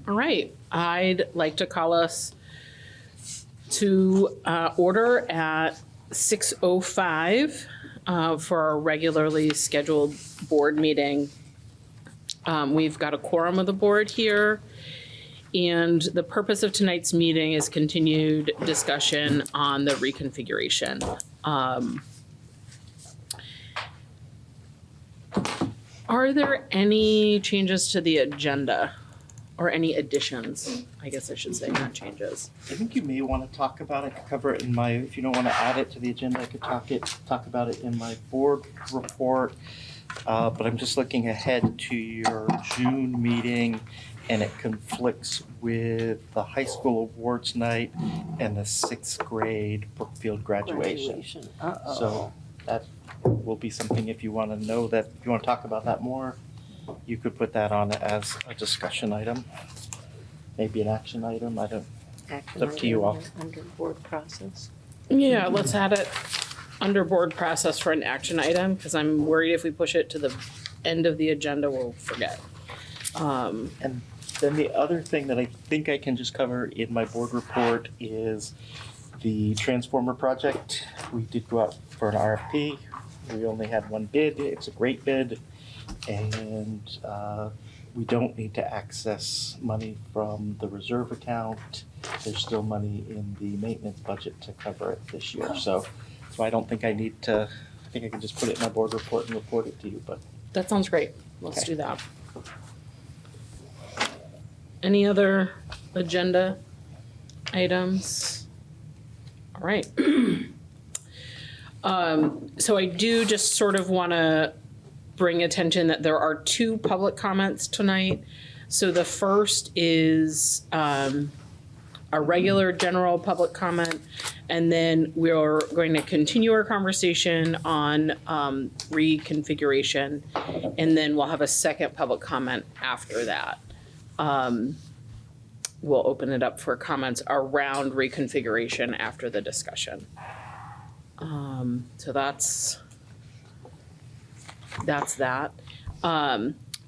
All right, I'd like to call us to order at 6:05 for our regularly scheduled board meeting. We've got a quorum of the board here, and the purpose of tonight's meeting is continued discussion on the reconfiguration. Are there any changes to the agenda? Or any additions, I guess I should say, not changes. I think you may want to talk about it, I could cover it in my, if you don't want to add it to the agenda, I could talk about it in my board report. But I'm just looking ahead to your June meeting, and it conflicts with the high school awards night and the 6th grade Brookfield graduation. So that will be something, if you want to know that, if you want to talk about that more, you could put that on as a discussion item, maybe an action item. It's up to you all. Under board process. Yeah, let's add it under board process for an action item, because I'm worried if we push it to the end of the agenda, we'll forget. And then the other thing that I think I can just cover in my board report is the transformer project. We did go out for an RFP. We only had one bid. It's a great bid. And we don't need to access money from the reserve account. There's still money in the maintenance budget to cover it this year. So I don't think I need to, I think I can just put it in my board report and report it to you, but. That sounds great. Let's Okay. do that. Any other agenda items? All right. So I do just sort of want to bring attention that there are 2 public comments tonight. So the first is a regular general public comment, and then we're going to continue our conversation on reconfiguration, and then we'll have a second public comment after that. We'll open it up for comments around reconfiguration after the discussion. So that's that.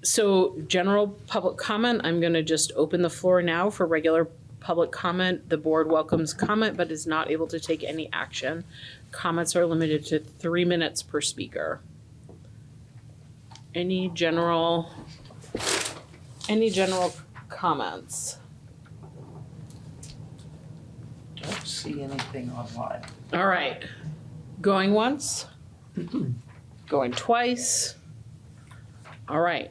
So general public comment, I'm going to just open the floor now for regular public comment. The board welcomes comment but is not able to take any action. Comments are limited to 3 minutes per speaker. Any general comments? Don't see anything online. All right. Going once? Going twice? All right.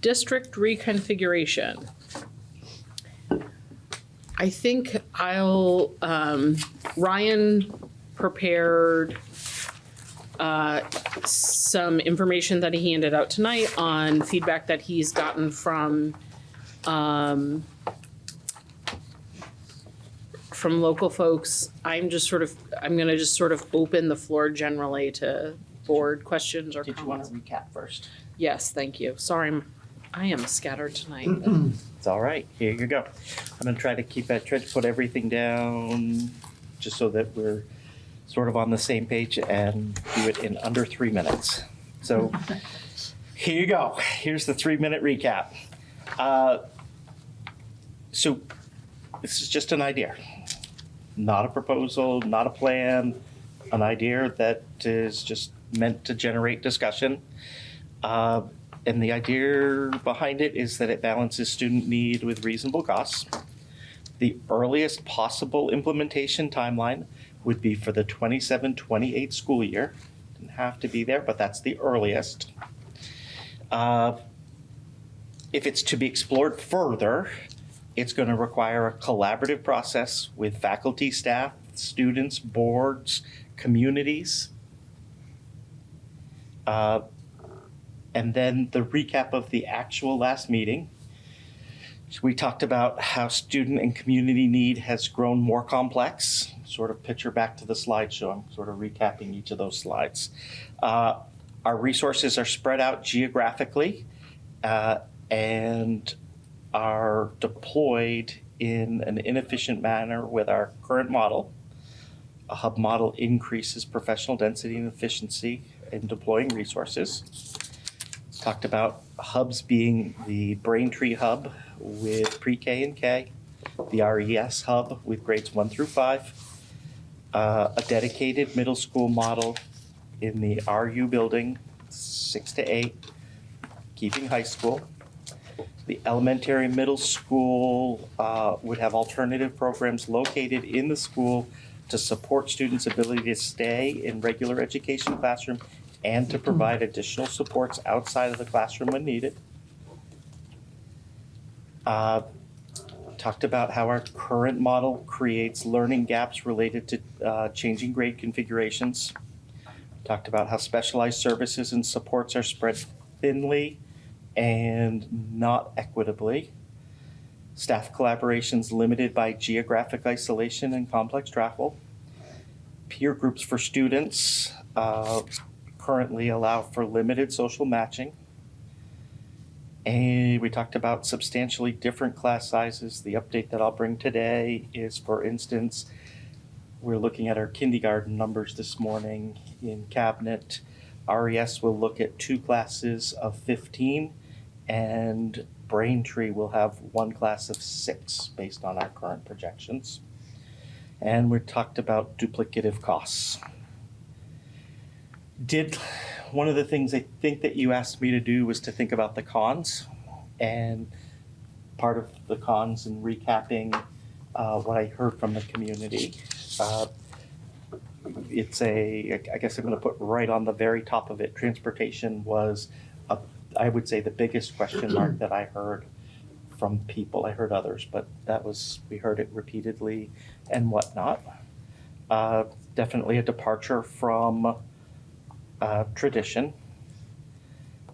District reconfiguration. I think Ryan prepared some information that he handed out tonight on feedback that he's gotten from local folks. I'm gonna just sort of open the floor generally to board questions or Did comments. you want to recap first? Yes, thank you. Sorry, I am scattered tonight. It's all right. Here you go. I'm going to try to put everything down just so that we're sort of on the same page and do it in under 3 minutes. So here you go. Here's the 3-minute recap. So this is just an idea, not a proposal, not a plan, an idea that is just meant to generate discussion. And the idea behind it is that it balances student need with reasonable costs. The earliest possible implementation timeline would be for the 27-28 school year. Didn't have to be there, but that's the earliest. If it's to be explored further, it's going to require a collaborative process with faculty, staff, students, boards, communities. And then the recap of the actual last meeting. We talked about how student and community need has grown more complex. Sort of picture back to the slideshow. I'm sort of recapping each of those slides. Our resources are spread out geographically and are deployed in an inefficient manner with our current model. A hub model increases professional density and efficiency in deploying resources. Talked about hubs being the Braintree hub with pre-K and K, the RES hub with grades 1 through 5, a dedicated middle school model in the RU building, 6 to 8, keeping high school. The elementary middle school would have alternative programs located in the school to support students' ability to stay in regular education classroom and to provide additional supports outside of the classroom when needed. Talked about how our current model creates learning gaps related to changing grade configurations. Talked about how specialized services and supports are spread thinly and not equitably. Staff collaborations limited by geographic isolation and complex travel. Peer groups for students currently allow for limited social matching. And we talked about substantially different class sizes. The update that I'll bring today is, for instance, we're looking at our kindergarten numbers this morning in cabinet. RES will look at 2 classes of 15, and Braintree will have 1 class of 6 based on our current projections. And we talked about duplicative costs. One of the things I think that you asked me to do was to think about the cons, and part of the cons in recapping what I heard from the community. I guess I'm going to put right on the very top of it, transportation was, I would say, the biggest question mark that I heard from people. I heard others, but we heard it repeatedly and whatnot. Definitely a departure from tradition.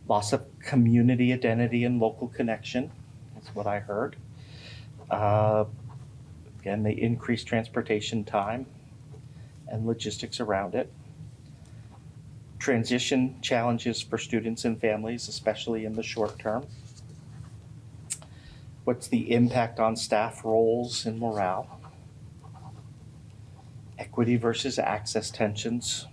Loss of community identity and local connection is what I heard. Again, the increased transportation time and logistics around it. Transition challenges for students and families, especially in the short term. What's the impact on staff roles and morale? Equity versus access tensions.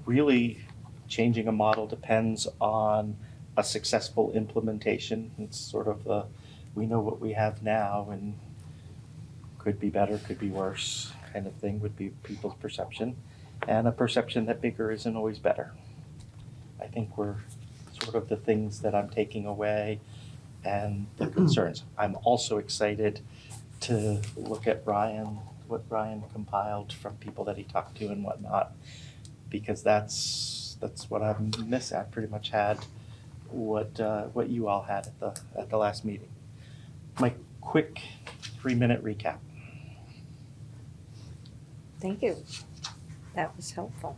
Really, changing a model depends on a successful implementation. It's sort of we know what we have now and could be better, could be worse kind of thing would be people's perception. And a perception that bigger isn't always better. I think we're sort of the things that I'm taking away and the concerns. I'm also excited to look at what Ryan compiled from people that he talked to and whatnot, because that's what I'm missing. I pretty much had what you all had at the last meeting. My quick 3-minute recap. Thank you. That was helpful.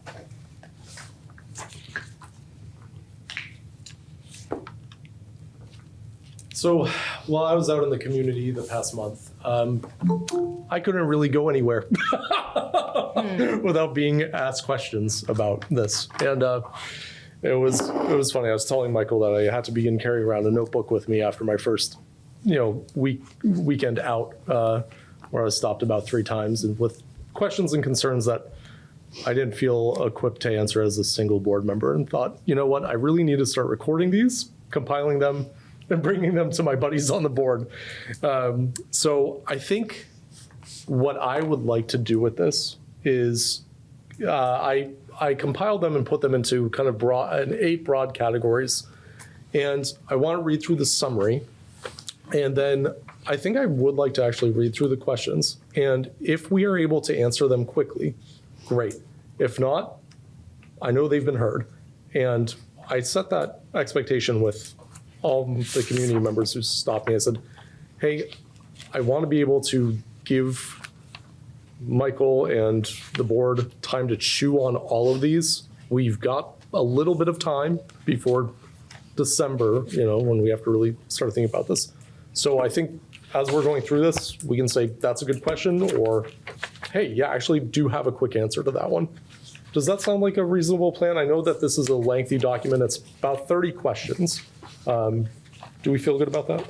So while I was out in the community the past month, I couldn't really go anywhere without being asked questions about this. And it was funny. I was telling Michael that I had to begin carrying around a notebook with me after my first, weekend out, where I was stopped about 3 times and with questions and concerns that I didn't feel equipped to answer as a single board member, and thought, you know what, I really need to start recording these, compiling them, and bringing them to my buddies on the board. So I think what I would like to do with this is I compiled them and put them into kind of 8 broad categories. And I want to read through the summary. And then I think I would like to actually read through the questions. And if we are able to answer them quickly, great. If not, I know they've been heard. And I set that expectation with all the community members who stopped me. I said, hey, I want to be able to give Michael and the board time to chew on all of these. We've got a little bit of time before December, when we have to really start thinking about this. So I think as we're going through this, we can say, that's a good question, or, hey, yeah, I actually do have a quick answer to that one. Does that sound like a reasonable plan? I know that this is a lengthy document. It's about 30 questions. Do we feel good about that?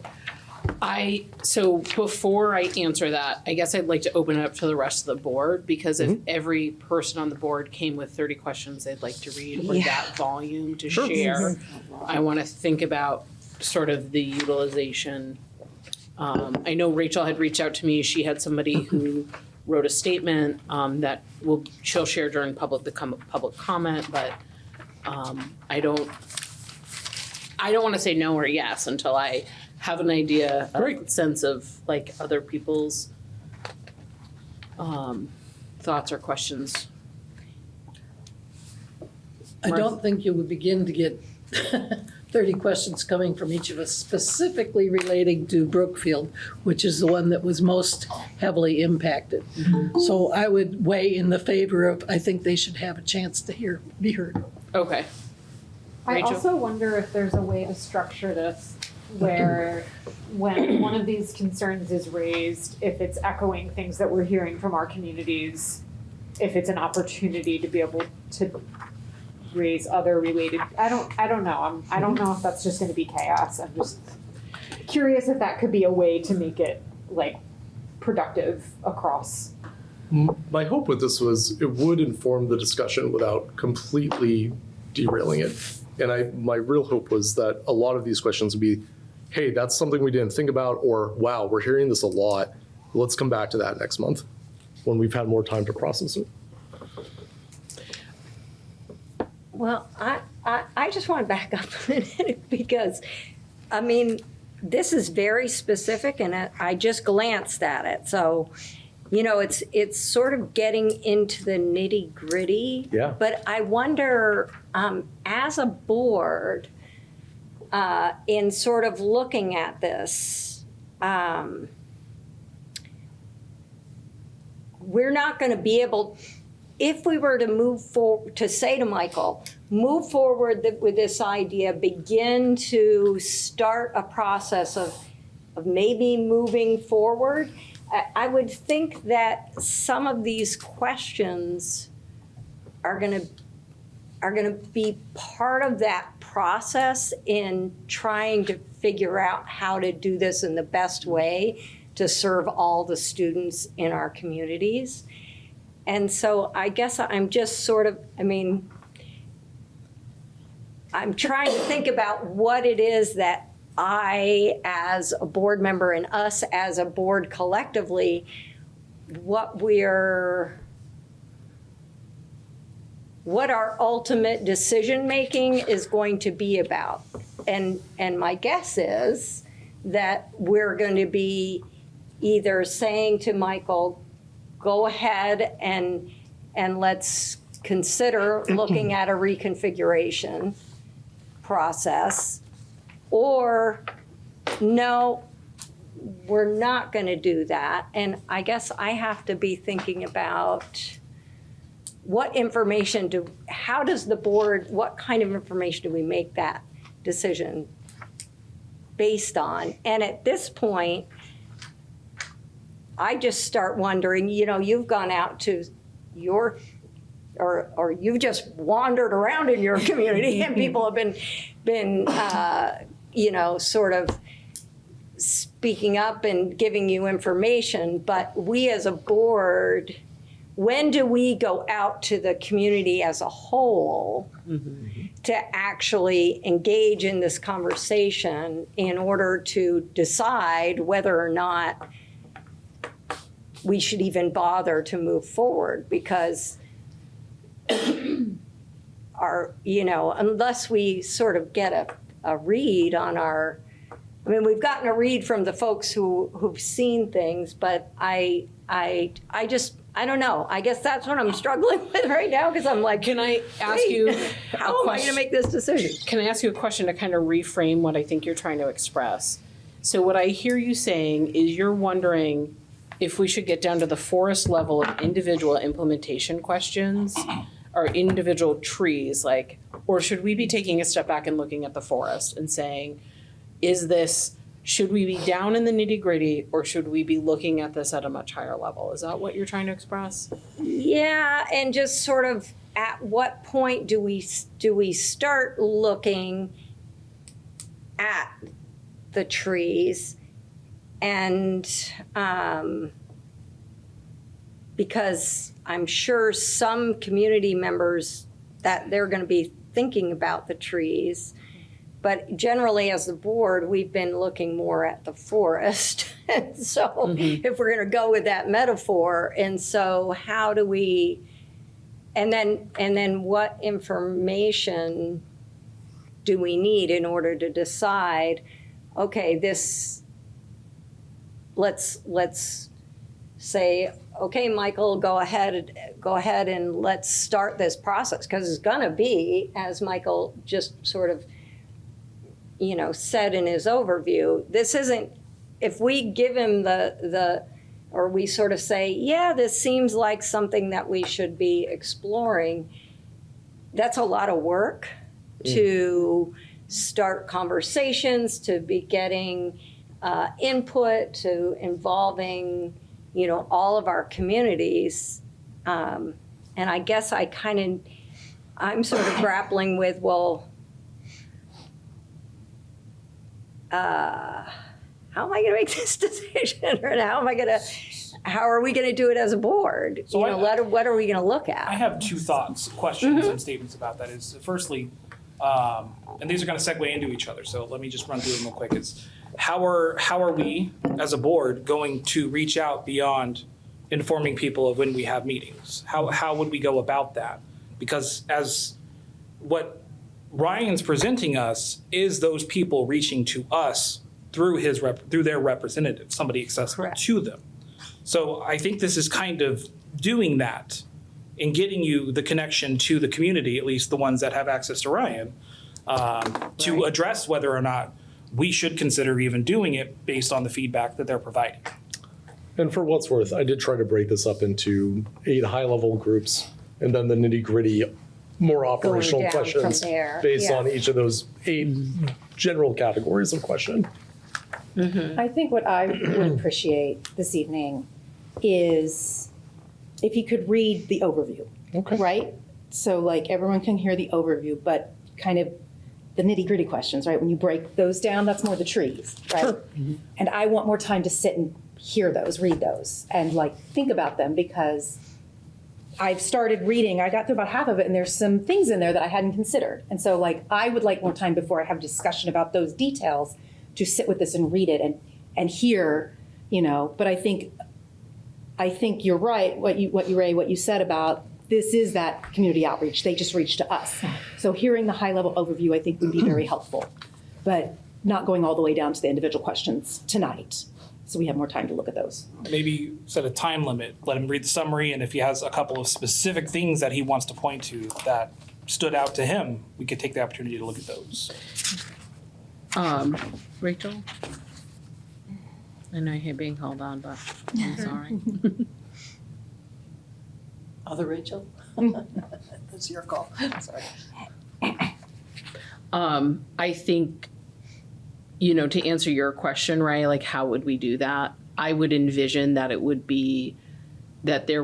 So before I answer that, I guess I'd like to open it up to the rest of the board, because if every person on the board came with 30 questions they'd like to read, or Yeah. that volume to Sure. share, I want to think about sort of the utilization. I know Rachel had reached out to me. She had somebody who wrote a statement that she'll share during public comment, but I don't want to say no or yes until I have an idea, Great. sense of like other people's thoughts or questions. I don't think you would begin to get 30 questions coming from each of us specifically relating to Brookfield, which is the one that was most heavily impacted. So I would weigh in the favor of, I think they should have a chance to be heard. Okay. I Rachel? also wonder if there's a way to structure this where when one of these concerns is raised, if it's echoing things that we're hearing from our communities, if it's an opportunity to be able to raise other related, I don't know. I don't know if that's just gonna be chaos. I'm just curious if that could be a way to make it like productive across. My hope with this was it would inform the discussion without completely derailing it. And my real hope was that a lot of these questions would be, hey, that's something we didn't think about, or wow, we're hearing this a lot. Let's come back to that next month when we've had more time to process it. Well, I just want to back up a minute because, I mean, this is very specific and I just glanced at it. So, you know, it's sort of getting into the nitty gritty. Yeah. But I wonder, as a board, in sort of looking at this, we're not going to be able, if we were to move forward, to say to Michael, move forward with this idea, begin to start a process of maybe moving forward, I would think that some of these questions are going to be part of that process in trying to figure out how to do this in the best way to serve all the students in our communities. And so I guess I'm just sort of, I mean, I'm trying to think about what it is that I, as a board member, and us as a board collectively, what our ultimate decision-making is going to be about. And my guess is that we're going to be either saying to Michael, go ahead and let's consider looking at a reconfiguration process, or no, we're not going to do that. And I guess I have to be thinking about what information how does the board, what kind of information do we make that decision based on? And at this point, I just start wondering, you know, you've gone out to your, or you've just wandered around in your community and people have been you know, sort of speaking up and giving you information. But we as a board, when do we go out to the community as a whole to actually engage in this conversation in order to decide whether or not we should even bother to move forward? Because you know, unless we sort of get a read on I mean, we've gotten a read from the folks who've seen things, but I don't know. I guess that's what I'm struggling with right now, because I'm like, Can I ask wait, you how am I going to make this decision? Can I ask you a question to kind of reframe what I think you're trying to express? So what I hear you saying is you're wondering if we should get down to the forest level of individual implementation questions or individual trees, like, or should we be taking a step back and looking at the forest and saying, should we be down in the nitty gritty, or should we be looking at this at a much higher level? Is that what you're trying to express? Yeah, and just sort of at what point do we start looking at the trees And because I'm sure some community members that they're going to be thinking about the trees, but generally as the board, we've been looking more at the forest. And so if we're going to go with that metaphor, and so how do we, and then what information do we need in order to decide, okay, this, let's say, okay, Michael, go ahead and let's start this process, because it's going to be, as Michael just sort of, said in his overview, this isn't, if we give him or we sort of say, yeah, this seems like something that we should be exploring, that's a lot of work to start conversations, to be getting input, to involving, all of our communities. And I guess I'm sort of grappling with, well, how am I going to make this decision? Or how are we going to do it as a board? So what are we going to look at? I have two thoughts, questions, and statements about that. Is firstly, and these are going to segue into each other. So let me just run through them real quick. Is how are we as a board going to reach out beyond informing people of when we have meetings? How would we go about that? Because as what Ryan's presenting us is those people reaching to us through through their representative, somebody accessible Correct. to them. So I think this is kind of doing that and getting you the connection to the community, at least the ones that have access to Ryan, to address whether or not we should consider even doing it based on the feedback that they're providing. And for what's worth, I did try to break this up into 8 high-level groups, and then the nitty-gritty, more operational down from questions there, based yeah. on each of those 8 general categories of question. I think what I would appreciate this evening is if you could read the overview, Okay. right? So like everyone can hear the overview, but kind of the nitty gritty questions, right? When you break those down, that's more the trees, right? Sure. And I want more time to sit and hear those, read those, and like think about them, because I've started reading, I got through about half of it, and there's some things in there that I hadn't considered. And so like I would like more time before I have a discussion about those details to sit with this and read it and hear, but I think you're right, what you said about this is that community outreach. They just reach to us. So hearing the high level overview, I think would be very helpful, but not going all the way down to the individual questions tonight. So we have more time to look at those. Maybe set a time limit, let him read the summary, and if he has a couple of specific things that he wants to point to that stood out to him, we could take the opportunity to look at those. Rachel? I know you're being called on, but I'm sorry. Other Rachel? That's your call. Sorry. I think, to answer your question, right, like how would we do that? I would envision that there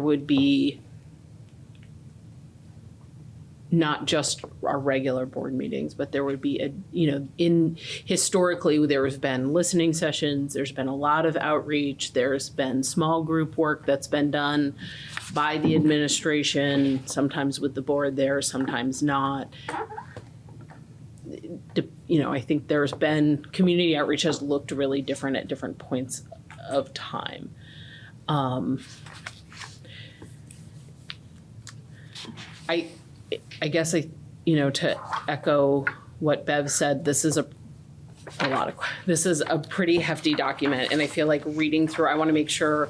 would be not just our regular board meetings, but there would be historically there has been listening sessions, there's been a lot of outreach, there's been small group work that's been done by the administration, sometimes with the board there, sometimes not. I think there's been, community outreach has looked really different at different points of time. I guess to echo what Bev said, this is a pretty hefty document, and I feel like reading through, I want to make sure,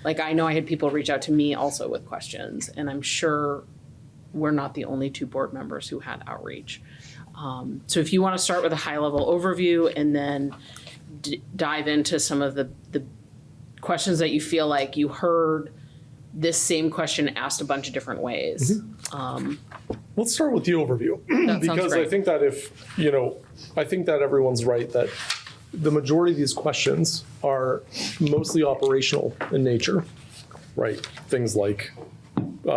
like I know I had people reach out to me also with questions, and I'm sure we're not the only 2 board members who had outreach. So if you want to start with a high-level overview and then dive into some of the questions that you feel like you heard this same question asked a bunch of different ways. Let's start with the overview. That sounds because great. I think that I think that everyone's right that the majority of these questions are mostly operational in nature, right? Things like, they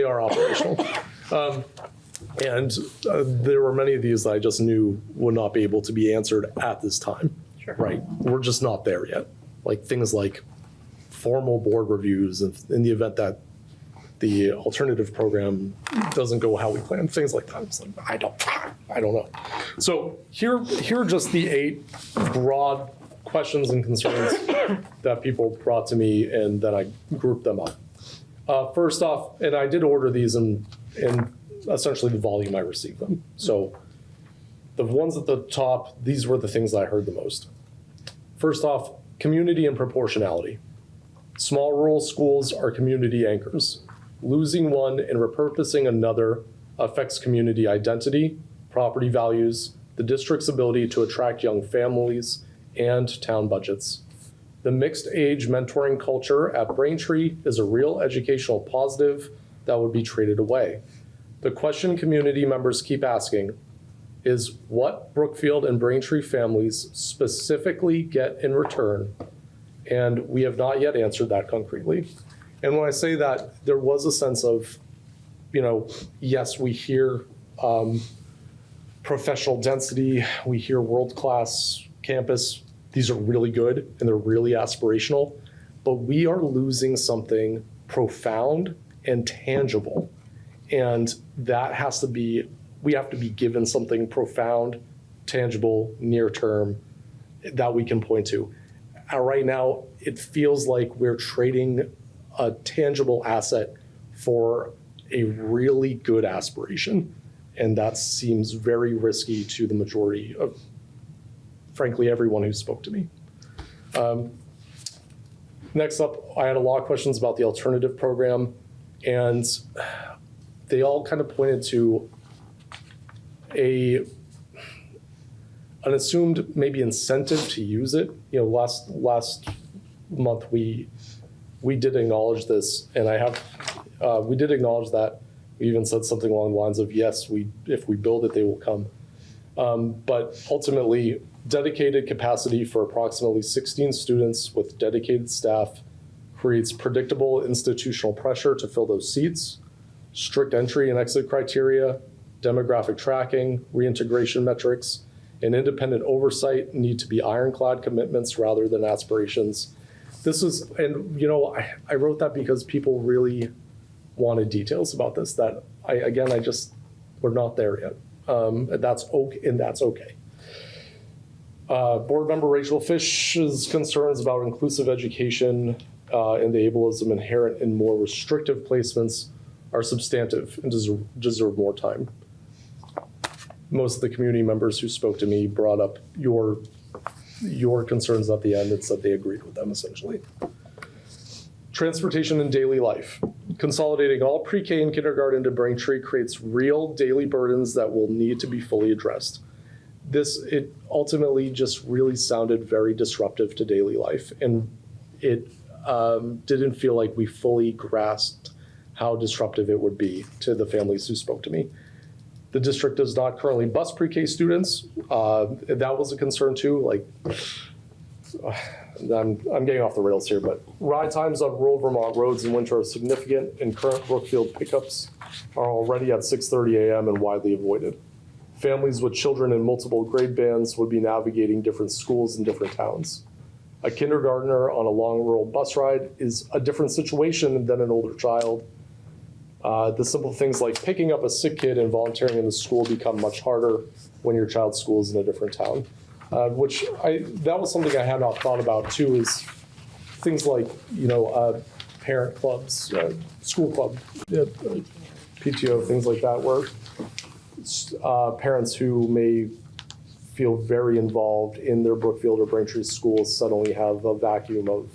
are operational. And there were many of these that I just knew would not be able to be answered at this time. Sure. Right? We're just not there yet. Like things like formal board reviews in the event that the alternative program doesn't go how we planned, things like that. It's like, I don't know. So here are just the 8 broad questions and concerns that people brought to me, and then I grouped them up. First off, and I did order these in essentially the volume I received them. So the ones at the top, these were the things I heard the most. First off, community and proportionality. Small rural schools are community anchors. Losing one and repurposing another affects community identity, property values, the district's ability to attract young families, and town budgets. The mixed age mentoring culture at Braintree is a real educational positive that would be traded away. The question community members keep asking is what Brookfield and Braintree families specifically get in return, and we have not yet answered that concretely. And when I say that, there was a sense of, yes, we hear professional density, we hear world-class campus. These are really good and they're really aspirational, but we are losing something profound and tangible. And that has to be, we have to be given something profound, tangible, near term that we can point to. Right now, it feels like we're trading a tangible asset for a really good aspiration. And that seems very risky to the majority of, frankly, everyone who spoke to me. Next up, I had a lot of questions about the alternative program, and they all kind of pointed to an assumed maybe incentive to use it. Last month we did acknowledge this, and we did acknowledge that. We even said something along the lines of, yes, if we build it, they will come. But ultimately, dedicated capacity for approximately 16 students with dedicated staff creates predictable institutional pressure to fill those seats, strict entry and exit criteria, demographic tracking, reintegration metrics, and independent oversight need to be ironclad commitments rather than aspirations. I wrote that because people really wanted details about this that we're not there yet. And that's okay. Board member Rachel Fish's concerns about inclusive education and the ableism inherent in more restrictive placements are substantive and deserve more time. Most of the community members who spoke to me brought up your concerns at the end and said they agreed with them essentially. Transportation and daily life. Consolidating all pre-K and kindergarten to Braintree creates real daily burdens that will need to be fully addressed. It ultimately just really sounded very disruptive to daily life, and it didn't feel like we fully grasped how disruptive it would be to the families who spoke to me. The district does not currently bus pre-K students. That was a concern too. I'm getting off the rails here, but ride times on rural Vermont roads in winter are significant, and current Brookfield pickups are already at 6:30 a.m. and widely avoided. Families with children in multiple grade bands would be navigating different schools in different towns. A kindergartner on a long rural bus ride is a different situation than an older child. The simple things like picking up a sick kid and volunteering in the school become much harder when your child's school is in a different town. That was something I had not thought about too, is things like, parent clubs, school club, PTO, things like that, where parents who may feel very involved in their Brookfield or Braintree schools suddenly have a vacuum of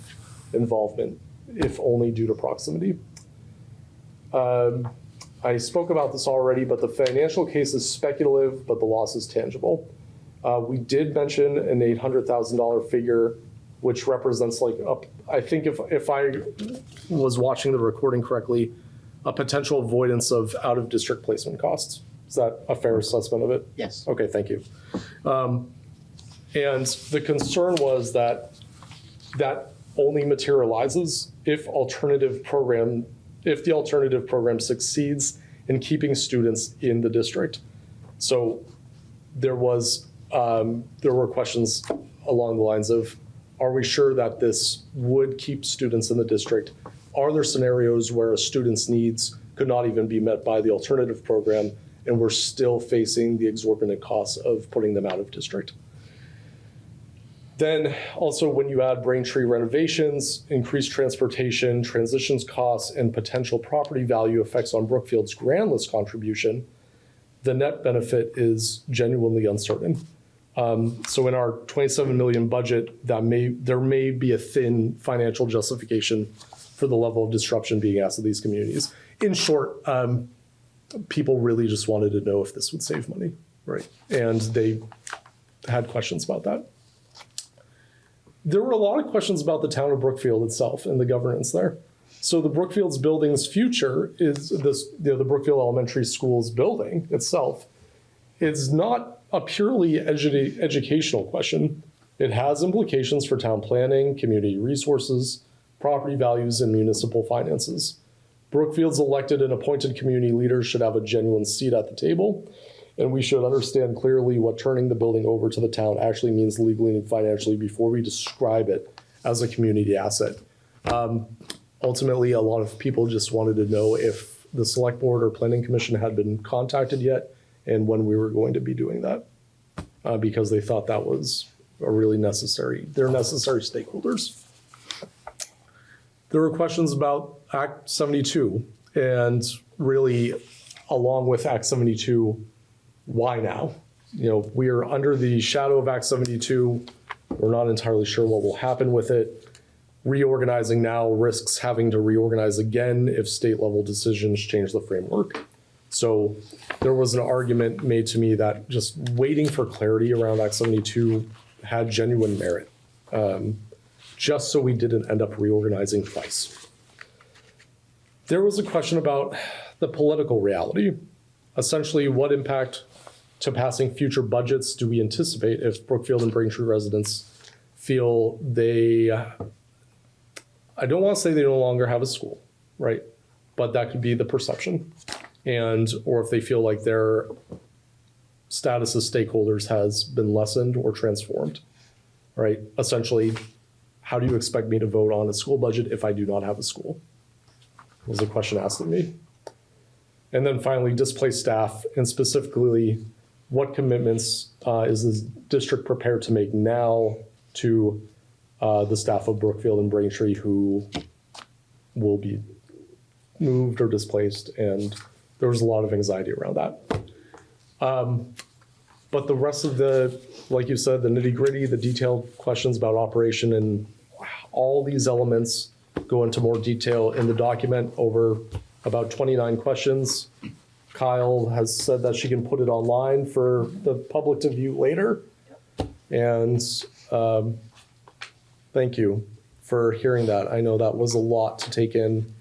involvement, if only due to proximity. I spoke about this already, but the financial case is speculative, but the loss is tangible. We did mention an $800,000 figure, which represents I think if I was watching the recording correctly, a potential avoidance of out-of-district placement costs. Is that a fair assessment of it? Yes. Okay, thank you. And the concern was that only materializes if the alternative program succeeds and keeping students in the district. So there were questions along the lines of, are we sure that this would keep students in the district? Are there scenarios where a student's needs could not even be met by the alternative program, and we're still facing the exorbitant costs of putting them out of district? Then also, when you add Braintree renovations, increased transportation, transitions costs, and potential property value effects on Brookfield's grand list contribution, the net benefit is genuinely uncertain. So in our 27 million budget, there may be a thin financial justification for the level of disruption being asked of these communities. In short, people really just wanted to know if this would save money, right? And they had questions about that. There were a lot of questions about the town of Brookfield itself and the governance there. So the Brookfield's building's future is the Brookfield Elementary School's building itself. It's not a purely educational question. It has implications for town planning, community resources, property values, and municipal finances. Brookfield's elected and appointed community leaders should have a genuine seat at the table, and we should understand clearly what turning the building over to the town actually means legally and financially before we describe it as a community asset. Ultimately, a lot of people just wanted to know if the select board or planning commission had been contacted yet and when we were going to be doing that, because they thought that was they're necessary stakeholders. There were questions about Act 72, and really, along with Act 72, why now? We are under the shadow of Act 72. We're not entirely sure what will happen with it. Reorganizing now risks having to reorganize again if state level decisions change the framework. So there was an argument made to me that just waiting for clarity around Act 72 had genuine merit, just so we didn't end up reorganizing twice. There was a question about the political reality. Essentially, what impact to passing future budgets do we anticipate if Brookfield and Braintree residents feel I don't want to say they no longer have a school, right? But that could be the perception. Or if they feel like their status as stakeholders has been lessened or transformed, right? Essentially, how do you expect me to vote on a school budget if I do not have a school? Was a question asked of me. And then finally, displaced staff, and specifically, what commitments is the district prepared to make now to the staff of Brookfield and Braintree who will be moved or displaced? And there was a lot of anxiety around that. But the rest of like you said, the nitty gritty, the detailed questions about operation, and all these elements go into more detail in the document, over about 29 questions. Kyle has said that she can put it online for the public to view later. And thank you for hearing that. I know that was a lot to take in.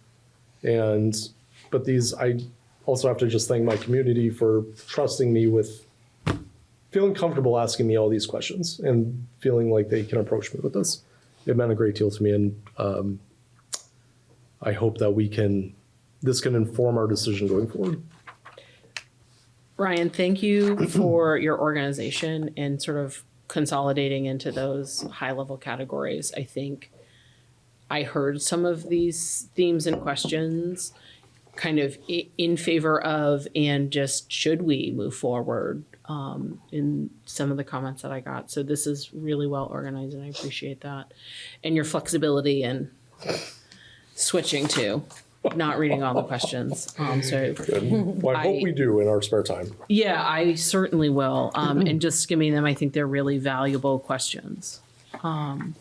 But I also have to just thank my community for trusting me with feeling comfortable asking me all these questions and feeling like they can approach me with this. It meant a great deal to me, and I hope that this can inform our decision going forward. Ryan, thank you for your organization and sort of consolidating into those high-level categories. I think I heard some of these themes and questions kind of in favor of, and just should we move forward, in some of the comments that I got. So this is really well organized, and I appreciate that. And your flexibility in switching to not reading all the questions. Good. Well, I hope we do in our spare time. Yeah, I certainly will. And just skimming them, I think they're really valuable questions. Go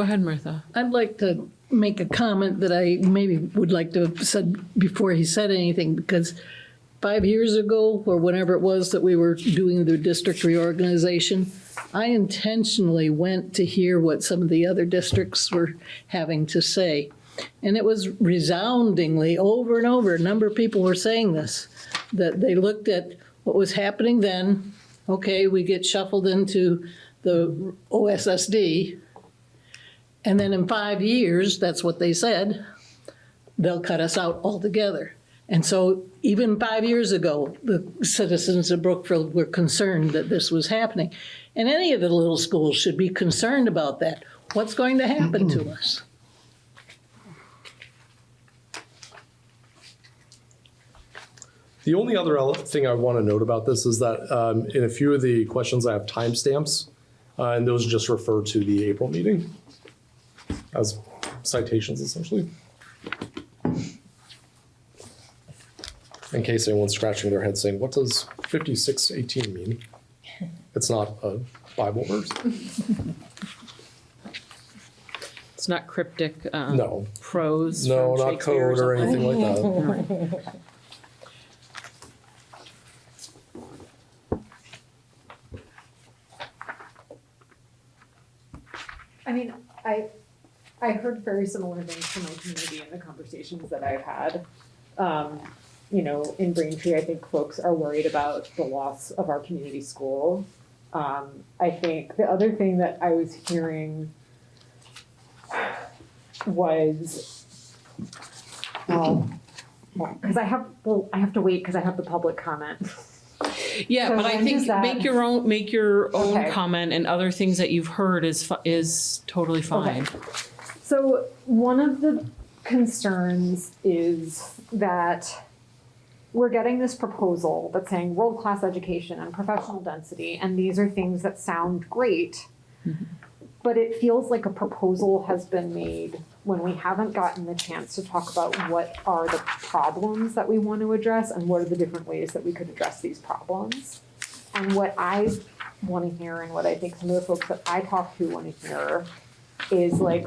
ahead, Martha. I'd like to make a comment that I maybe would like to have said before he said anything, because 5 years ago, or whenever it was that we were doing the district reorganization, I intentionally went to hear what some of the other districts were having to say. And it was resoundingly, over and over, a number of people were saying this, that they looked at what was happening then. Okay, we get shuffled into the OSSD. And then in 5 years, that's what they said, they'll cut us out altogether. And so even 5 years ago, the citizens of Brookfield were concerned that this was happening. And any of the little schools should be concerned about that. What's going to happen to us? The only other thing I want to note about this is that in a few of the questions I have timestamps, and those just refer to the April meeting as citations, essentially. In case anyone's scratching their head saying, what does 56:18 mean? It's not a Bible verse. It's not cryptic No. prose No, from not Shakespeare code or something. anything like that. I mean, I heard very similar things from my community in the conversations that I've had. You know, in Braintree, I think folks are worried about the loss of our community school. I think the other thing that I was hearing was, because I have to wait because I have the public comment. Yeah, So but I when think does that- make your own Okay. comment, and other things that you've heard is totally fine. So one of the concerns is that we're getting this proposal that's saying world-class education and professional density, and these are things that sound great, but it feels like a proposal has been made when we haven't gotten the chance to talk about what are the problems that we want to address and what are the different ways that we could address these problems. And what I want to hear, and what I think some of the folks that I talk to want to hear, is like,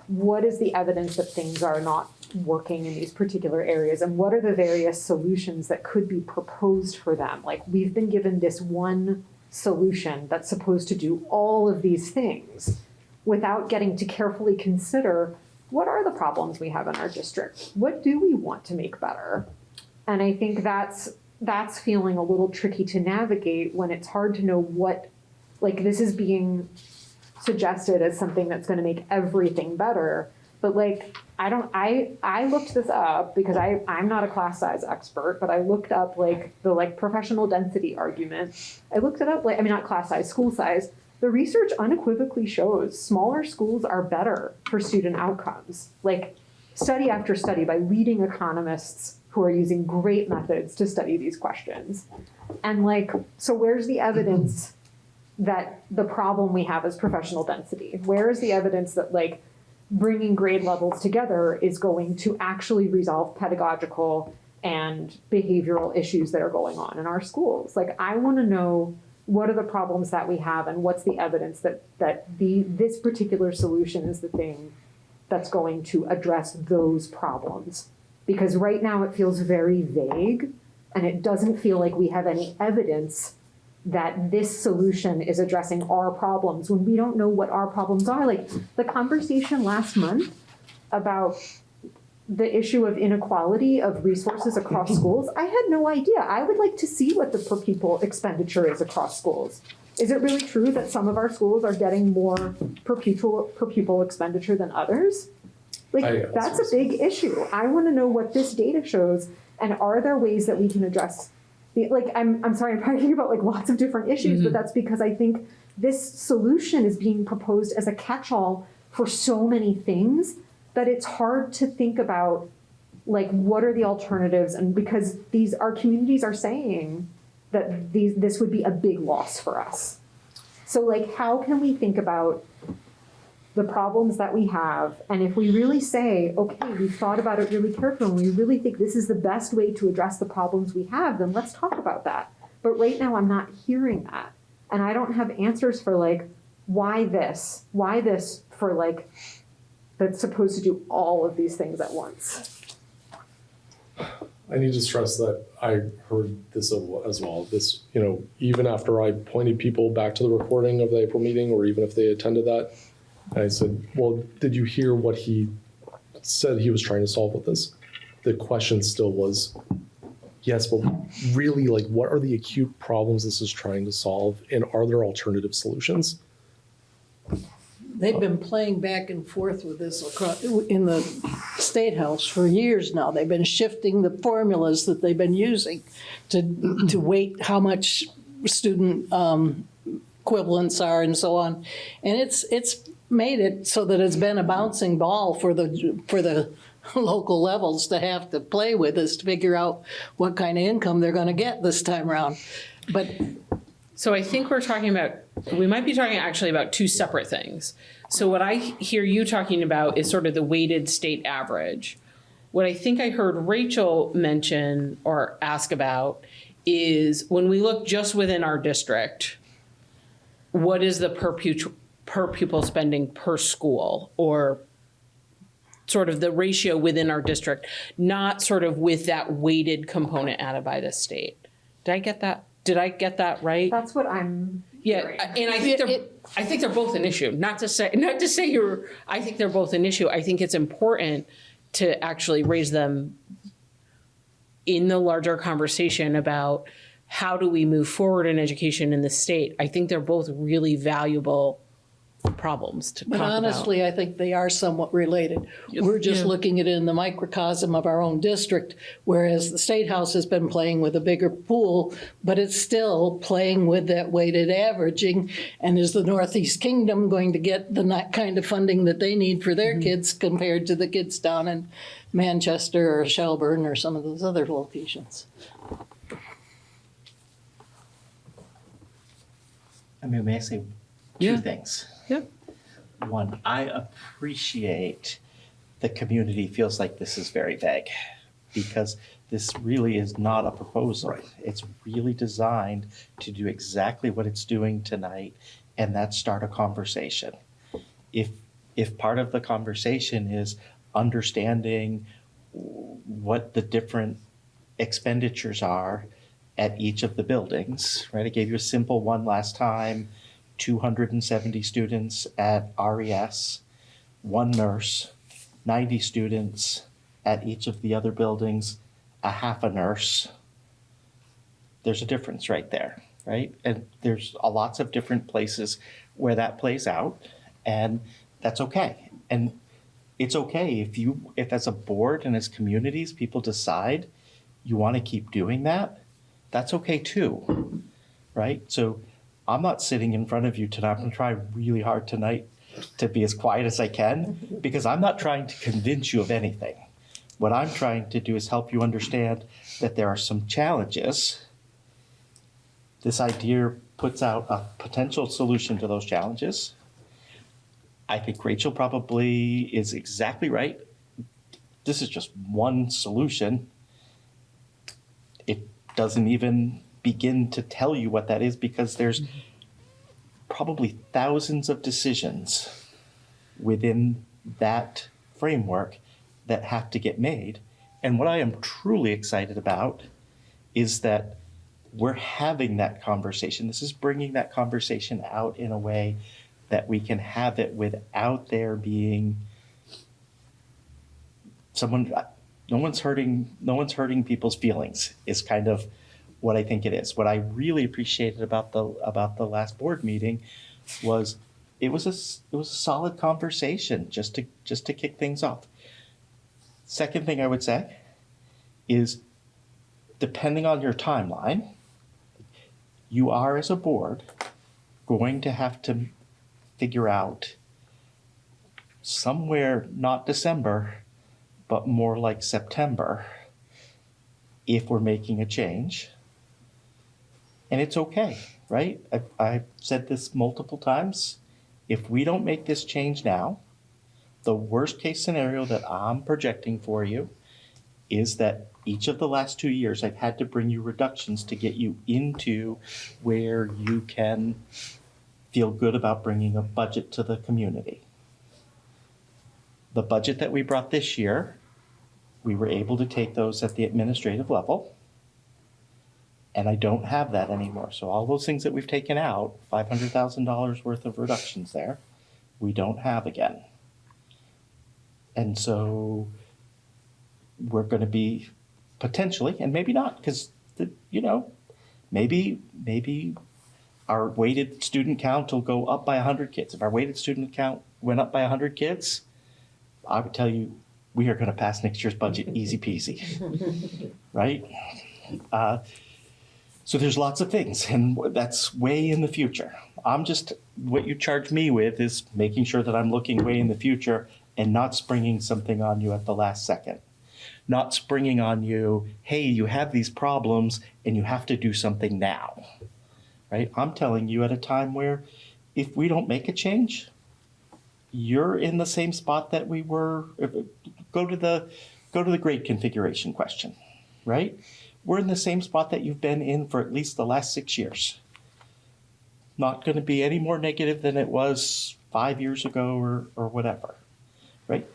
what is the evidence that things are not working in these particular areas, and what are the various solutions that could be proposed for them? Like, we've been given this one solution that's supposed to do all of these things without getting to carefully consider, what are the problems we have in our district? What do we want to make better? And I think that's feeling a little tricky to navigate when it's hard to know what, like, this is being suggested as something that's going to make everything better. But like, I looked this up because I'm not a class size expert, but I looked up like the like professional density argument. I looked it up, like, I mean, not class size, school size. The research unequivocally shows smaller schools are better for student outcomes. Like, study after study by leading economists who are using great methods to study these questions. And like, so where's the evidence that the problem we have is professional density? Where is the evidence that like bringing grade levels together is going to actually resolve pedagogical and behavioral issues that are going on in our schools? Like, I want to know, what are the problems that we have, and what's the evidence that this particular solution is the thing that's going to address those problems? Because right now it feels very vague, and it doesn't feel like we have any evidence that this solution is addressing our problems when we don't know what our problems are. Like the conversation last month about the issue of inequality of resources across schools, I had no idea. I would like to see what the per pupil expenditure is across schools. Is it really true that some of our schools are getting more per pupil expenditure than others? Like, that's a big issue. I want to know what this data shows, and are there ways that we can address the, like, I'm sorry, I'm talking about like lots of different issues, but that's because I think this solution is being proposed as a catch-all for so many things that it's hard to think about, like, what are the alternatives? And because our communities are saying that this would be a big loss for us. So like, how can we think about the problems that we have? And if we really say, okay, we've thought about it really carefully, and we really think this is the best way to address the problems we have, then let's talk about that. But right now I'm not hearing that. And I don't have answers for like, why this for like, that's supposed to do all of these things at once. I need to stress that I heard this as well. This, even after I pointed people back to the recording of the April meeting, or even if they attended that, I said, well, did you hear what he said he was trying to solve with this? The question still was, yes, but really, like, what are the acute problems this is trying to solve, and are there alternative solutions? They've been playing back and forth with this in the State House for years now. They've been shifting the formulas that they've been using to weight how much student equivalents are and so on. And it's made it so that it's been a bouncing ball for the local levels to have to play with, is to figure out what kind of income they're going to get this time around. But So I think we might be talking actually about two separate things. So what I hear you talking about is sort of the weighted state average. What I think I heard Rachel mention or ask about is when we look just within our district, what is the per pupil spending per school, or sort of the ratio within our district, not sort of with that weighted component added by the state. Did I get that right? That's what I'm Yeah, hearing. and I think they're both an issue. I think they're both an issue. I think it's important to actually raise them in the larger conversation about how do we move forward in education in the state. I think they're both really valuable problems to talk But honestly, I think they are somewhat related. We're just looking at it in the microcosm of our own district, whereas the State House has been playing with a bigger pool, but it's still playing with that weighted averaging. And is the Northeast Kingdom going to get the kind of funding that they need for their kids compared to the kids down in Manchester or Shelburne or some of those other locations? I mean, may I say Yeah. two things? Yeah. One, I appreciate the community feels like this is very vague, because this really is not a proposal. Right. It's really designed to do exactly what it's doing tonight, and that's start a conversation. If part of the conversation is understanding what the different expenditures are at each of the buildings, right? I gave you a simple one last time. 270 students at RES, one nurse, 90 students at each of the other buildings, a half a nurse. There's a difference right there, right? And there's lots of different places where that plays out, and that's okay. And it's okay if as a board and as communities, people decide you want to keep doing that, that's okay too, right? So I'm not sitting in front of you tonight. I'm going to try really hard tonight to be as quiet as I can, because I'm not trying to convince you of anything. What I'm trying to do is help you understand that there are some challenges. This idea puts out a potential solution to those challenges. I think Rachel probably is exactly right. This is just one solution. It doesn't even begin to tell you what that is, because there's probably thousands of decisions within that framework that have to get made. And what I am truly excited about is that we're having that conversation. This is bringing that conversation out in a way that we can have it without there being no one's hurting people's feelings, is kind of what I think it is. What I really appreciated about the last board meeting was it was a solid conversation just to kick things off. Second thing I would say is, depending on your timeline, you are as a board going to have to figure out somewhere, not December, but more like September, if we're making a change. And it's okay, right? I've said this multiple times. If we don't make this change now, the worst case scenario that I'm projecting for you is that each of the last 2 years, I've had to bring you reductions to get you into where you can feel good about bringing a budget to the community. The budget that we brought this year, we were able to take those at the administrative level. And I don't have that anymore. So all those things that we've taken out, $500,000 worth of reductions there, we don't have again. And so we're going to be potentially, and maybe not, because maybe our weighted student count will go up by 100 kids. If our weighted student count went up by 100 kids, I would tell you, we are going to pass next year's budget easy peasy, right? So there's lots of things, and that's way in the future. What you charge me with is making sure that I'm looking way in the future and not springing something on you at the last second. Not springing on you, hey, you have these problems and you have to do something now, right? I'm telling you at a time where if we don't make a change, you're in the same spot that we were. Go to the grade configuration question, right? We're in the same spot that you've been in for at least the last 6 years. Not going to be any more negative than it was 5 years ago or whatever, right?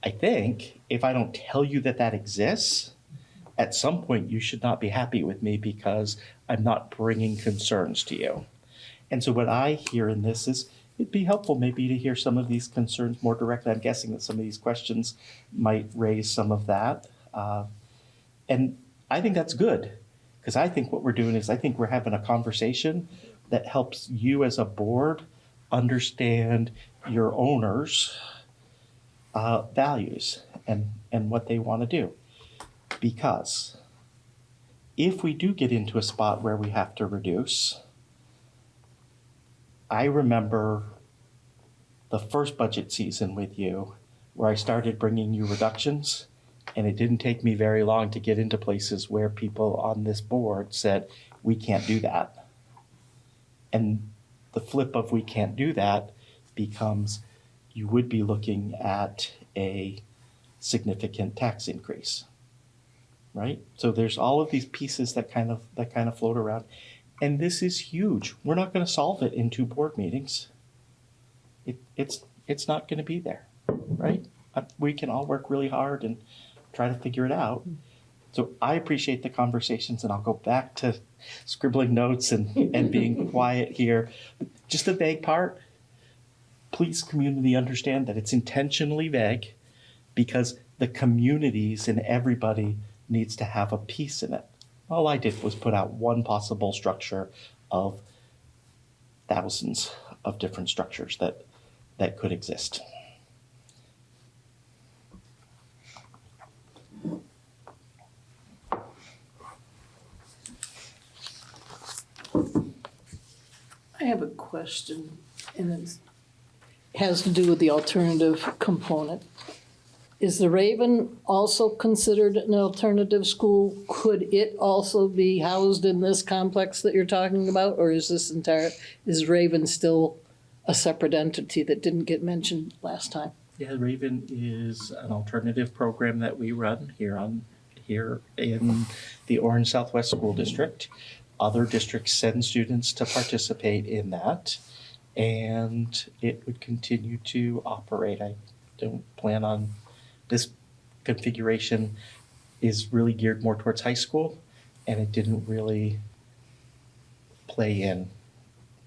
I think if I don't tell you that that exists, at some point you should not be happy with me because I'm not bringing concerns to you. And so what I hear in this is it'd be helpful maybe to hear some of these concerns more directly. I'm guessing that some of these questions might raise some of that. And I think that's good, because I think what we're doing is I think we're having a conversation that helps you as a board understand your owners' values and what they want to do. Because if we do get into a spot where we have to reduce, I remember the first budget season with you where I started bringing you reductions, and it didn't take me very long to get into places where people on this board said, we can't do that. And the flip of we can't do that becomes you would be looking at a significant tax increase, right? So there's all of these pieces that kind of float around. And this is huge. We're not going to solve it in 2 board meetings. It's not going to be there, right? We can all work really hard and try to figure it out. So I appreciate the conversations, and I'll go back to scribbling notes and being quiet here. Just the vague part, please community understand that it's intentionally vague because the communities and everybody needs to have a piece in it. All I did was put out one possible structure of thousands of different structures that could exist. I have a question, and it has to do with the alternative component. Is the Raven also considered an alternative school? Could it also be housed in this complex that you're talking about, or is Raven still a separate entity that didn't get mentioned last time? Yeah, Raven is an alternative program that we run here in the Orange Southwest School District. Other districts send students to participate in that, and it would continue to operate. I don't plan on this configuration is really geared more towards high school, and it didn't really play in.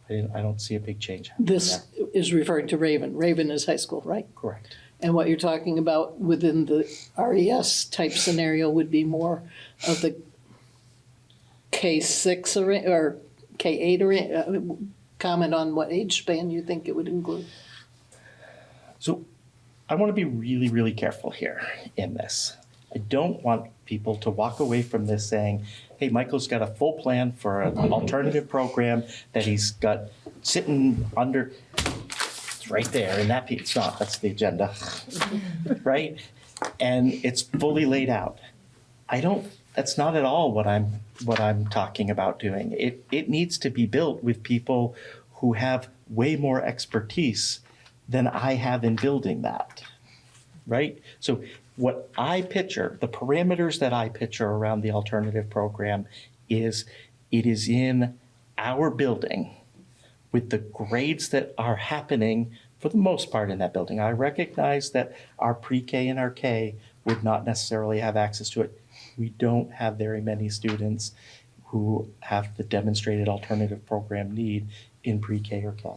I don't see a big change happening This there. is referring to Raven. Raven is high school, right? Correct. And what you're talking about within the RES type scenario would be more of the K6 or K8 comment on what age span you think it would include. So I want to be really, really careful here in this. I don't want people to walk away from this saying, hey, Michael's got a full plan for an alternative program that he's got sitting under. It's right there in that piece. It's not, that's the agenda, right? And it's fully laid out. That's not at all what I'm talking about doing. It needs to be built with people who have way more expertise than I have in building that, right? So what I picture, the parameters that I picture around the alternative program is it is in our building with the grades that are happening for the most part in that building. I recognize that our pre-K and our K would not necessarily have access to it. We don't have very many students who have the demonstrated alternative program need in pre-K or K.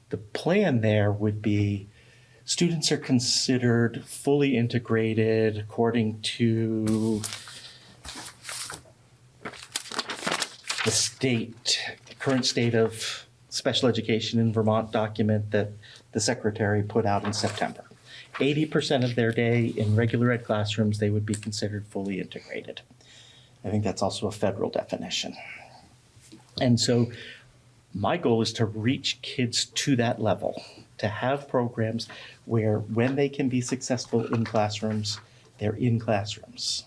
The plan there would be students are considered fully integrated according to the state current state of special education in Vermont document that the secretary put out in September. 80% of their day in regular ed classrooms, they would be considered fully integrated. I think that's also a federal definition. And so my goal is to reach kids to that level, to have programs where when they can be successful in classrooms, they're in classrooms.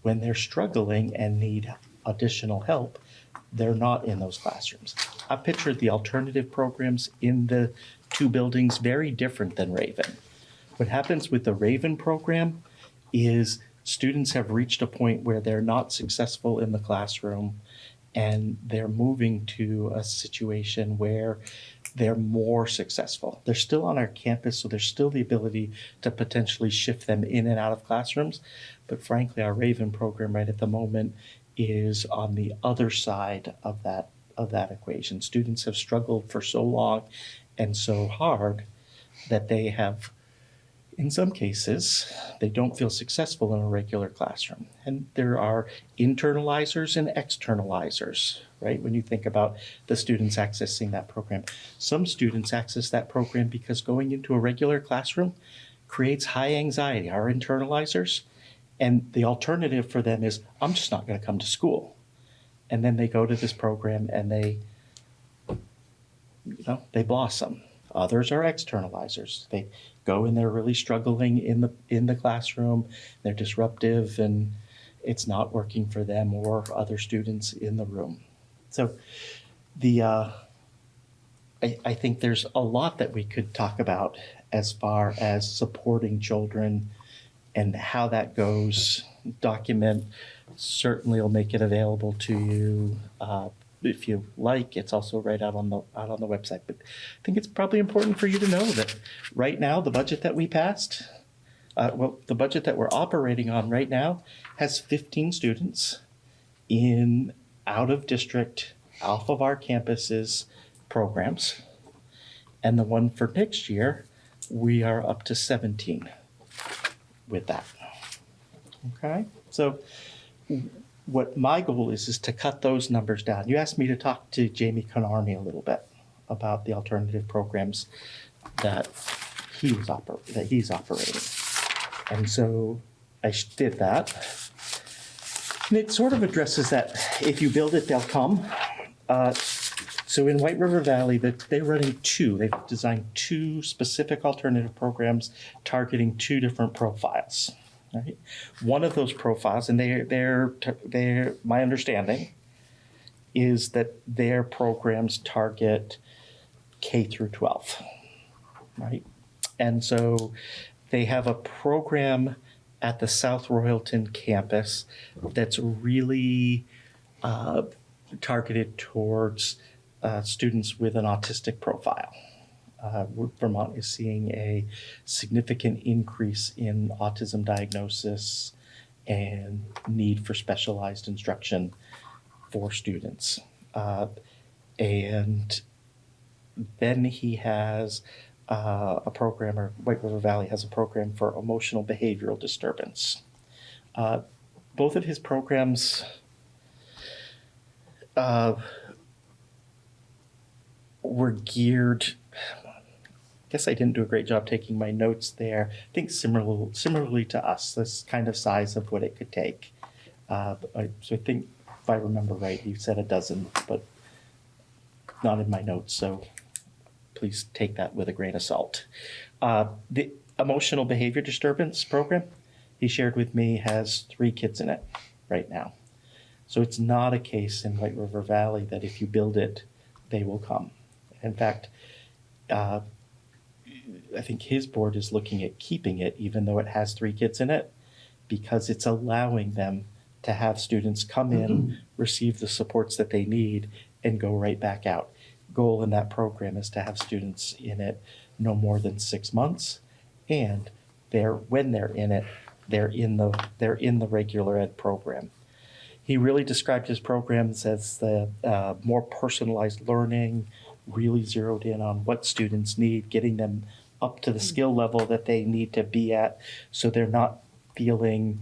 When they're struggling and need additional help, they're not in those classrooms. I pictured the alternative programs in the two buildings very different than Raven. What happens with the Raven program is students have reached a point where they're not successful in the classroom and they're moving to a situation where they're more successful. They're still on our campus, so there's still the ability to potentially shift them in and out of classrooms. But frankly, our Raven program right at the moment is on the other side of that equation. Students have struggled for so long and so hard that they have, in some cases, they don't feel successful in a regular classroom. And there are internalizers and externalizers, right? When you think about the students accessing that program. Some students access that program because going into a regular classroom creates high anxiety, our internalizers. And the alternative for them is, I'm just not going to come to school. And then they go to this program and they blossom. Others are externalizers. They go and they're really struggling in the classroom. They're disruptive and it's not working for them or other students in the room. So I think there's a lot that we could talk about as far as supporting children and how that goes. Document certainly will make it available to you if you like. It's also right out on the website. But I think it's probably important for you to know that right now the budget that we passed, the budget that we're operating on right now has 15 students in out of district, off of our campuses programs, and the one for next year we are up to 17 with that. Okay, so what my goal is to cut those numbers down. You asked me to talk to Jamie Conarney a little bit about the alternative programs that he's operating. And so I did that. And it sort of addresses that if you build it, they'll come. So in White River Valley, they're running they've designed two specific alternative programs targeting two different profiles. Right? One of those profiles, and they're my understanding is that their programs target K through 12, right? And so they have a program at the South Royalton campus that's really targeted towards students with an autistic profile. Vermont is seeing a significant increase in autism diagnosis and need for specialized instruction for students. And then he has a program, or White River Valley has a program for emotional behavioral disturbance. Both of his programs were geared, I guess I didn't do a great job taking my notes there. I think similarly to us, this kind of size of what it could take. So I think if I remember right, you said a dozen, but not in my notes. So please take that with a grain of salt. The emotional behavior disturbance program he shared with me has 3 kids in it right now. So it's not a case in White River Valley that if you build it, they will come. In fact, I think his board is looking at keeping it, even though it has 3 kids in it, because it's allowing them to have students come in, receive the supports that they need, and go right back out. Goal in that program is to have students in it no more than 6 months, and when they're in it, they're in the regular ed program. He really described his programs as the more personalized learning, really zeroed in on what students need, getting them up to the skill level that they need to be at, so they're not feeling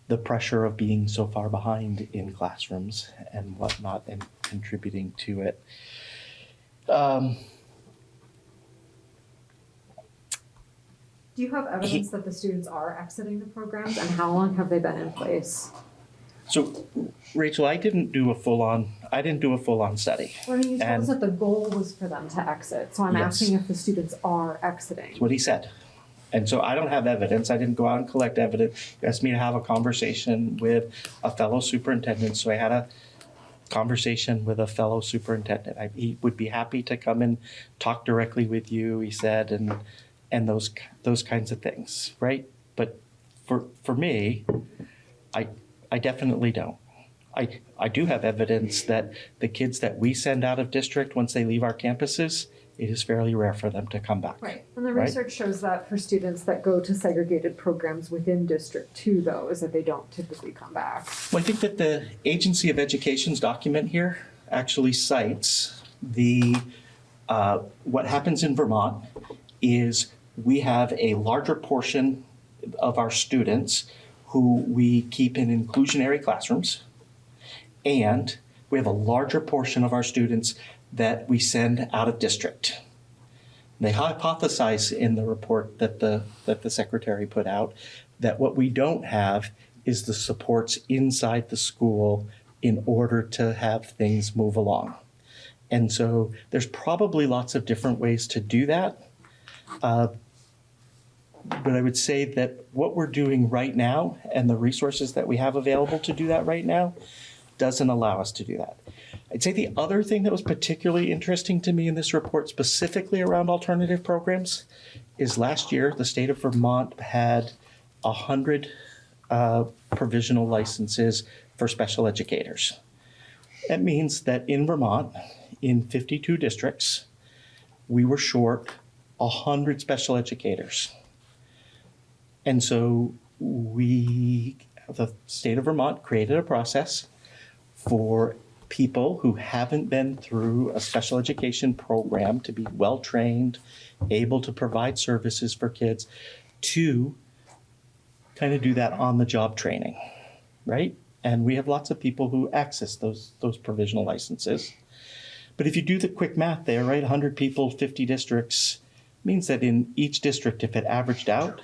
the pressure of being so far behind in classrooms and whatnot. And contributing to it. Do you have evidence that the students are exiting the programs, and how long have they been in place? So, Rachel, I didn't do a full-on study. Well, I mean, you told And- us that the goal was for them to exit, so I'm Yes. asking if the students are exiting. That's what he said. And so I don't have evidence. I didn't go out and collect evidence. He asked me to have a conversation with a fellow superintendent. So I had a conversation with a fellow superintendent. He would be happy to come and talk directly with you, he said, and those kinds of things, right? But for me, I definitely don't. I do have evidence that the kids that we send out of district once they leave our campuses, it is fairly rare for them to come back. Right, and the Right. research shows that for students that go to segregated programs within District 2, though, is that they don't typically come back. Well, I think that the Agency of Education's document here actually cites the, what happens in Vermont is we have a larger portion of our students who we keep in inclusionary classrooms, and we have a larger portion of our students that we send out of district. They hypothesize in the report that the secretary put out that what we don't have is the supports inside the school in order to have things move along. And so there's probably lots of different ways to do that. But I would say that what we're doing right now and the resources that we have available to do that right now doesn't allow us to do that. I'd say the other thing that was particularly interesting to me in this report, specifically around alternative programs, is last year the state of Vermont had 100 provisional licenses for special educators. That means that in Vermont, in 52 districts, we were short 100 special educators. And so the state of Vermont created a process for people who haven't been through a special education program to be well-trained, able to provide services for kids, to kind of do that on-the-job training, right? And we have lots of people who access those provisional licenses. But if you do the quick math there, right, 100 people, 50 districts, means that in each district, if it averaged out,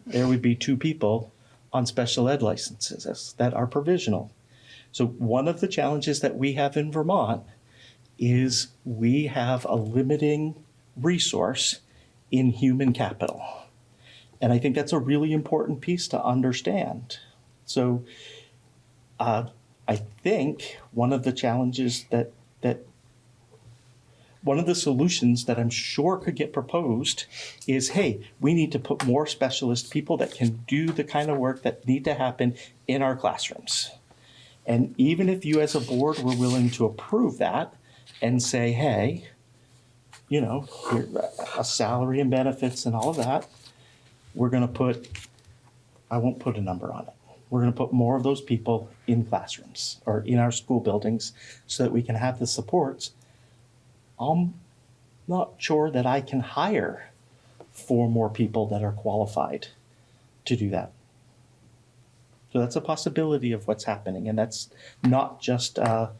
there would be 2 people on special ed licenses that are provisional. So one of the challenges that we have in Vermont is we have a limiting resource in human capital. And I think that's a really important piece to understand. So I think one of the challenges that one of the solutions that I'm sure could get proposed is, hey, we need to put more specialist people that can do the kind of work that need to happen in our classrooms. And even if you as a board were willing to approve that and say, hey, you know, here, a salary and benefits and all of that, we're going to put, I won't put a number on it. We're going to put more of those people in classrooms or in our school buildings so that we can have the supports. I'm not sure that I can hire 4 more people that are qualified to do that. So that's a possibility of what's happening. And that's not just, that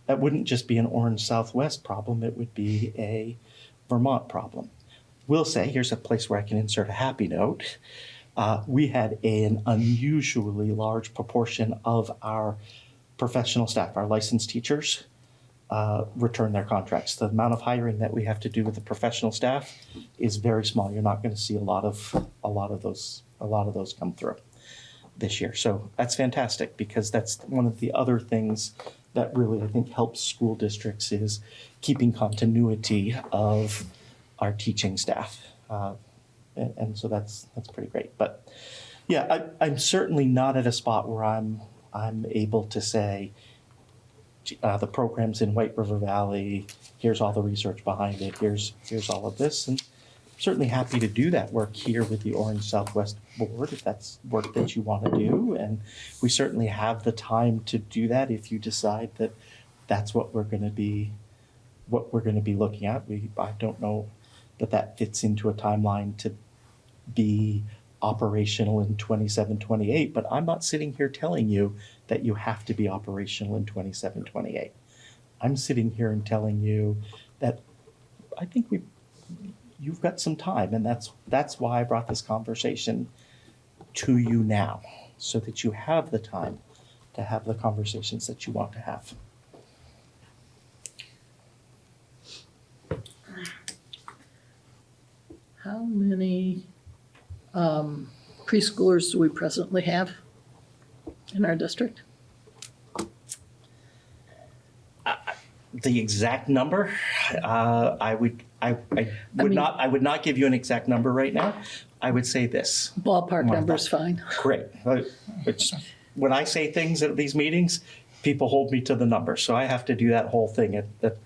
wouldn't just be an Orange Southwest problem. It would be a Vermont problem. We'll say, here's a place where I can insert a happy note. We had an unusually large proportion of our professional staff, our licensed teachers, return their contracts. The amount of hiring that we have to do with the professional staff is very small. You're not going to see a lot of those come through this year. So that's fantastic, because that's one of the other things that really, I think, helps school districts is keeping continuity of our teaching staff. And so that's pretty great. But yeah, I'm certainly not at a spot where I'm able to say the program's in White River Valley, here's all the research behind it, here's all of this. And certainly happy to do that work here with the Orange Southwest Board if that's work that you want to do. And we certainly have the time to do that if you decide that that's what we're going to be looking at. I don't know that fits into a timeline to be operational in 27, 28, but I'm not sitting here telling you that you have to be operational in 27, 28. I'm sitting here and telling you that I think you've got some time, and that's why I brought this conversation to you now, so that you have the time to have the conversations that you want to have. How many preschoolers do we presently have in our district? The exact number, I would mean- not give you an exact number right now. I would say this. Ballpark Martha. number's fine. Great. When I say things at these meetings, people hold me to the number. So I have to do that whole thing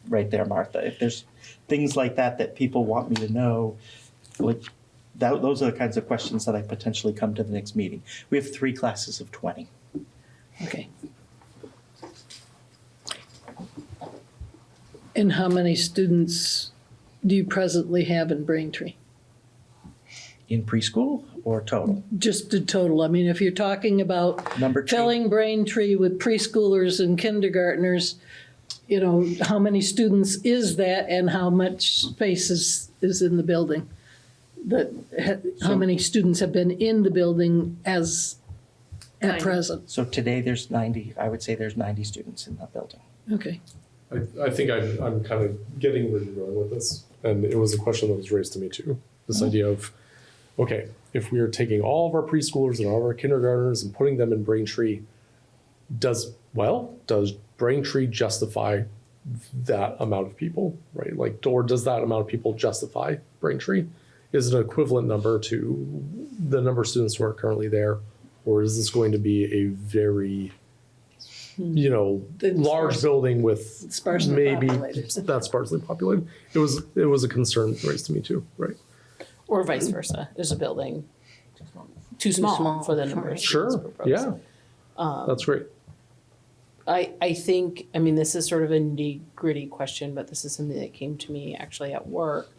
right there, Martha. If there's things like that people want me to know, like those are the kinds of questions that I potentially come to the next meeting. We have 3 classes of 20. Okay. And how many students do you presently have in Braintree? In preschool or total? Just the total. I mean, if you're talking about Number 2. filling Braintree with preschoolers and kindergartners, you know, how many students is that and how much space is in the building? How many students have been in the building at 90. present? So today there's 90, I would say there's 90 students in that building. Okay. I think I'm kind of getting where you're going with this, and it was a question that was raised to me too. This idea of, okay, if we are taking all of our preschoolers and all of our kindergartners and putting them in Braintree, does Braintree justify that amount of people, right? Like, or does that amount of people justify Braintree? Is it an equivalent number to the number of students who are currently there, or is this going to be a very, large building with Sparsely maybe populated. that's sparsely populated? It was a concern raised to me too, right? Or vice versa, is a building too small for the number of students Sure, proposed? yeah. That's great. I think, I mean, this is sort of a nitty-gritty question, but this is something that came to me actually at work,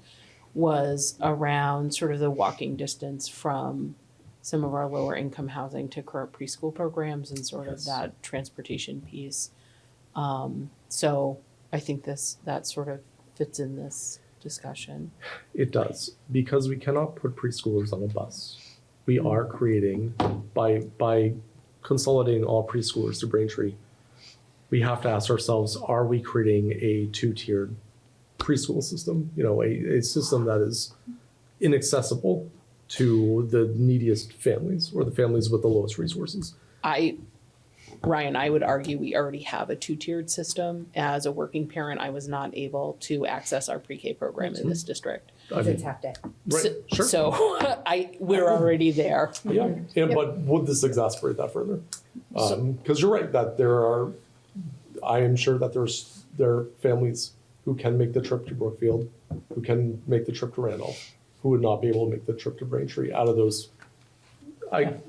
was around sort of the walking distance from some of our lower income housing to current preschool programs and sort of that transportation piece. So I think that sort of fits in this discussion. It does, because we cannot put preschoolers on a bus. We are creating, by consolidating all preschoolers to Braintree, we have to ask ourselves, are we creating a 2-tiered preschool system? A system that is inaccessible to the neediest families or the families with the lowest resources. Ryan, I would argue we already have a 2-tiered system. As a working parent, I was not able to access our pre-K program in this district. It's half day. Right, sure. So we're already there. Yeah, but would this exacerbate that further? Because you're right that I am sure that there are families who can make the trip to Brookfield, who can make the trip to Randolph, who would not be able to make the trip to Braintree out of those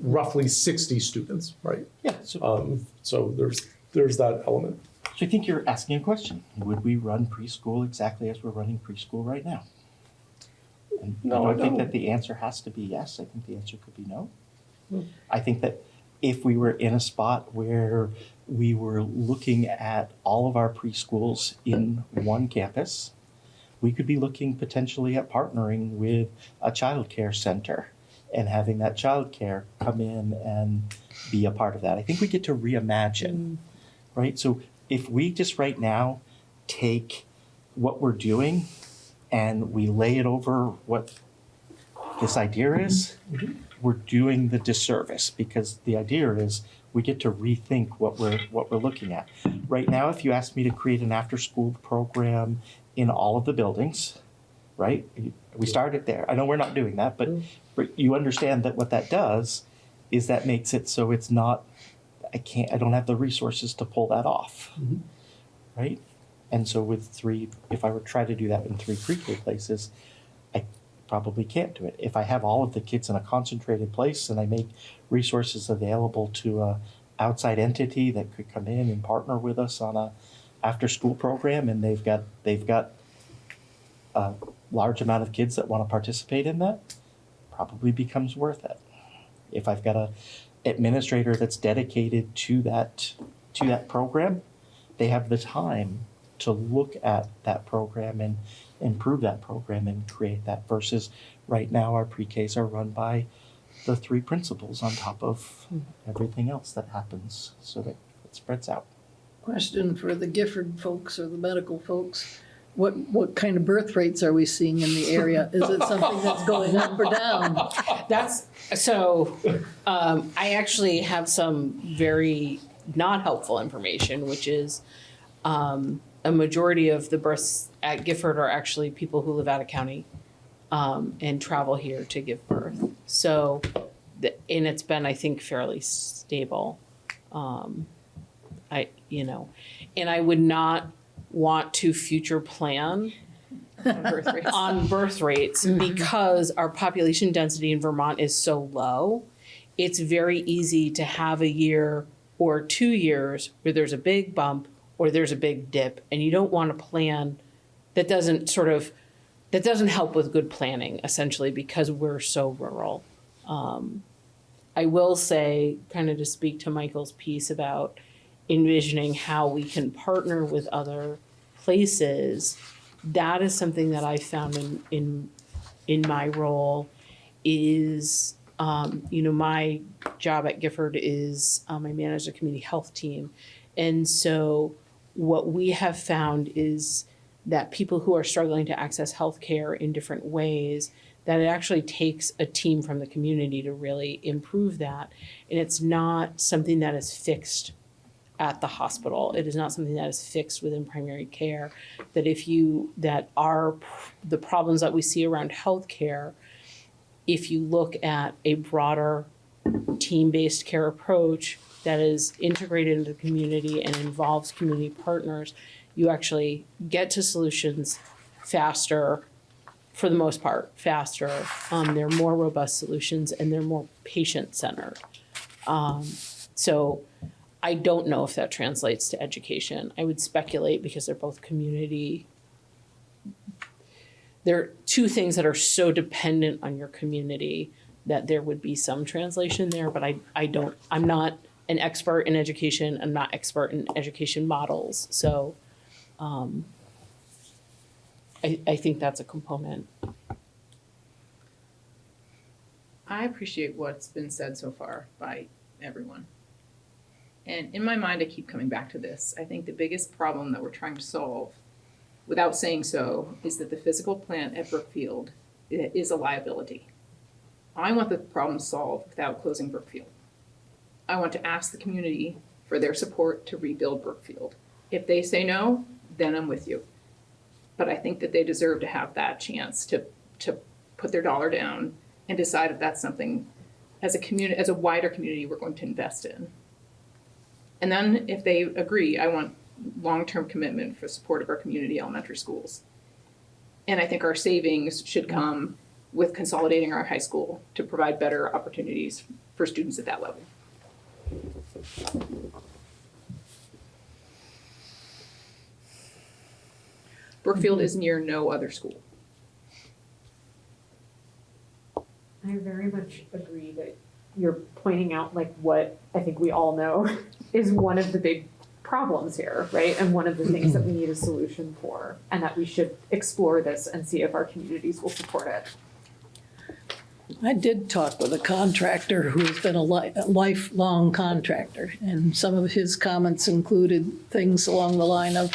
roughly 60 students, right? Yeah. So there's that element. So I think you're asking a question. Would we run preschool exactly as we're running preschool right now? And No, I I don't think don't. that the answer has to be yes. I think the answer could be no. I think that if we were in a spot where we were looking at all of our preschools in one campus, we could be looking potentially at partnering with a childcare center and having that childcare come in and be a part of that. I think we get to reimagine, right? So if we just right now take what we're doing and we lay it over what this idea is, we're doing the disservice, because the idea is we get to rethink what we're looking at. Right now, if you ask me to create an after-school program in all of the buildings, right? We started there. I know we're not doing that, but you understand that what that does is that makes it so it's not, I don't have the resources to pull that off, right? And so with 3, if I were to try to do that in 3 pre-K places, I probably can't do it. If I have all of the kids in a concentrated place and I make resources available to a outside entity that could come in and partner with us on a after-school program, and they've got a large amount of kids that want to participate in that, probably becomes worth it. If I've got a administrator that's dedicated to that program, they have the time to look at that program and improve that program and create that versus right now our pre-Ks are run by the three principals on top of everything else that happens so that it spreads out. Question for the Gifford folks or the medical folks. What kind of birth rates are we seeing in the area? Is it something that's going up or down? That's, so, I actually have some very not helpful information, which is, a majority of the births at Gifford are actually people who live out of county, and travel here to give birth. So, and it's been, I think, fairly stable. And I would not want to future plan on birth rates because our population density in Vermont is so low. It's very easy to have a year or 2 years where there's a big bump or there's a big dip, and you don't want to plan that doesn't help with good planning, essentially, because we're so rural. I will say, kind of to speak to Michael's piece about envisioning how we can partner with other places, that is something that I found in my role is, my job at Gifford is I manage the community health team. And so what we have found is that people who are struggling to access healthcare in different ways, that it actually takes a team from the community to really improve that. And it's not something that is fixed at the hospital. It is not something that is fixed within primary care. That the problems that we see around healthcare, if you look at a broader team-based care approach that is integrated into the community and involves community partners, you actually get to solutions faster, for the most part, faster. They're more robust solutions and they're more patient-centered. So I don't know if that translates to education. I would speculate because they're both community. They're two things that are so dependent on your community that there would be some translation there, but I'm not an expert in education. I'm not expert in education models. So I think that's a component. I appreciate what's been said so far by everyone. And in my mind, I keep coming back to this. I think the biggest problem that we're trying to solve, without saying so, is that the physical plant at Brookfield is a liability. I want the problem solved without closing Brookfield. I want to ask the community for their support to rebuild Brookfield. If they say no, then I'm with you. But I think that they deserve to have that chance to put their dollar down and decide if that's something as a wider community we're going to invest in. And then if they agree, I want long-term commitment for support of our community elementary schools. And I think our savings should come with consolidating our high school to provide better opportunities for students at that level. Brookfield is near no other school. I very much agree that you're pointing out like what I think we all know is one of the big problems here, right? And one of the things that we need a solution for, and that we should explore this and see if our communities will support it. I did talk with a contractor who's been a lifelong contractor, and some of his comments included things along the line of,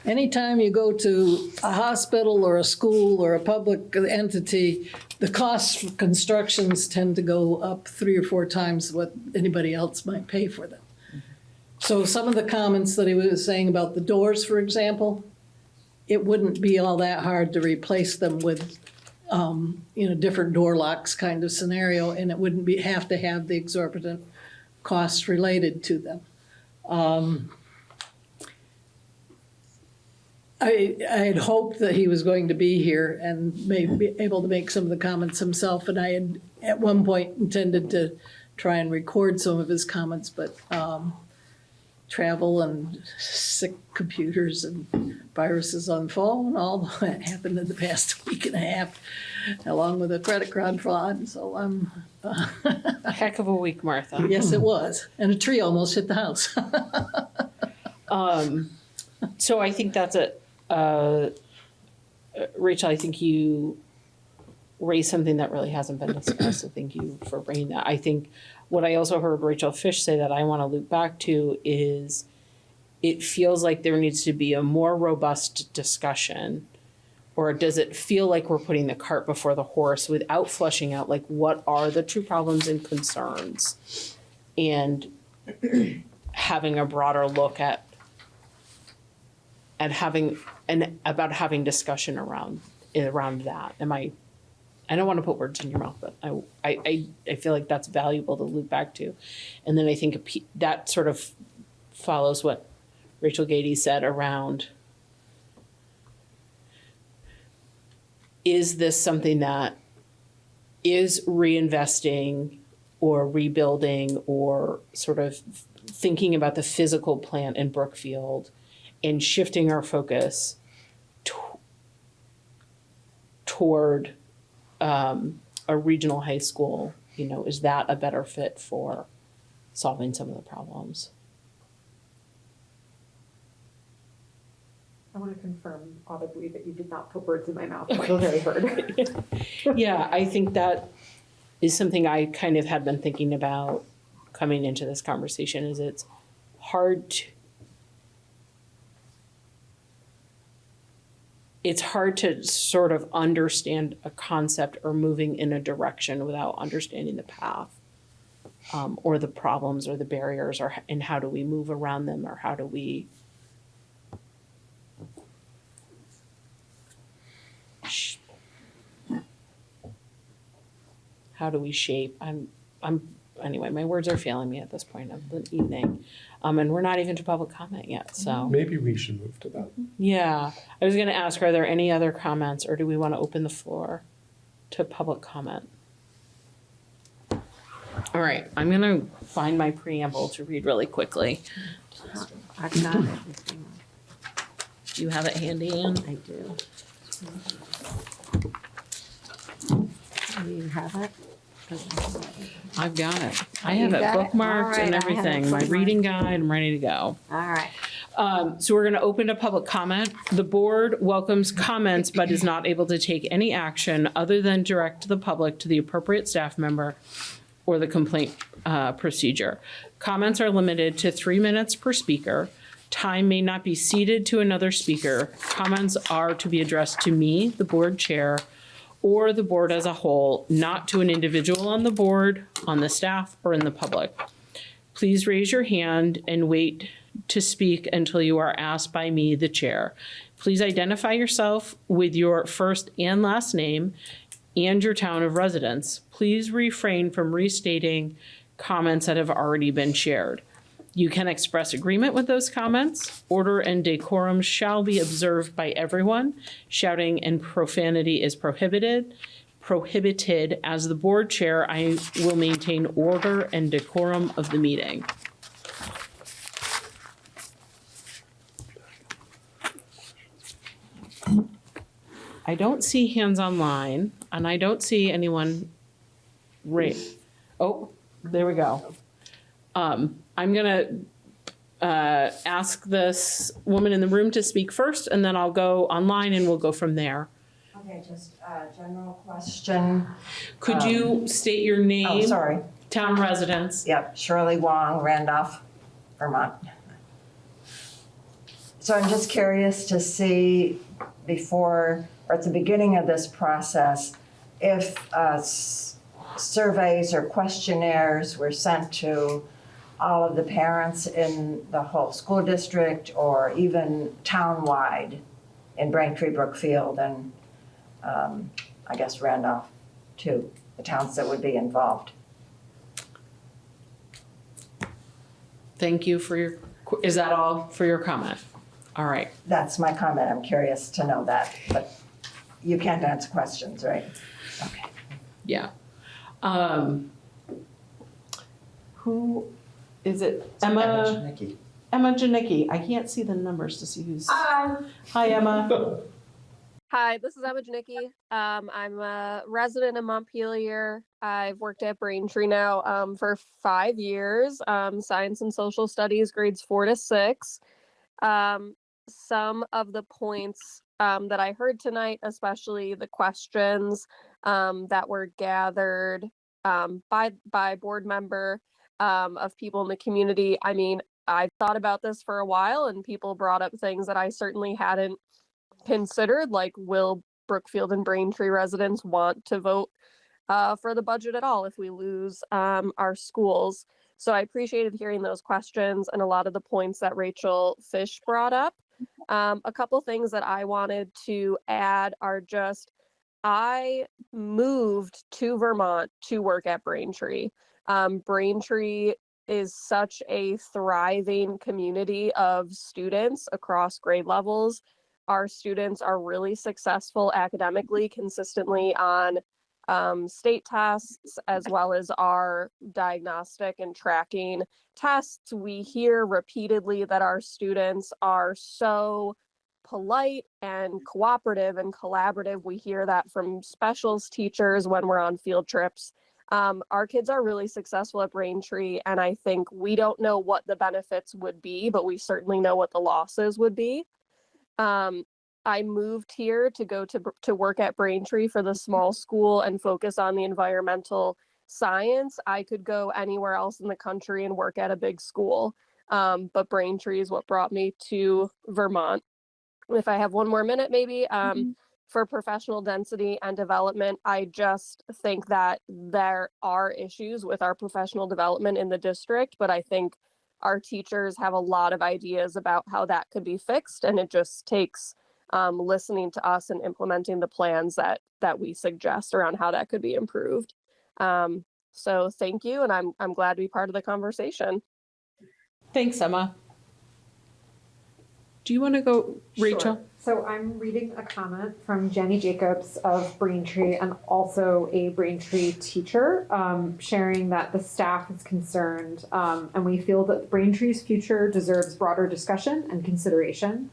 anytime you go to a hospital or a school or a public entity, the costs for constructions tend to go up 3 or 4 times what anybody else might pay for them. So some of the comments that he was saying about the doors, for example, it wouldn't be all that hard to replace them with different door locks kind of scenario, and it wouldn't have to have the exorbitant costs related to them. I had hoped that he was going to be here and may be able to make some of the comments himself, and I had at one point intended to try and record some of his comments, but travel and sick computers and viruses on phone, all that happened in the past week and a half, along with a credit card fraud. So A heck of a week, Martha. yes, it was. And a tree almost hit the house. So I think that's Rachel, I think you raised something that really hasn't been discussed, so thank you for bringing that. I think what I also heard Rachel Fish say that I want to loop back to is it feels like there needs to be a more robust discussion, or does it feel like we're putting the cart before the horse without fleshing out like what are the true problems and concerns, and having a broader look at having having discussion around that. I don't want to put words in your mouth, but I feel like that's valuable to loop back to. And then I think that sort of follows what Rachel Gady said around, is this something that is reinvesting or rebuilding or sort of thinking about the physical plant in Brookfield and shifting our focus toward a regional high school? You know, is that a better fit for solving some of the problems? I want to confirm audibly that you did not put words in my mouth. I feel very heard. Yeah, I think that is something I kind of had been thinking about coming into this conversation. Is it's hard to sort of understand a concept or moving in a direction without understanding the path, or the problems or the barriers, and how do we move around them, or how do we shape? Anyway, my words are failing me at this point of the evening. And we're not even to public comment yet, so. Maybe we should move to that. Yeah, I was gonna ask, are there any other comments, or do we want to open the floor to public comment? All right, I'm gonna find my preamble to read really quickly. I've got it. Do you have it handy, Ann? I do. Do you have it? I've got it. I have You it got it? bookmarked All right, and I have it everything. My bookmarked. reading guide, I'm ready to go. All right. So we're going to open to public comment. The board welcomes comments but is not able to take any action other than direct the public to the appropriate staff member or the complaint procedure. Comments are limited to 3 minutes per speaker. Time may not be ceded to another speaker. Comments are to be addressed to me, the board chair, or the board as a whole, not to an individual on the board, on the staff, or in the public. Please raise your hand and wait to speak until you are asked by me, the chair. Please identify yourself with your first and last name and your town of residence. Please refrain from restating comments that have already been shared. You can express agreement with those comments. Order and decorum shall be observed by everyone. Shouting and profanity is prohibited. As the board chair, I will maintain order and decorum of the meeting. I don't see hands online, and I don't see anyone Oh, there we go. I'm gonna ask this woman in the room to speak first, and then I'll go online and we'll go from there. Okay, just a general question. Could you state your name? Oh, sorry. Town residence. Yep, Shirley Wong, Randolph, Vermont. So I'm just curious to see before, or at the beginning of this process, if surveys or questionnaires were sent to all of the parents in the whole school district or even town-wide in Braintree, Brookfield, and I guess Randolph too, the towns that would be involved. Thank you for your, is that all for your comment? All right. That's my comment. I'm curious to know that, but you can't answer questions, right? Okay. Yeah. Who is it? Emma? Nikki. Emma Janicki. I can't see the numbers to see who's. Hi, Emma. Hi, this is Emma Janicki. I'm a resident in Montpelier. I've worked at Braintree now for 5 years, science and social studies, grades 4 to 6. some of the points that I heard tonight, especially the questions that were gathered by board member of people in the community. I mean, I've thought about this for a while, and people brought up things that I certainly hadn't considered, like will Brookfield and Braintree residents want to vote for the budget at all if we lose our schools? So I appreciated hearing those questions and a lot of the points that Rachel Fish brought up. A couple things that I wanted to add are just, I moved to Vermont to work at Braintree. Braintree is such a thriving community of students across grade levels. Our students are really successful academically, consistently on state tests, as well as our diagnostic and tracking tests. We hear repeatedly that our students are so polite and cooperative and collaborative. We hear that from specials teachers when we're on field trips. Our kids are really successful at Braintree, and I think we don't know what the benefits would be, but we certainly know what the losses would be. I moved here to go to work at Braintree for the small school and focus on the environmental science. I could go anywhere else in the country and work at a big school, but Braintree is what brought me to Vermont. If I have one more minute, maybe, for professional density and development, I just think that there are issues with our professional development in the district, but I think our teachers have a lot of ideas about how that could be fixed, and it just takes listening to us and implementing the plans that we suggest around how that could be improved. So thank you, and I'm glad to be part of the conversation. Thanks, Emma. Do you want to go, Rachel? Sure. So I'm reading a comment from Jenny Jacobs of Braintree and also a Braintree teacher, sharing that the staff is concerned and we feel that Braintree's future deserves broader discussion and consideration.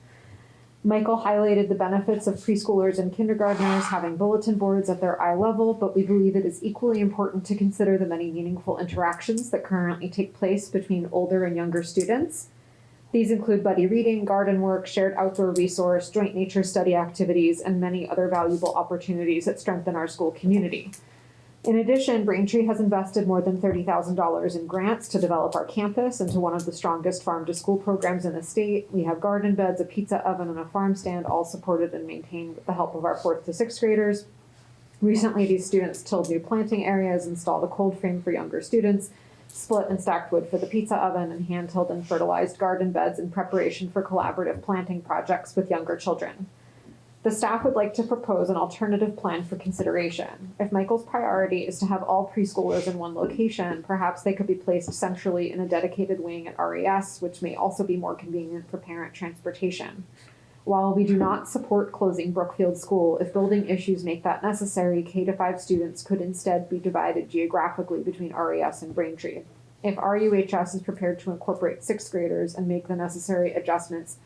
Michael highlighted the benefits of preschoolers and kindergartners having bulletin boards at their eye level, but we believe it is equally important to consider the many meaningful interactions that currently take place between older and younger students. These include buddy reading, garden work, shared outdoor resource, joint nature study activities, and many other valuable opportunities that strengthen our school community. In addition, Braintree has invested more than $30,000 in grants to develop our campus into one of the strongest farm-to-school programs in the state. We have garden beds, a pizza oven, and a farm stand, all supported and maintained with the help of our 4th to 6th graders. Recently, these students tilled new planting areas, installed a cold frame for younger students, split and stacked wood for the pizza oven, and hand-tilled and fertilized garden beds in preparation for collaborative planting projects with younger children. The staff would like to propose an alternative plan for consideration. If Michael's priority is to have all preschoolers in one location, perhaps they could be placed centrally in a dedicated wing at RES, which may also be more convenient for parent transportation. While we do not support closing Brookfield School, if building issues make that necessary, K-5 students could instead be divided geographically between RES and Braintree. If RUHS is prepared to incorporate 6th graders and make the necessary adjustments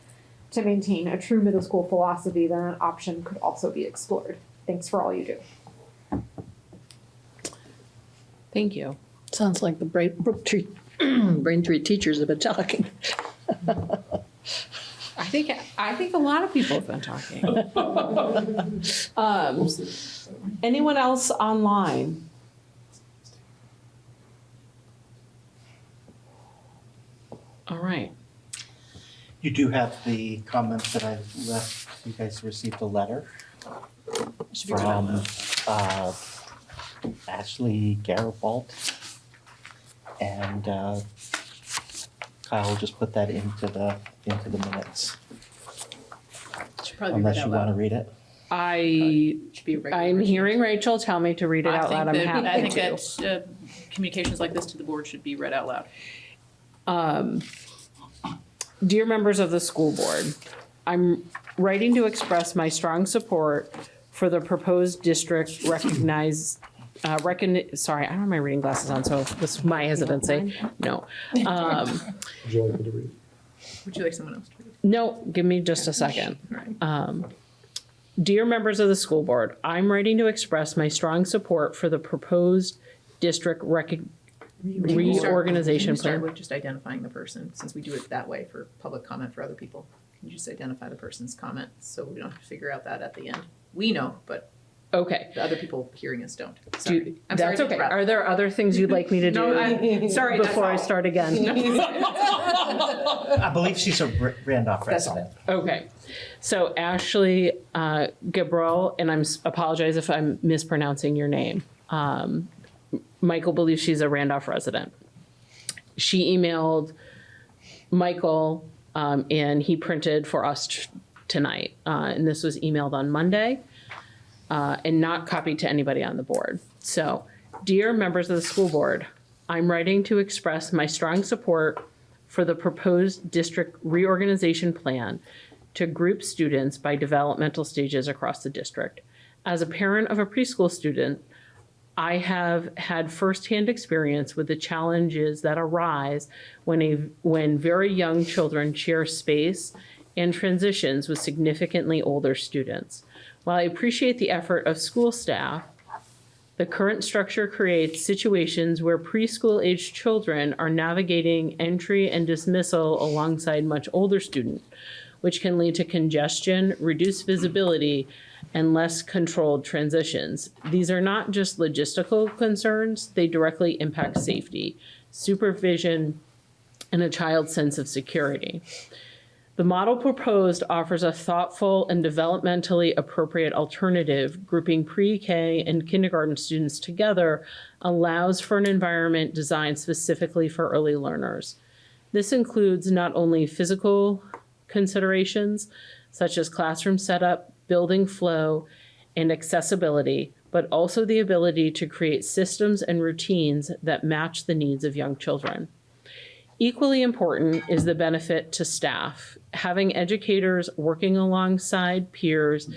to maintain a true middle school philosophy, then an option could also be explored. Thanks for all you do. Thank you. Sounds like the Braintree teachers have been talking. I think a lot of people have been talking. Anyone else online? All right. You do have the comments that I left. You guys received a letter from Ashley Garibaldi. And Kyle will just put that into the minutes. Should probably be Unless read you out want to loud. read it. Should be a regular I'm version. hearing Rachel tell me to read it out loud. I'm happy I think to. that communications like this to the board should be read out loud. Dear members of the school board, I'm writing to express my strong support for the proposed district sorry, I don't have my reading glasses on, so this is my hesitancy. No. Would you like me to read? Would you like someone else to read? No, give me just a second. All right. Dear members of the school board, I'm writing to express my strong support for the proposed district reorganization Start plan. with just identifying the person, since we do it that way for public comment for other people. Can you just identify the person's comment so we don't have to figure out that at the end? We know, but Okay. the other people hearing us don't. Do Sorry. you- I'm sorry That's to okay. interrupt. Are there other things you'd like me to do No, sorry, that's before I all. start again? I believe she's a Randolph That's all. resident. Okay. So Ashley Gabrel, and apologize if I'm mispronouncing your name. Michael believes she's a Randolph resident. She emailed Michael, and he printed for us tonight. And this was emailed on Monday, and not copied to anybody on the board. So, dear members of the school board, I'm writing to express my strong support for the proposed district reorganization plan to group students by developmental stages across the district. As a parent of a preschool student, I have had firsthand experience with the challenges that arise when very young children share space and transitions with significantly older students. While I appreciate the effort of school staff, the current structure creates situations where preschool-aged children are navigating entry and dismissal alongside much older students, which can lead to congestion, reduced visibility, and less controlled transitions. These are not just logistical concerns, they directly impact safety, supervision, and a child's sense of security. The model proposed offers a thoughtful and developmentally appropriate alternative. Grouping pre-K and kindergarten students together allows for an environment designed specifically for early learners. This includes not only physical considerations, such as classroom setup, building flow, and accessibility, but also the ability to create systems and routines that match the needs of young children. Equally important is the benefit to staff. Having educators working alongside peers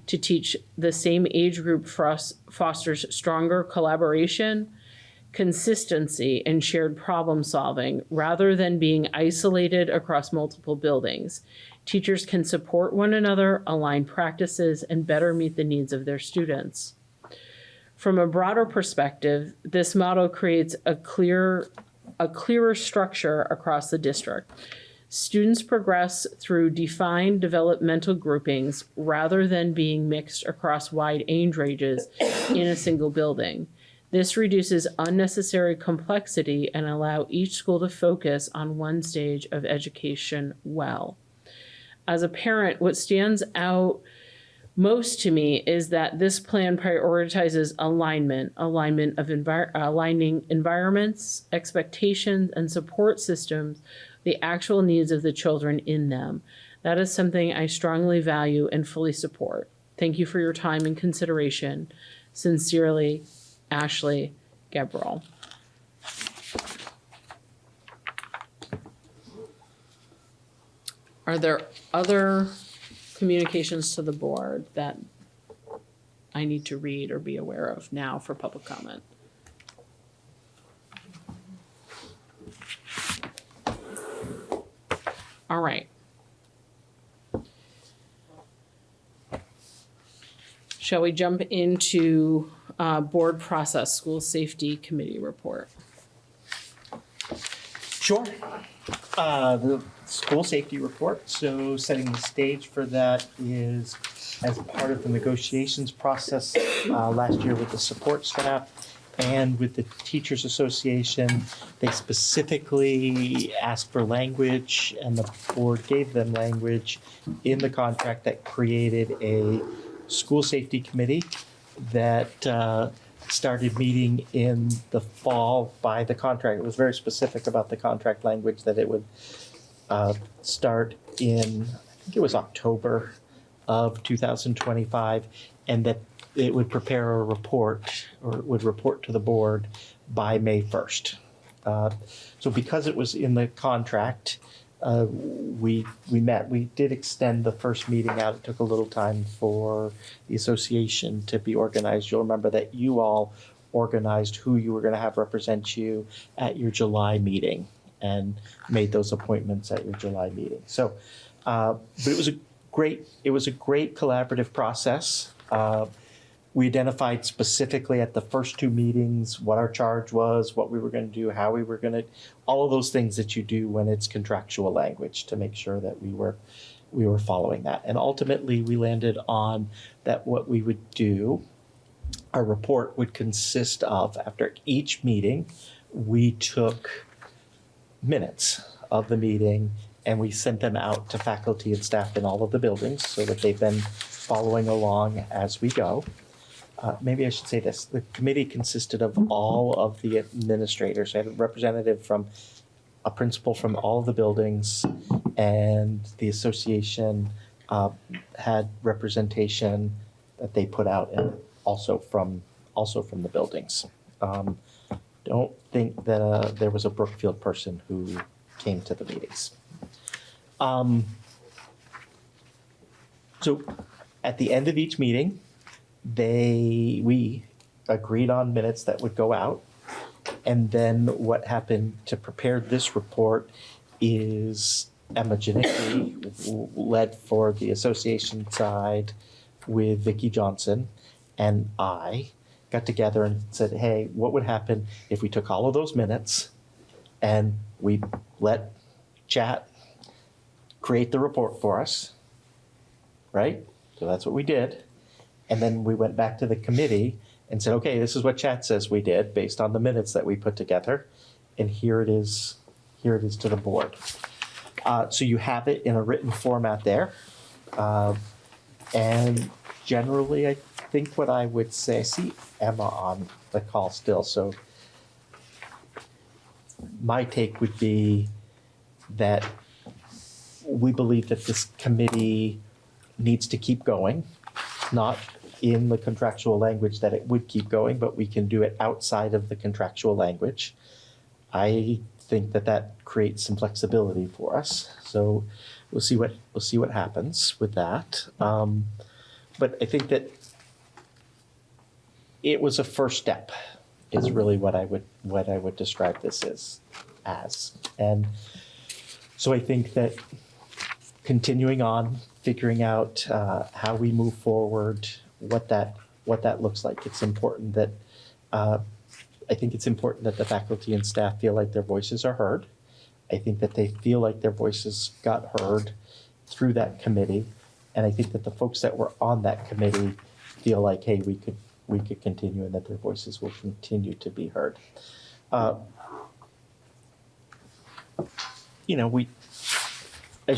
to teach the same age group fosters stronger collaboration, consistency, and shared problem solving rather than being isolated across multiple buildings. Teachers can support one another, align practices, and better meet the needs of their students. From a broader perspective, this model creates a clearer structure across the district. Students progress through defined developmental groupings rather than being mixed across wide age ranges in a single building. This reduces unnecessary complexity and allows each school to focus on one stage of education well. As a parent, what stands out most to me is that this plan prioritizes aligning environments, expectations, and support systems, the actual needs of the children in them. That is something I strongly value and fully support. Thank you for your time and consideration. Sincerely, Ashley Gabrel. Are there other communications to the board that I need to read or be aware of now for public comment? All right. Shall we jump into board process, school safety committee report? Sure. The school safety report, so setting the stage for that is as part of the negotiations process last year with the support staff and with the Teachers Association. They specifically asked for language, and the board gave them language in the contract that created a school safety committee that started meeting in the fall by the contract. It was very specific about the contract language that it would start in, I think it was October of 2025, and that it would prepare a report, or it would report to the board by May 1st. So because it was in the contract, we met. We did extend the first meeting out. It took a little time for the association to be organized. You'll remember that you all organized who you were going to have represent you at your July meeting and made those appointments at your July meeting. So, but it was a great collaborative process. We identified specifically at the first two meetings what our charge was, what we were going to do, how we were going to, all of those things that you do when it's contractual language to make sure that we were following that. And ultimately, we landed on that what we would do, our report would consist of, after each meeting, we took minutes of the meeting and we sent them out to faculty and staff in all of the buildings so that they've been following along as we go. Maybe I should say this. The committee consisted of all of the administrators. I had a representative from a principal from all of the buildings, and the association had representation that they put out, and also from the buildings. Don't think that there was a Brookfield person who came to the meetings. So at the end of each meeting, we agreed on minutes that would go out. And then what happened to prepare this report is Emma Janicki led for the association side with Vicki Johnson, and I got together and said, hey, what would happen if we took all of those minutes and we let chat create the report for us, right? So that's what we did. And then we went back to the committee and said, okay, this is what chat says we did based on the minutes that we put together. And here it is to the board. So you have it in a written format there. And generally, I think what I would say, I see Emma on the call still, so my take would be that we believe that this committee needs to keep going, not in the contractual language that it would keep going, but we can do it outside of the contractual language. I think that creates some flexibility for us. So we'll see what happens with that. But I think that it was a first step, is really what I would describe this as. And so I think that continuing on, figuring out how we move forward, what that looks like. It's important that I think it's important that the faculty and staff feel like their voices are heard. I think that they feel like their voices got heard through that committee, and I think that the folks that were on that committee feel like, hey, we could continue, and that their voices will continue to be heard. As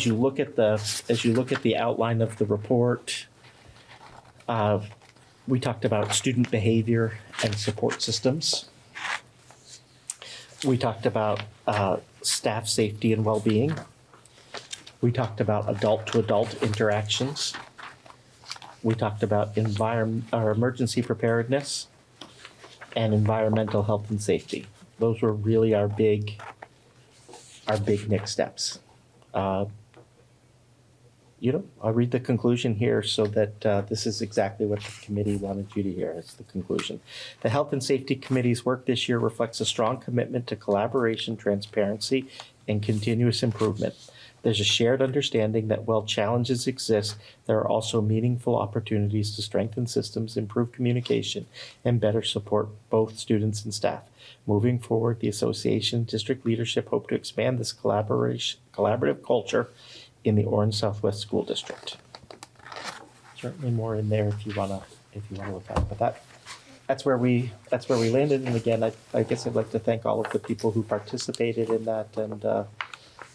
you look at the outline of the report, we talked about student behavior and support systems. We talked about staff safety and well-being. We talked about adult-to-adult interactions. We talked about emergency preparedness and environmental health and safety. Those were really our big next steps. I'll read the conclusion here so that this is exactly what the committee wanted you to hear. It's the conclusion. The Health and Safety Committee's work this year reflects a strong commitment to collaboration, transparency, and continuous improvement. There's a shared understanding that while challenges exist, there are also meaningful opportunities to strengthen systems, improve communication, and better support both students and staff. Moving forward, the association district leadership hope to expand this collaborative culture in the Orange Southwest School District. Certainly more in there if you wanna look at it, but that's where we landed. And again, I guess I'd like to thank all of the people who participated in that, and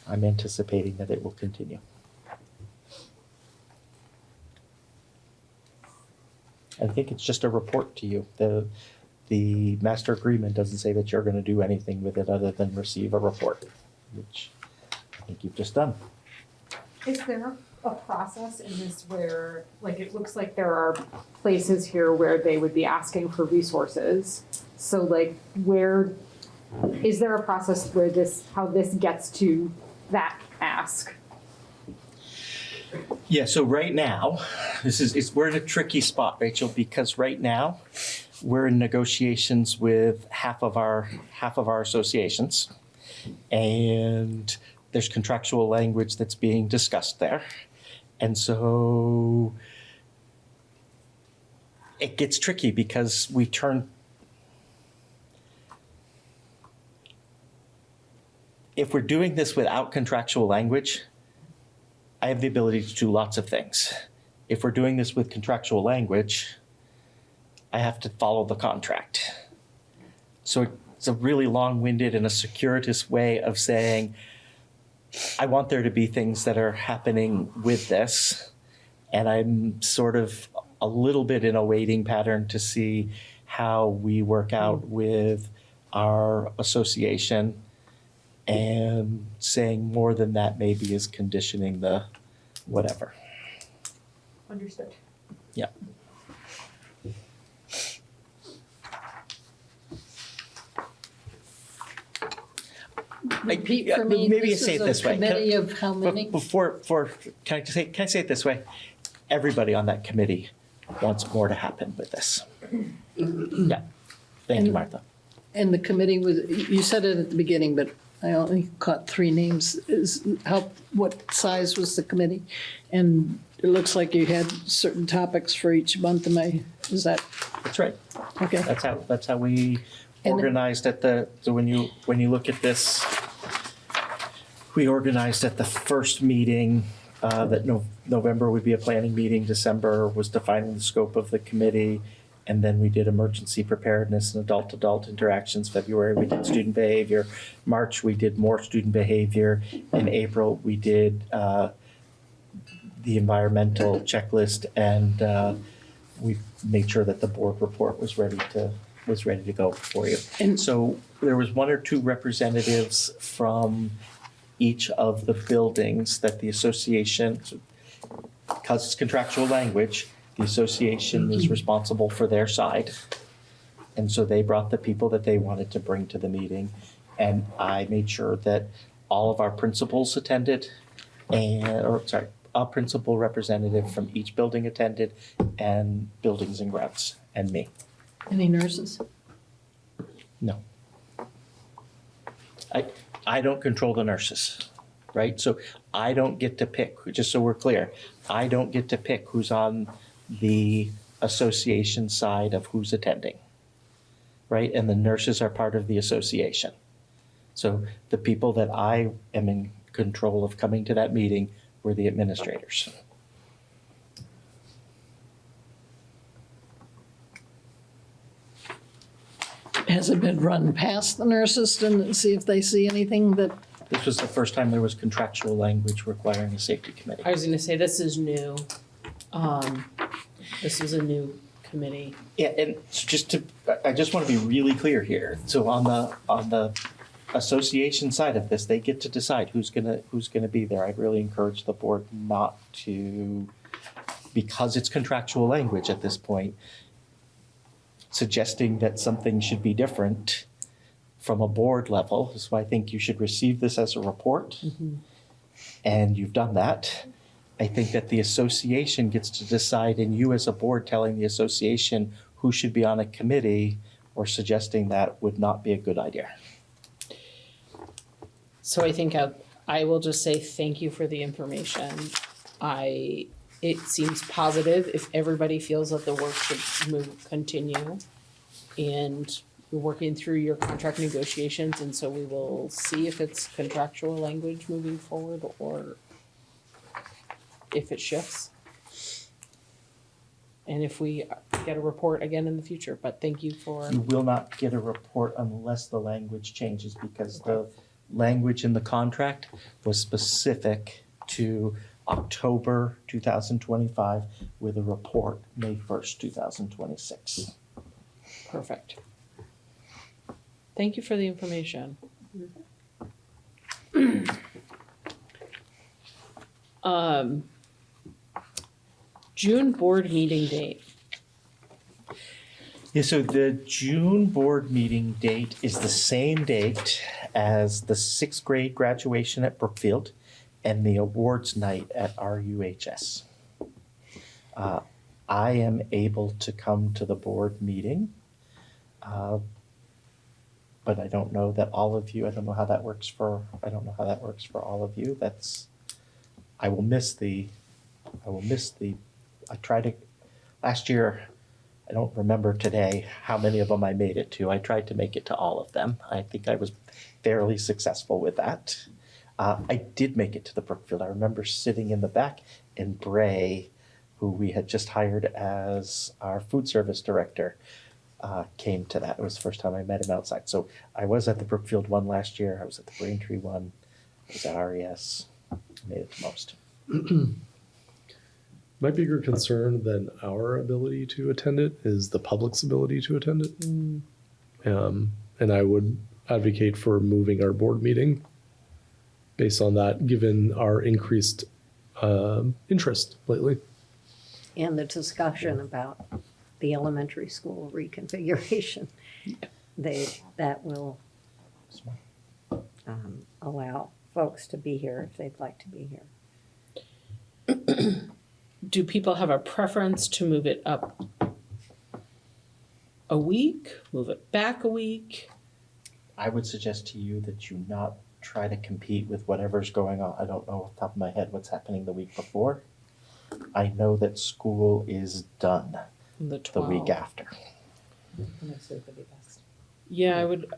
I'm anticipating that it will continue. I think it's just a report to you. The master agreement doesn't say that you're going to do anything with it other than receive a report, which I think you've just done. Is there a process in this where, like, it looks like there are places here where they would be asking for resources? So, like, is there a process where how this gets to that ask? Yeah, so right now, we're in a tricky spot, Rachel, because right now we're in negotiations with half of our associations, and there's contractual language that's being discussed there. And so it gets tricky because if we're doing this without contractual language, I have the ability to do lots of things. If we're doing this with contractual language, I have to follow the contract. So it's a really long-winded and a circuitous way of saying, I want there to be things that are happening with this, and I'm sort of a little bit in a waiting pattern to see how we work out with our association, and saying more than that maybe is conditioning the whatever. Understood. Yeah. Repeat for me, Maybe you this say it is this a way. committee of how many? Can I say it this way? Everybody on that committee wants more to happen with this. Yeah. Thank you, Martha. And the committee was, you said it at the beginning, but I only caught three names. What size was the committee? And it looks like you had certain topics for each month. Is that, That's right. okay? That's how we And- organized so when you look at this, we organized at the first meeting that November would be a planning meeting, December was defining the scope of the committee, and then we did emergency preparedness and adult-to-adult interactions. February, we did student behavior. March, we did more student behavior. In April, we did the environmental checklist, and we made sure that the board report was ready to go for you. And- So there was one or two representatives from each of the buildings that the association, because it's contractual language, the association is responsible for their side. And so they brought the people that they wanted to bring to the meeting. And I made sure that all of our principals attended, a principal representative from each building attended, and buildings and grounds, and me. Any nurses? No. I don't control the nurses, right? So I don't get to pick, just so we're clear, I don't get to pick who's on the association side of who's attending, right? And the nurses are part of the association. So the people that I am in control of coming to that meeting were the administrators. Has it been run past the nurses to see if they see anything that, This was the first time there was contractual language requiring a safety committee. I was gonna say, this is new. This is a new committee. Yeah, and so I just want to be really clear here. So on the association side of this, they get to decide who's gonna be there. I'd really encourage the board not to, because it's contractual language at this point, suggesting that something should be different from a board level. So I think you should receive this as a report. And you've done that. I think that the association gets to decide, and you as a board telling the association who should be on a committee or suggesting that would not be a good idea. So I think I will just say thank you for the information. It seems positive if everybody feels that the work should continue. And you're working through your contract negotiations, and so we will see if it's contractual language moving forward or if it shifts. And if we get a report again in the future, but thank you for. You will not get a report unless the language changes, because the language in the contract was specific to October 2025 with a report May 1st, 2026. Perfect. Thank you for the information. June board meeting date. Yeah, so the June board meeting date is the same date as the sixth grade graduation at Brookfield and the awards night at RUHS. I am able to come to the board meeting, but I don't know that all of you, I don't know how that works for all of you. Last year, I don't remember today how many of them I made it to. I tried to make it to all of them. I think I was fairly successful with that. I did make it to the Brookfield. I remember sitting in the back, and Bray, who we had just hired as our food service director, came to that. It was the first time I met him outside. So I was at the Brookfield one last year. I was at the Braintree one. I was at RES. Made it to most. My bigger concern than our ability to attend it is the public's ability to attend it. And I would advocate for moving our board meeting based on that, given our increased interest lately. And the discussion about the elementary school reconfiguration. That will allow folks to be here if they'd like to be here. Do people have a preference to move it up a week, move it back a week? I would suggest to you that you not try to compete with whatever's going on. I don't know off the top of my head what's happening the week before. I know that school is done The the week 12th. after. Next week would be best. Yeah, I would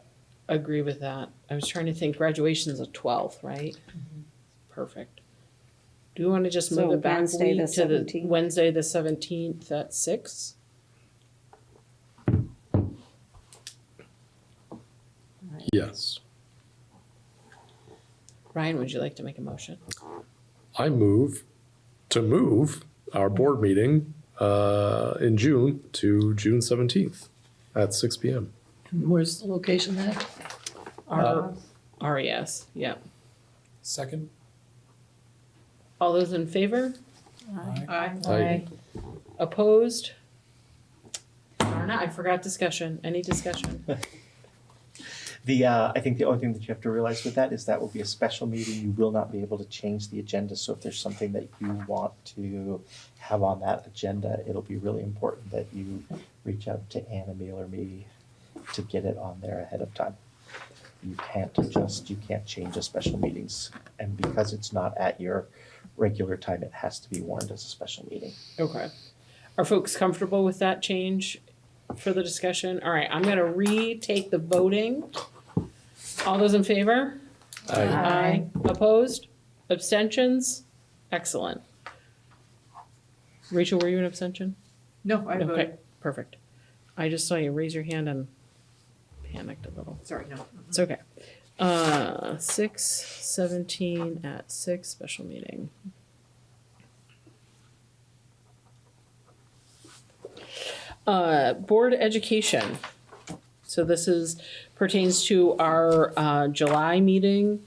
agree with that. I was trying to think, graduation's the 12th, right? Perfect. Do we want to just move So it back a Wednesday the week to the 17th? Wednesday, the 17th at 6? Yes. Ryan, would you like to make a motion? I move to move our board meeting in June to June 17th at 6 p.m. And where's the location at? RES, yeah. Second? All those in favor? Aye. Opposed? Darn it, I forgot discussion. Any discussion? I think the only thing that you have to realize with that is that will be a special meeting. You will not be able to change the agenda. So if there's something that you want to have on that agenda, it'll be really important that you reach out to Anna, Emil, or me to get it on there ahead of time. You can't change a special meetings. And because it's not at your regular time, it has to be warned as a special meeting. Okay. Are folks comfortable with that change for the discussion? All right, I'm gonna retake the voting. All those in favor? Aye. Opposed? Abstentions? Excellent. Rachel, were you an abstention? No, I Okay, voted. perfect. I just saw you raise your hand and panicked a little. Sorry, no. It's okay. 6:17 at 6, special meeting. Board education. So this pertains to our July meeting.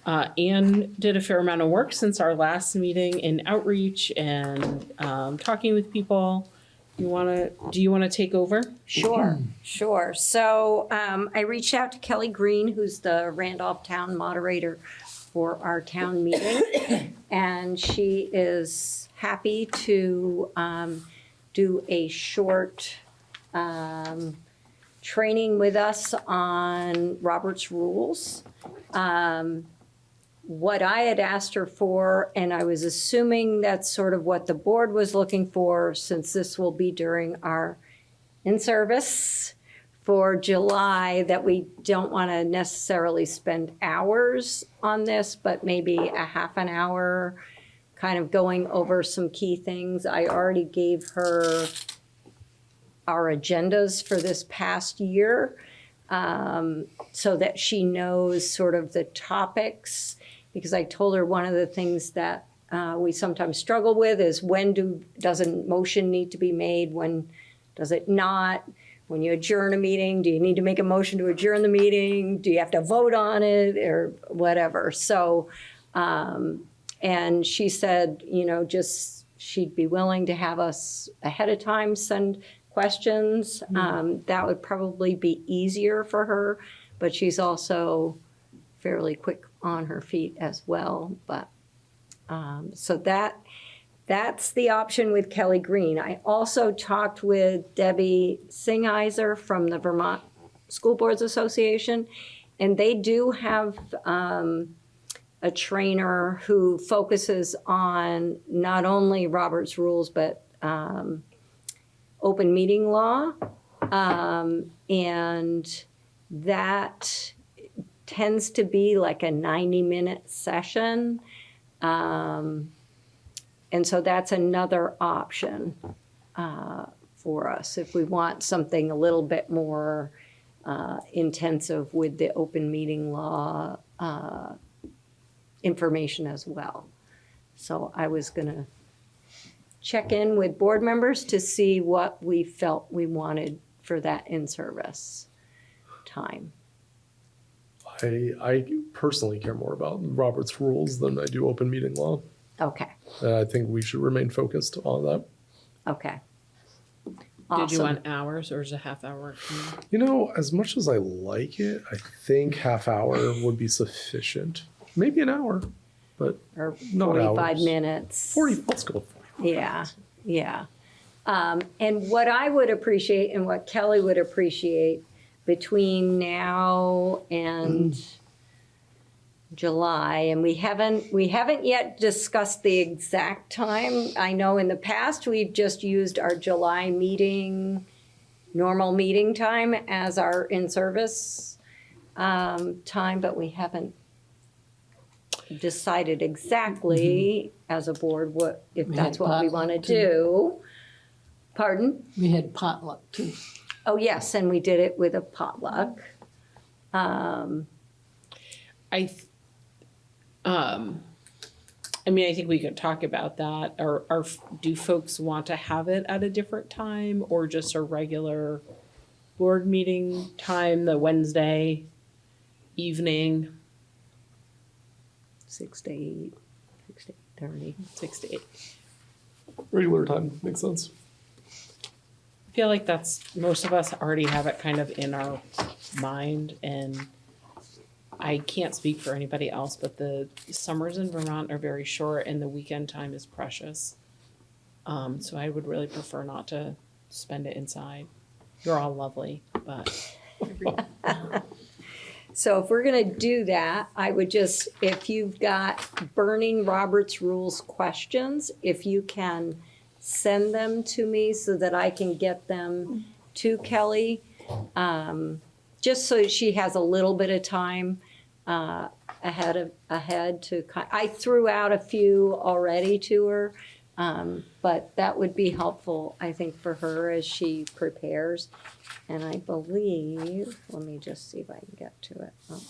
Anne did a fair amount of work since our last meeting in outreach and talking with people. Do you wanna take over? Sure. So I reached out to Kelly Green, who's the Randolph Town moderator for our town meeting. And she is happy to do a short training with us on Robert's Rules. What I had asked her for, and I was assuming that's sort of what the board was looking for, since this will be during our in-service for July, that we don't want to necessarily spend hours on this, but maybe a half an hour kind of going over some key things. I already gave her our agendas for this past year, so that she knows sort of the topics, because I told her one of the things that we sometimes struggle with is does a motion need to be made, when does it not? When you adjourn a meeting, do you need to make a motion to adjourn the meeting? Do you have to vote on it or whatever? So, and she said, just she'd be willing to have us ahead of time send questions. That would probably be easier for her, but she's also fairly quick on her feet as well. But so that's the option with Kelly Green. I also talked with Debbie Singheiser from the Vermont School Boards Association, and they do have a trainer who focuses on not only Robert's Rules, but open meeting law. And that tends to be like a 90-minute session. And so that's another option for us if we want something a little bit more intensive with the open meeting law information as well. So I was going to check in with board members to see what we felt we wanted for that in-service time. I personally care more about Robert's rules than I do open meeting law. Okay, And I think we should remain focused on that. okay. Did you Awesome. want hours or is a half hour? You know, as much as I like it, I think half hour would be sufficient. Maybe an hour, but Or not 45 hours. minutes. 40, let's go with 40. Yeah, yeah. And what I would appreciate and what Kelly would appreciate between now and July, and we haven't yet discussed the exact time. I know in the past, we've just used our July meeting, normal meeting time as our in-service time, but we haven't decided exactly as a board what, if We that's had what we potluck, want to too. do. Pardon? We had potluck too. Oh, yes, and we did it with a potluck. I mean, I think we could talk about that. Or do folks want to have it at a different time or just a regular board meeting time, the Wednesday evening, 6 to 8, 6 to 8:30. 6 to 8? Regular time makes sense. I feel like most of us already have it kind of in our mind, and I can't speak for anybody else, but the summers in Vermont are very short and the weekend time is precious. So I would really prefer not to spend it inside. You're all lovely, but So if we're gonna do that, I would just, if you've got burning Robert's Rules questions, if you can send them to me so that I can get them to Kelly, just so she has a little bit of time ahead to, I threw out a few already to her, but that would be helpful, I think, for her as she prepares. And I believe, let me just see if I can get to it. Oh.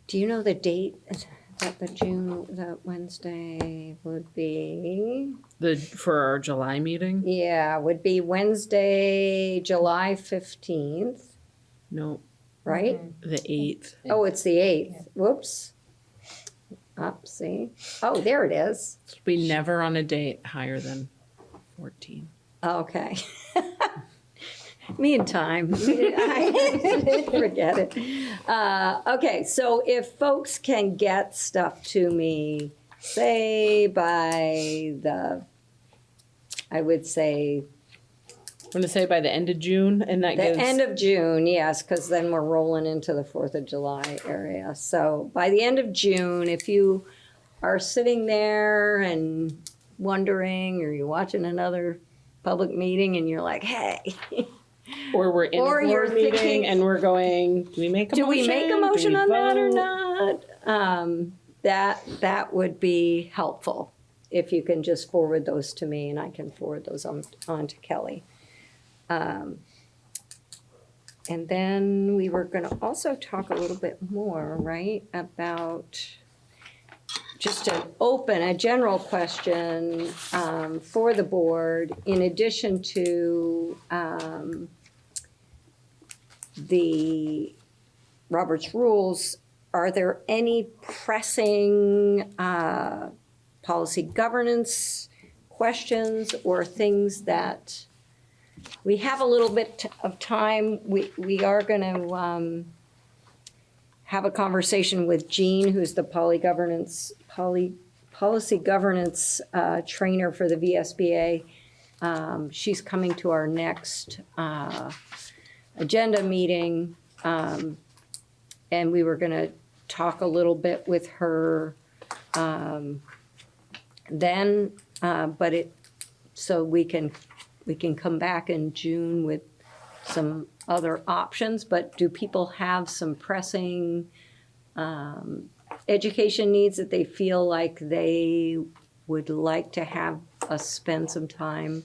Do you know the date that that Wednesday would be? for our July meeting, Yeah, would be Wednesday, July 15th, no, right? the 8th. Oh, it's the 8th. Whoops. Up, see? Oh, there it is. We never on a date higher than 14. Okay. Me and time. I forget it. Okay, so if folks can get stuff to me, say I would say I'm gonna say by the end of June, and that the gives end of June, yes, because then we're rolling into the 4th of July area. So by the end of June, if you are sitting there and wondering, or you're watching another public meeting and you're like, hey, or we're in or a you're board meeting thinking- and we're going, do we make a do motion? we make a Do motion we on that or vote? not? That would be helpful if you can just forward those to me and I can forward those on to Kelly. And then we were gonna also talk a little bit more, right, about just a general question for the board, in addition to the Robert's Rules, are there any pressing policy governance questions or things that we have a little bit of time? We are going to have a conversation with Jean, who's the policy governance trainer for the VSBA. She's coming to our next agenda meeting, and we were going to talk a little bit with her then, so we can come back in June with some other options, but do people have some pressing education needs that they feel like they would like to have us spend some time?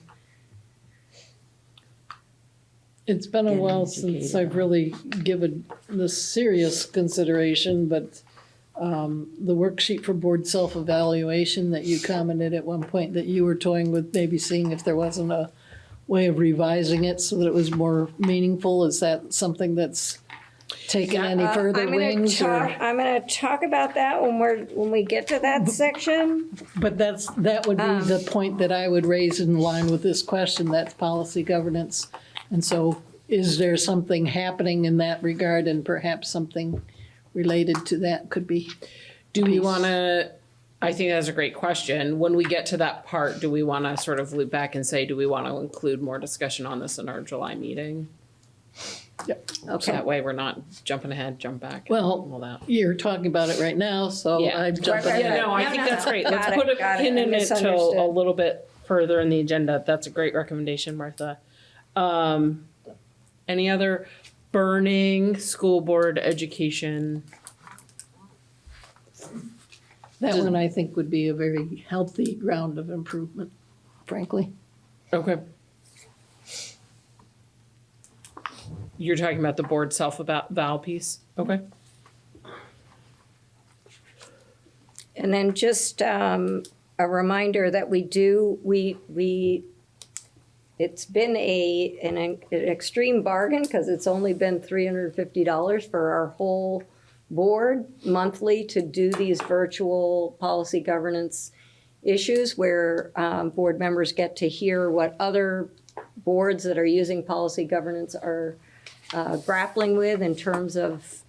It's been a Getting while since educated I've on. really given this serious consideration, but the worksheet for board self-evaluation that you commented at one point that you were toying with maybe seeing if there wasn't a way of revising it so that it was more meaningful, is that something that's taken any further wings? I'm gonna talk about that when we get to that section. But that would be the point that I would raise in line with this question, that's policy governance. And so is there something happening in that regard, and perhaps something related to that could be? Do we want to, I think that's a great question. When we get to that part, do we want to sort of loop back and say, do we want to include more discussion on this in our July meeting? Yep. So that way we're not jumping ahead, jump back. and Well, all that. you're talking about it right now, so Yeah. I'm jumping Right, ahead. Yeah, no, I No, think no, that's no. great. Got Let's it, put a got it. pin I in it till a misunderstood. little bit further in the agenda. That's a great recommendation, Martha. Any other burning school board education? That one I think would be a very healthy ground of improvement, frankly. Okay. You're talking about the board self-eval piece? Okay. And then just a reminder that it's been an extreme bargain because it's only been $350 for our whole board monthly to do these virtual policy governance issues where board members get to hear what other boards that are using policy governance are grappling with in terms of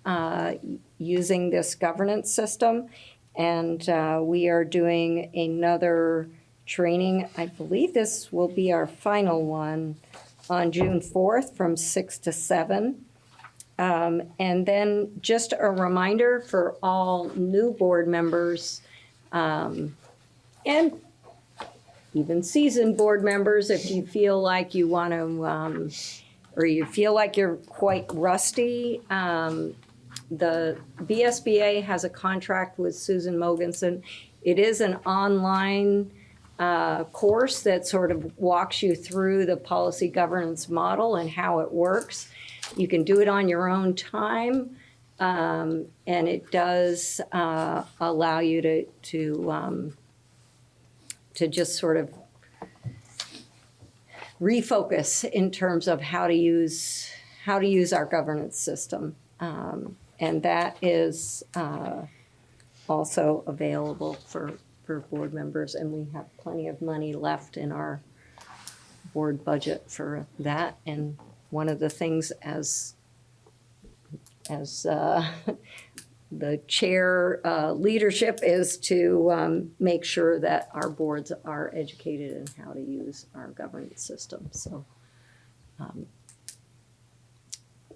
using this governance system. And we are doing another training. I believe this will be our final one on June 4th from 6 to 7. And then just a reminder for all new board members and even seasoned board members, if you feel like you want to, or you feel like you're quite rusty, the VSBA has a contract with Susan Mogensen. It is an online course that sort of walks you through the policy governance model and how it works. You can do it on your own time, and it does allow you to just sort of refocus in terms of how to use our governance system. And that is also available for board members, and we have plenty of money left in our board budget for that. And one of the things as the chair leadership is to make sure that our boards are educated in how to use our governance system. So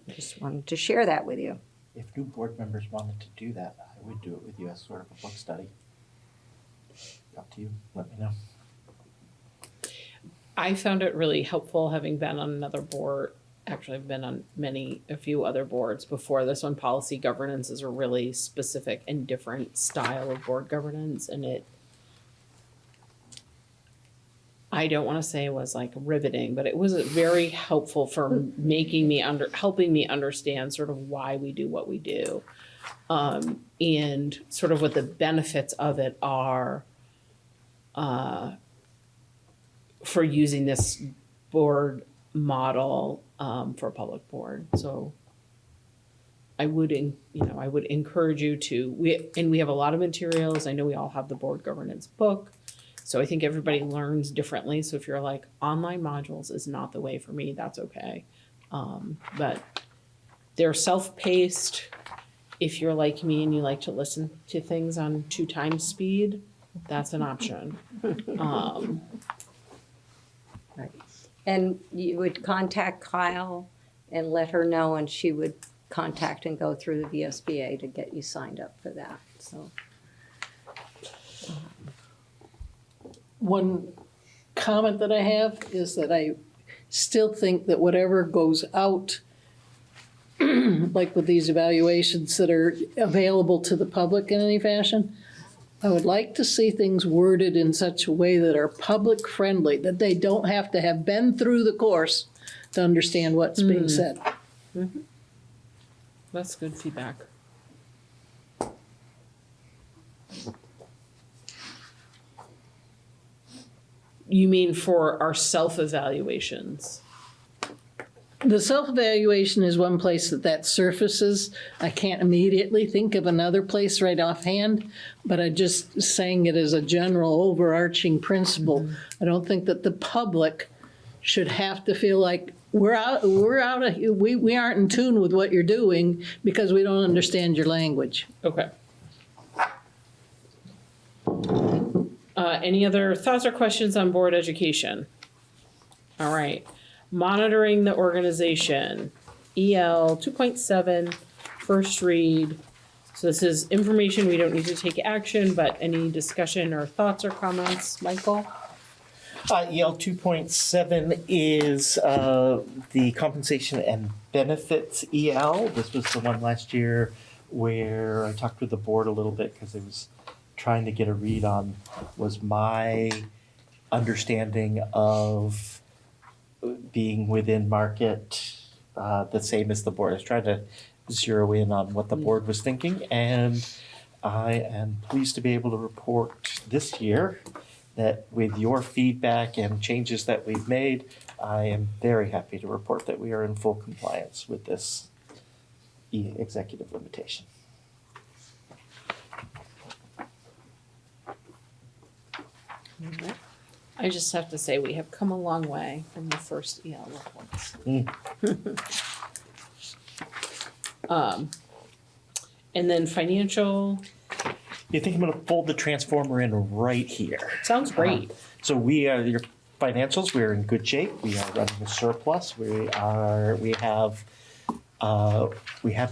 just wanted to share that with you. If new board members wanted to do that, I would do it with you as sort of a book study. Up to you, let me know. I found it really helpful having been on another board. Actually, I've been on a few other boards before this one. Policy governance is a really specific and different style of board governance, and I don't want to say it was like riveting, but it was very helpful for helping me understand sort of why we do what we do, and sort of what the benefits of it are for using this board model for a public board. So I would encourage you to, we have a lot of materials. I know we all have the board governance book. So I think everybody learns differently. So if you're like, online modules is not the way for me, that's okay. But they're self-paced. If you're like me and you like to listen to things on 2 times speed, that's an option. Right. And you would contact Kyle and let her know, and she would contact and go through the VSBA to get you signed up for that, so. One comment that I have is that I still think that whatever goes out, like with these evaluations that are available to the public in any fashion, I would like to see things worded in such a way that are public friendly, that they don't have to have been through the course to understand what's being said. That's good feedback. You mean for our self-evaluations? The self-evaluation is one place that surfaces. I can't immediately think of another place right offhand, but I'm just saying it as a general overarching principle. I don't think that the public should have to feel like we aren't in tune with what you're doing because we don't understand your language. Okay. Any other thoughts or questions on board education? All right. Monitoring the organization, EL 2.7, first read. So this is information, we don't need to take action, but any discussion or thoughts or comments, Michael? EL 2.7 is the compensation and benefits EL. This was the one last year where I talked with the board a little bit because it was trying to get a read on was my understanding of being within market the same as the board. I was trying to zero in on what the board was thinking, and I am pleased to be able to report this year that with your feedback and changes that we've made, I am very happy to report that we are in full compliance with this executive limitation. I just have to say, we have come a long way from the first EL reports. And then financial, You think I'm gonna fold the transformer in right here. sounds great. So we are, your financials, we're in good shape. We are running a surplus. We have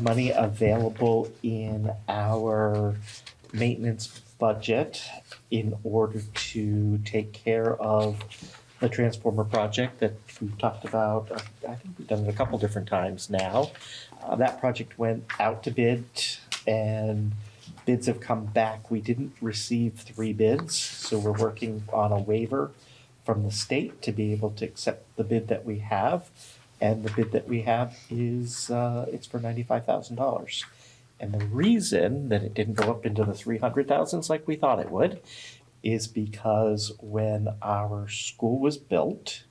money available in our maintenance budget in order to take care of the transformer project that we've talked about. I think we've done it a couple different times now. That project went out to bid and bids have come back. We didn't receive 3 bids, so we're working on a waiver from the state to be able to accept the bid that we have. And the bid that we have is, it's for $95,000. And the reason that it didn't go up into the 300,000s like we thought it would is because when our school was built,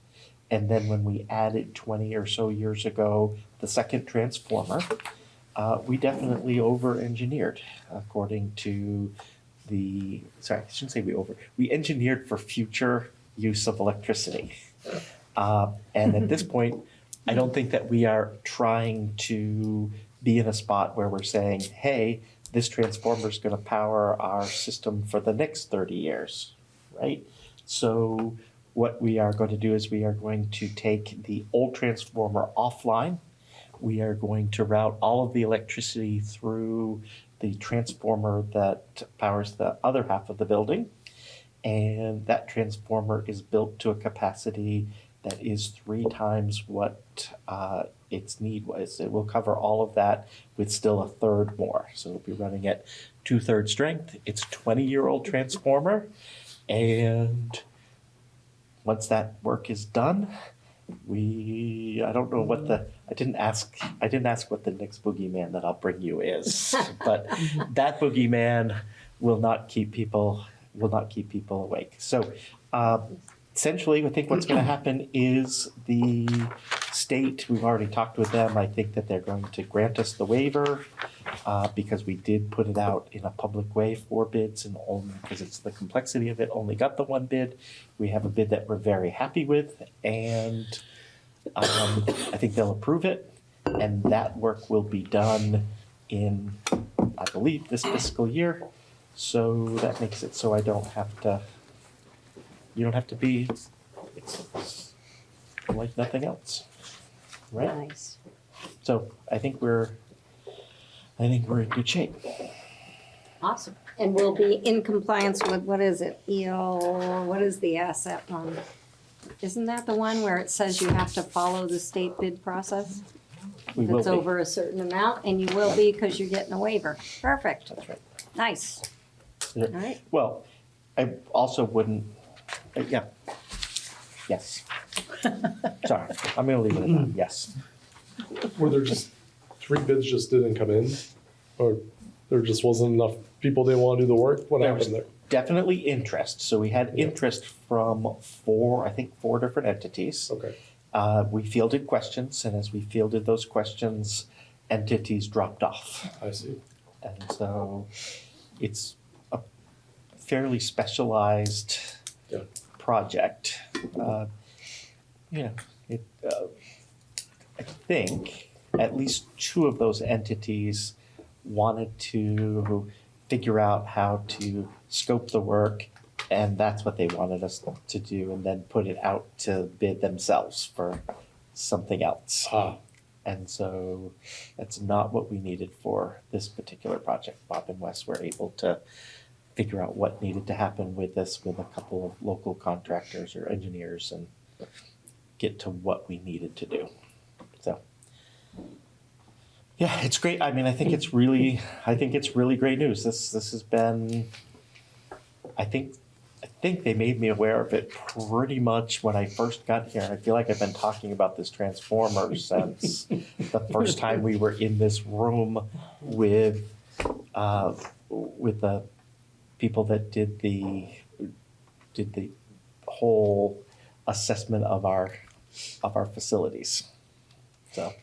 and then when we added 20 or so years ago the second transformer, we definitely over-engineered according to we engineered for future use of electricity. And at this point, I don't think that we are trying to be in a spot where we're saying, hey, this transformer is going to power our system for the next 30 years, right? So what we are going to do is we are going to take the old transformer offline. We are going to route all of the electricity through the transformer that powers the other half of the building. And that transformer is built to a capacity that is 3 times what its need was. It will cover all of that with still a third more. So it'll be running at 2/3 strength. It's a 20-year-old transformer. And once that work is done, I don't know what I didn't ask what the next boogeyman that I'll bring you is, but that boogeyman will not keep people awake. So essentially, I think what's going to happen is the state, we've already talked with them, I think that they're going to grant us the waiver because we did put it out in a public way for bids, and only because it's the complexity of it, only got the 1 bid. We have a bid that we're very happy with, and I think they'll approve it, and that work will be done in, I believe, this fiscal year. So that makes it so you don't have to be, it's like nothing else, right? Nice. So I think we're in good shape. Awesome. And we'll be in compliance with, what is it, EL, what is the asset one? Isn't that the one where it says you have to follow the state bid process? We If will it's be. over a certain amount, and you will be because you're getting a waiver. Perfect. That's right. Nice. Yeah. All right. Well, I also wouldn't, yeah. Yes. Sorry, I'm gonna leave it at that, yes. Were there just 3 bids just didn't come in? Or there just wasn't enough people didn't want to do the work? What There was happened there? definitely interest, so we had interest from 4 different entities. Okay. We fielded questions, and as we fielded those questions, entities dropped off. I see. And so it's a fairly specialized Yeah. project. You know, I think at least 2 of those entities wanted to figure out how to scope the work, and that's what they wanted us to do, and then put it out to bid themselves for something else. Ah, And so that's not what we needed for this particular project. Bob and Wes were able to figure out what needed to happen with this with a couple of local contractors or engineers and get to what we needed to do. So yeah, it's great. I mean, I think it's really great news. This has been, I think they made me aware of it pretty much when I first got here. I feel like I've been talking about this transformer since the first time we were in this room with the people that did the whole assessment of our facilities. So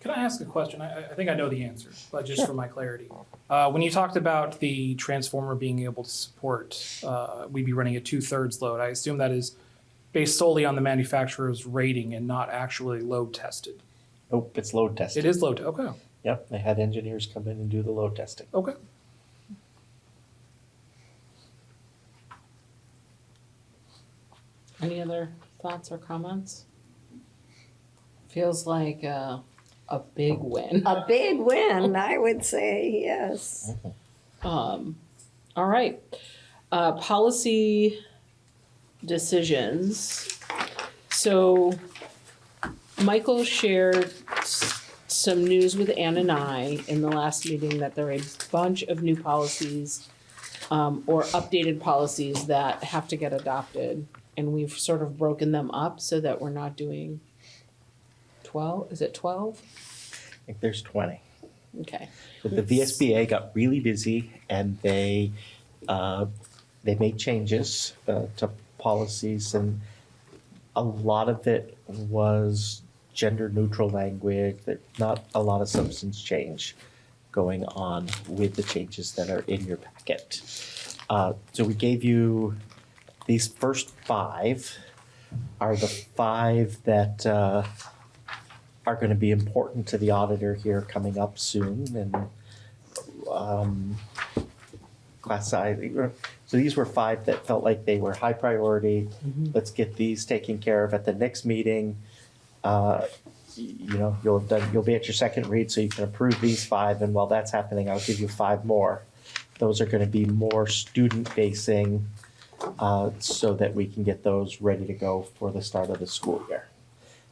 Can I ask a question? I think I know the answer, but just for my clarity. When you talked about the transformer being able to support, we'd be running a 2/3 load, I assume that is based solely on the manufacturer's rating and not actually load tested. oh, it's load tested. It is load, okay, Yep, they had engineers come in and do the load testing. okay. Any other thoughts or comments? Feels like a big win. A big win, I would say, yes. All right. Policy decisions. So Michael shared some news with Ann and I in the last meeting that there are a bunch of new policies or updated policies that have to get adopted. And we've sort of broken them up so that we're not doing 12, is it 12? I think there's 20. Okay. But the VSBA got really busy and they made changes to policies, and a lot of it was gender neutral language. There's not a lot of substance change going on with the changes that are in your packet. So we gave you these first 5 are the 5 that are going to be important to the auditor here coming up soon, and class size. So these were 5 that felt like they were high priority. Mm-hmm. Let's get these taken care of at the next meeting. You'll be at your second read, so you can approve these 5. And while that's happening, I'll give you 5 more. Those are going to be more student facing, so that we can get those ready to go for the start of the school year.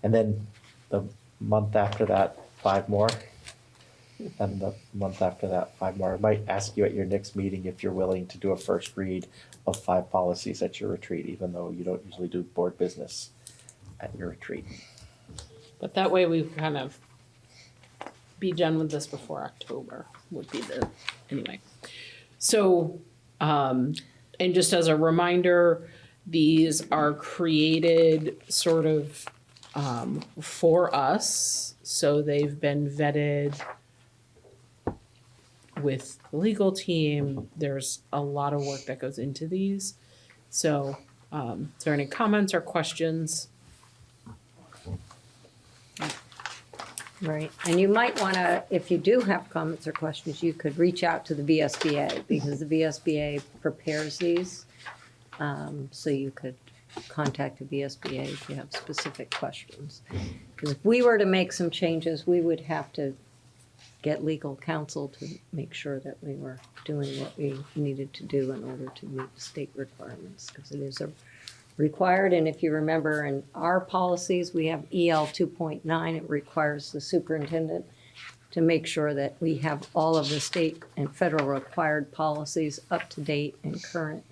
And then the month after that, 5 more. And the month after that, 5 more. I might ask you at your next meeting if you're willing to do a first read of 5 policies at your retreat, even though you don't usually do board business at your retreat. But that way we kind of be done with this before October would be anyway. So, and just as a reminder, these are created sort of for us. So they've been vetted with the legal team. There's a lot of work that goes into these. So, is there any comments or questions? Right, and you might want to, if you do have comments or questions, you could reach out to the VSBA, because the VSBA prepares these. So you could contact the VSBA if you have specific questions. Because if we were to make some changes, we would have to get legal counsel to make sure that we were doing what we needed to do in order to meet the state requirements, because it is a required. And if you remember in our policies, we have EL 2.9, it requires the superintendent to make sure that we have all of the state and federal required policies up to date and current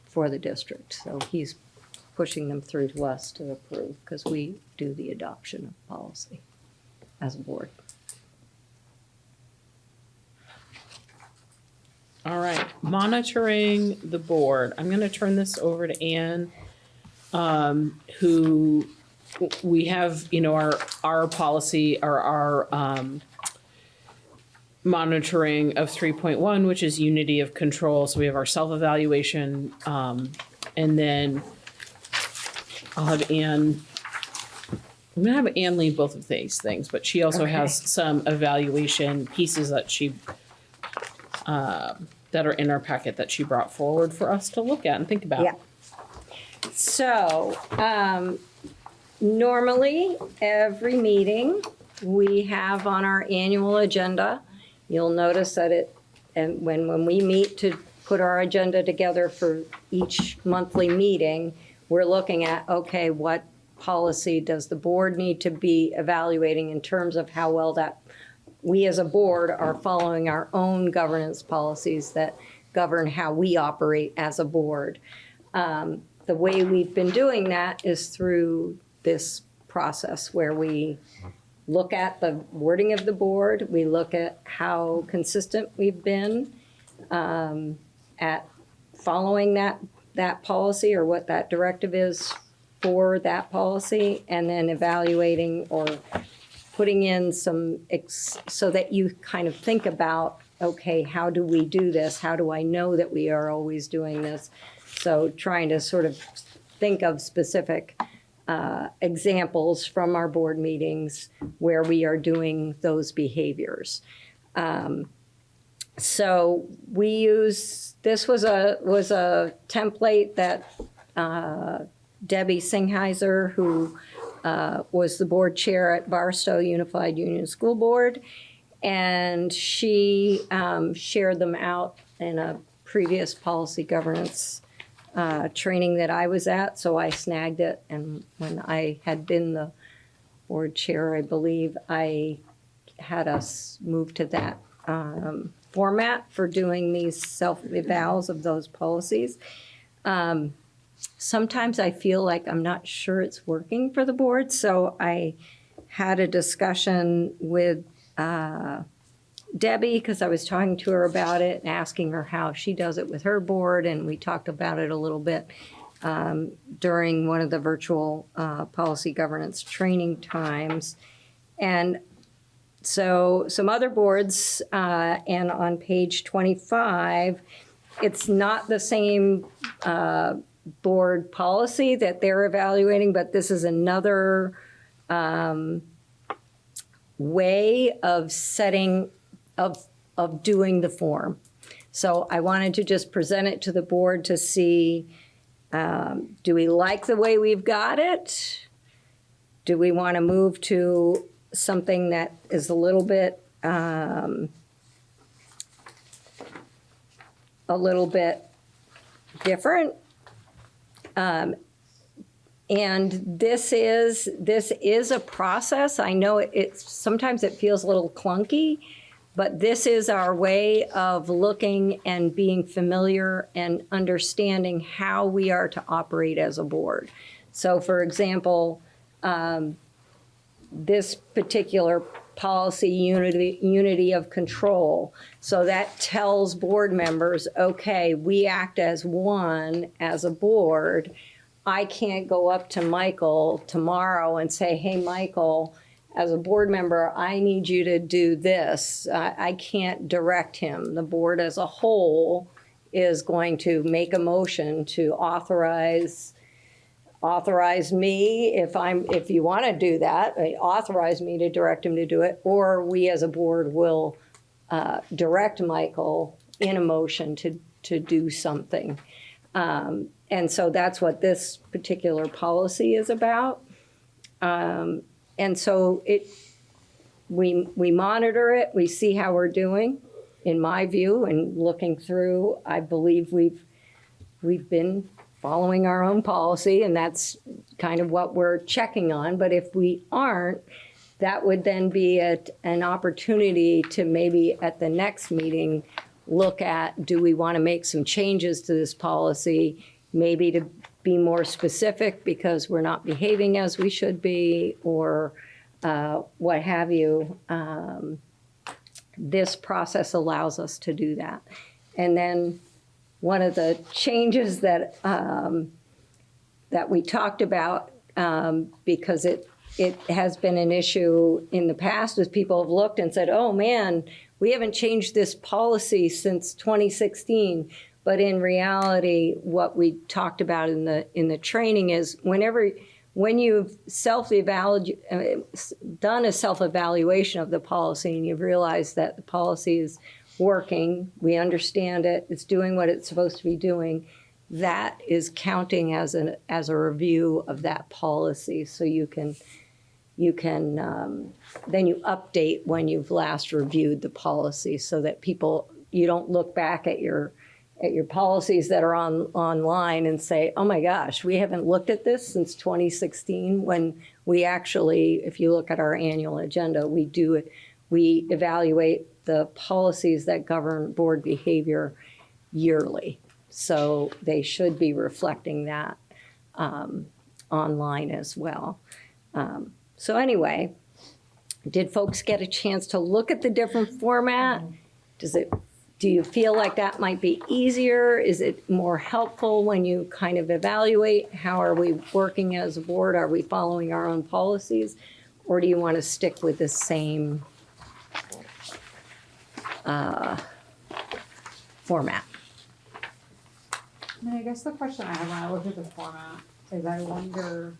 for the district. So he's pushing them through to us to approve because we do the adoption of policy as a board. All right, monitoring the board. I'm gonna turn this over to Anne, who we have, you know, our policy or our monitoring of 3.1, which is unity of control. So we have our self-evaluation, and then I'll have Anne, I'm gonna have Anne lead both of these things, but she also has some evaluation pieces that she that are in our packet that she brought forward for us to look at and think about. Yeah. So, normally, every meeting, we have on our annual agenda, you'll notice that and when we meet to put our agenda together for each monthly meeting, we're looking at, okay, what policy does the board need to be evaluating in terms of how well that we as a board are following our own governance policies that govern how we operate as a board. The way we've been doing that is through this process where we look at the wording of the board, we look at how consistent we've been at following that policy or what that directive is for that policy, and then evaluating or putting in some, so that you kind of think about, okay, how do we do this? How do I know that we are always doing this? So trying to sort of think of specific examples from our board meetings where we are doing those behaviors. So we use, this was a template that Debbie Singheiser, who was the board chair at Barstow Unified Union School Board, and she shared them out in a previous policy governance training that I was at, so I snagged it, and when I had been the board chair, I believe, I had us move to that format for doing these self-evals of those policies. Sometimes I feel like I'm not sure it's working for the board, so I had a discussion with Debbie, because I was talking to her about it and asking her how she does it with her board, and we talked about it a little bit during one of the virtual policy governance training times. And so some other boards, and on page 25, it's not the same board policy that they're evaluating, but this is another way of setting, of doing the form. So I wanted to just present it to the board to see, do we like the way we've got it? Do we want to move to something that is a little bit different? And this is a process. I know it's sometimes it feels a little clunky, but this is our way of looking and being familiar and understanding how we are to operate as a board. So for example, this particular policy, unity of control. So that tells board members, okay, we act as one as a board. I can't go up to Michael tomorrow and say, hey, Michael, as a board member, I need you to do this. I can't direct him. The board as a whole is going to make a motion to authorize me if you want to do that, authorize me to direct him to do it, or we as a board will direct Michael in a motion to do something. And so that's what this particular policy is about. And so we monitor it, we see how we're doing. In my view, and looking through, I believe we've been following our own policy, and that's kind of what we're checking on. But if we aren't, that would then be an opportunity to maybe at the next meeting look at, do we want to make some changes to this policy, maybe to be more specific because we're not behaving as we should be, or what have you. This process allows us to do that. And then one of the changes that that we talked about, because it has been an issue in the past, is people have looked and said, oh man, we haven't changed this policy since 2016. But in reality, what we talked about in the training is when you've done a self-evaluation of the policy and you've realized that the policy is working, we understand it, it's doing what it's supposed to be doing, that is counting as a review of that policy. So you can then you update when you've last reviewed the policy, so that you don't look back at your policies that are online and say, oh my gosh, we haven't looked at this since 2016, when we actually, if you look at our annual agenda, we evaluate the policies that govern board behavior yearly. So they should be reflecting that online as well. So anyway, did folks get a chance to look at the different format? Do you feel like that might be easier? Is it more helpful when you kind of evaluate how are we working as a board? Are we following our own policies? Or do you want to stick with the same format? I mean, I guess the question I have when I look at the format is I wonder,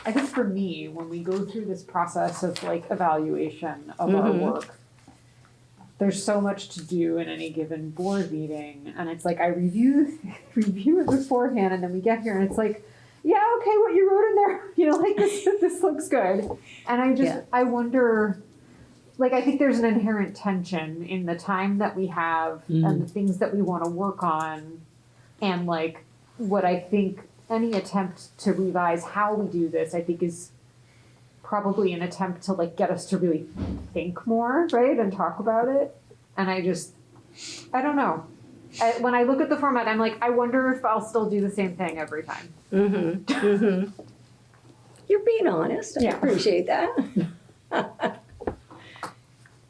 I think for me, when we go through this process of like evaluation of our work, there's so much to do in any given board meeting, and it's like I review it beforehand, and then we get here and it's like, yeah, okay, what you wrote in there, like this looks good. And I wonder, like, I think there's an inherent tension in the time that we have and the things that we want to work on, and like what I think any attempt to revise how we do this, I think, is probably an attempt to like get us to really think more, right, and talk about it. And I don't know. When I look at the format, I'm like, I wonder if I'll still do the same thing every time. You're being honest. I appreciate that.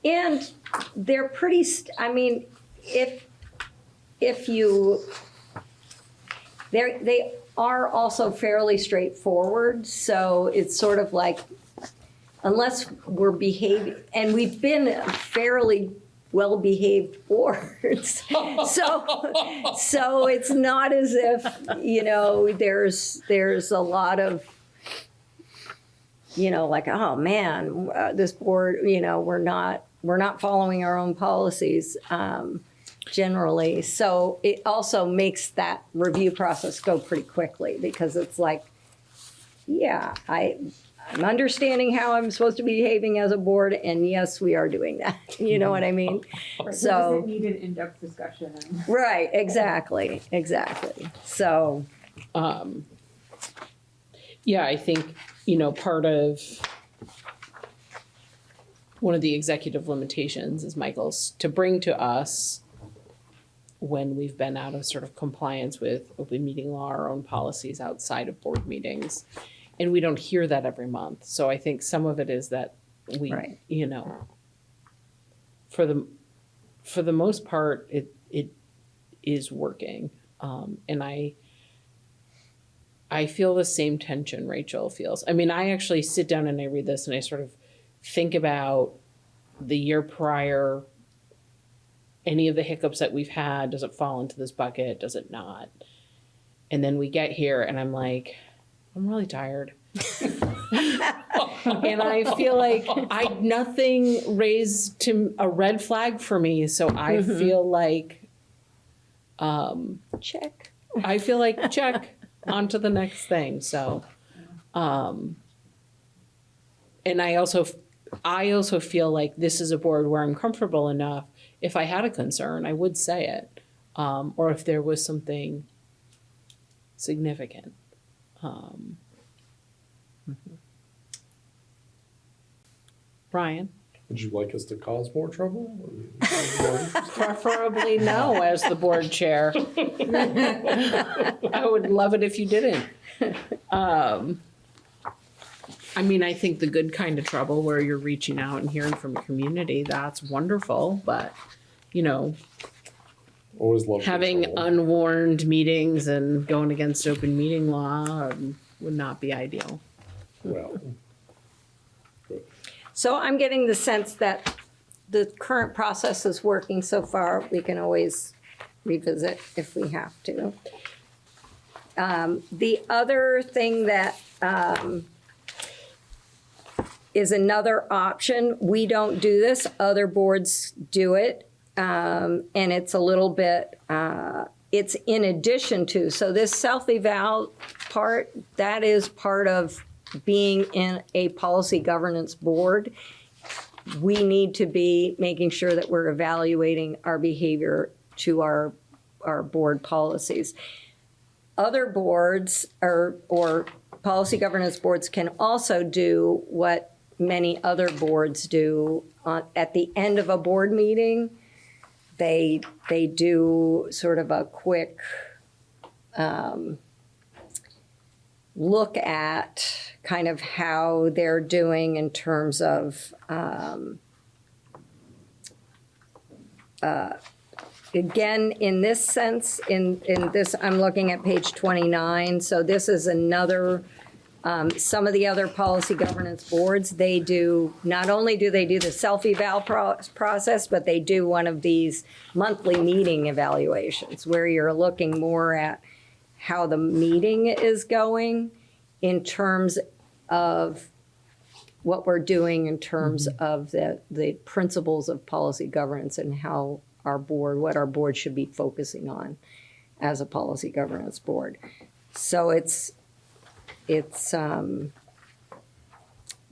And they're pretty. I mean, if you, they are also fairly straightforward. So it's sort of like, unless we're behaving, and we've been a fairly well-behaved board. So it's not as if, there's a lot of, like, oh man, this board, we're not following our own policies generally. So it also makes that review process go pretty quickly, because it's like, yeah, I'm understanding how I'm supposed to be behaving as a board, and yes, we are doing that. You know what I mean? Right, So does it need an in-depth discussion? Right, exactly. So, yeah, I think, part of one of the executive limitations is Michael's to bring to us, when we've been out of sort of compliance with open meeting law, our own policies outside of board meetings. And we don't hear that every month. So I think some of it is that we, Right. For the most part, it is working. And I feel the same tension Rachel feels. I mean, I actually sit down and I read this and I sort of think about the year prior, any of the hiccups that we've had. Does it fall into this bucket? Does it not? And then we get here and I'm like, I'm really tired. And I feel like nothing raised to a red flag for me. So I feel like, check. I feel like check on to the next thing. So, and I also feel like this is a board where I'm comfortable enough. If I had a concern, I would say it. Or if there was something significant. Brian? Would you like us to cause more trouble? Preferably no, as the board chair. I would love it if you didn't. I mean, I think the good kind of trouble where you're reaching out and hearing from the community, that's wonderful, but, you know, Always love having trouble. unwarned meetings and going against open meeting law would not be ideal. Well, So I'm getting the sense that the current process is working so far. We can always revisit if we have to. The other thing that is another option, we don't do this, other boards do it. And it's a little bit, it's in addition to, so this self-eval part, that is part of being in a policy governance board. We need to be making sure that we're evaluating our behavior to our board policies. Other boards or policy governance boards can also do what many other boards do. At the end of a board meeting, they do sort of a quick look at kind of how they're doing in terms of again, in this sense, in this, I'm looking at page 29. So this is another, some of the other policy governance boards, they do, not only do they do the self-eval process, but they do one of these monthly meeting evaluations where you're looking more at how the meeting is going in terms of what we're doing in terms of the principles of policy governance and how our board, what our board should be focusing on as a policy governance board. So it's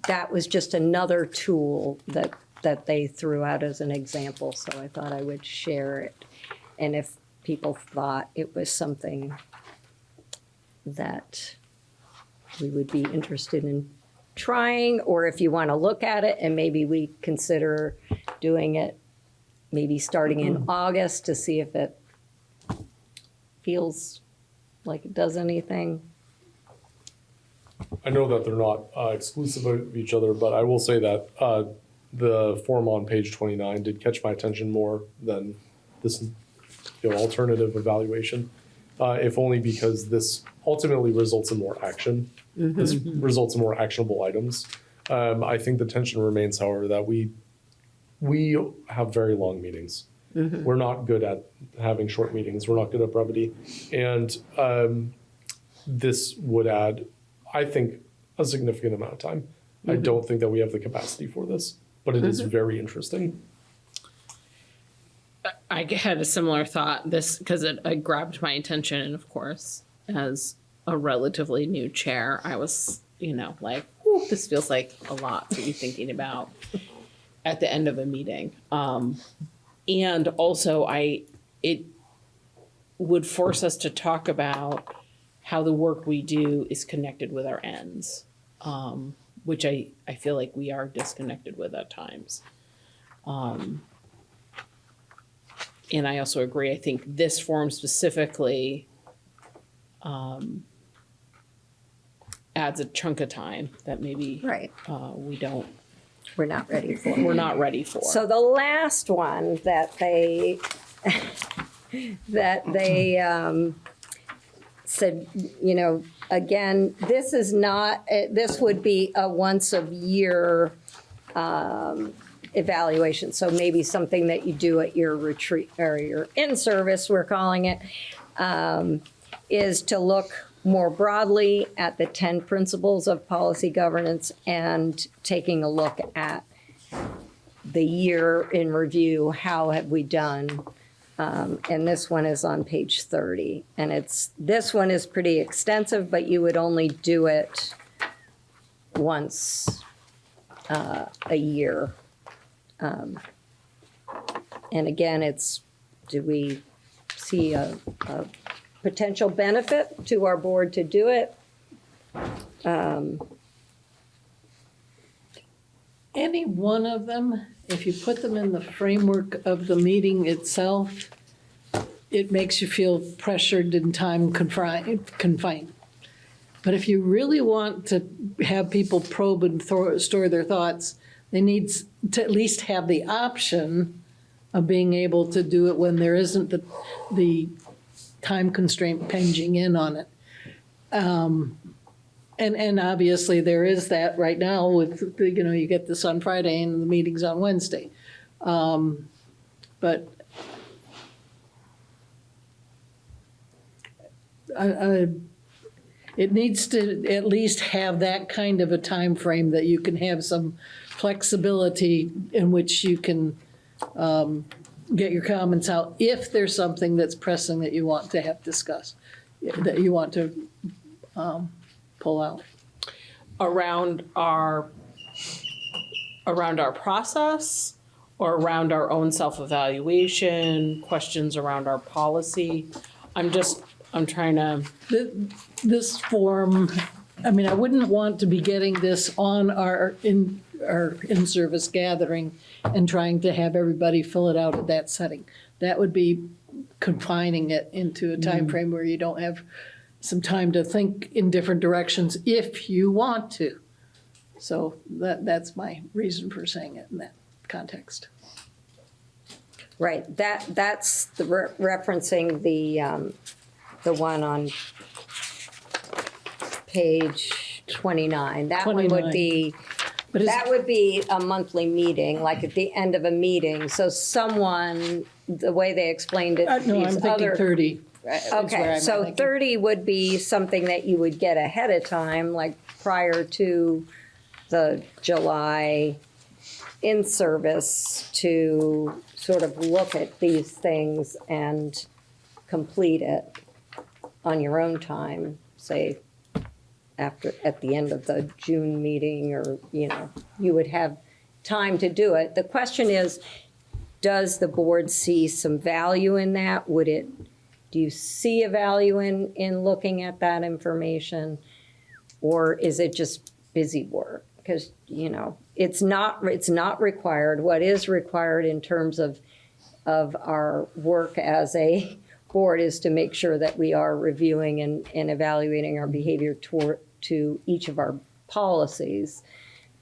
that was just another tool that they threw out as an example, so I thought I would share it. And if people thought it was something that we would be interested in trying, or if you want to look at it and maybe we consider doing it maybe starting in August to see if it feels like it does anything. I know that they're not exclusive of each other, but I will say that the form on page 29 did catch my attention more than this alternative evaluation, if only because this ultimately results in more action. This results in more actionable items. I think the tension remains, however, that we have very long meetings. We're not good at having short meetings. We're not good at brevity. And this would add, I think, a significant amount of time. I don't think that we have the capacity for this, but it is very interesting. I had a similar thought, this, because it grabbed my attention, and of course, as a relatively new chair, I was, like, whew, this feels like a lot to be thinking about at the end of a meeting. And also, it would force us to talk about how the work we do is connected with our ends, which I feel like we are disconnected with at times. And I also agree, I think this form specifically adds a chunk of time that maybe Right. we're not ready for. So the last one that they said, again, this is not, this would be a once a year evaluation. So maybe something that you do at your retreat or your in-service, we're calling it, is to look more broadly at the 10 principles of policy governance and taking a look at the year in review, how have we done? And this one is on page 30. And this one is pretty extensive, but you would only do it once a year. And again, do we see a potential benefit to our board to do it. Any one of them, if you put them in the framework of the meeting itself, it makes you feel pressured and time confined. But if you really want to have people probe and store their thoughts, they need to at least have the option of being able to do it when there isn't the time constraint pinging in on it. And obviously there is that right now with, you get this on Friday and the meeting's on Wednesday. But it needs to at least have that kind of a time frame that you can have some flexibility in which you can get your comments out if there's something that's pressing that you want to have discussed, that you want to pull out. Around our process or around our own self-evaluation, questions around our policy. I'm trying to. This form, I mean, I wouldn't want to be getting this on our in-service gathering and trying to have everybody fill it out at that setting. That would be confining it into a time frame where you don't have some time to think in different directions if you want to. So that's my reason for saying it in that context. Right, that's the referencing the one on page 29. That one would 29. be, But is- that would be a monthly meeting, like at the end of a meeting. So someone, the way they explained it, No, I'm these thinking other. 30. is where Okay, I'm so thinking. 30 would be something that you would get ahead of time, like prior to the July in-service, to sort of look at these things and complete it on your own time, say at the end of the June meeting, or, you would have time to do it. The question is, does the board see some value in that? Do you see a value in looking at that information? Or is it just busy work? Because, it's not required. What is required in terms of our work as a board is to make sure that we are reviewing and evaluating our behavior to each of our policies.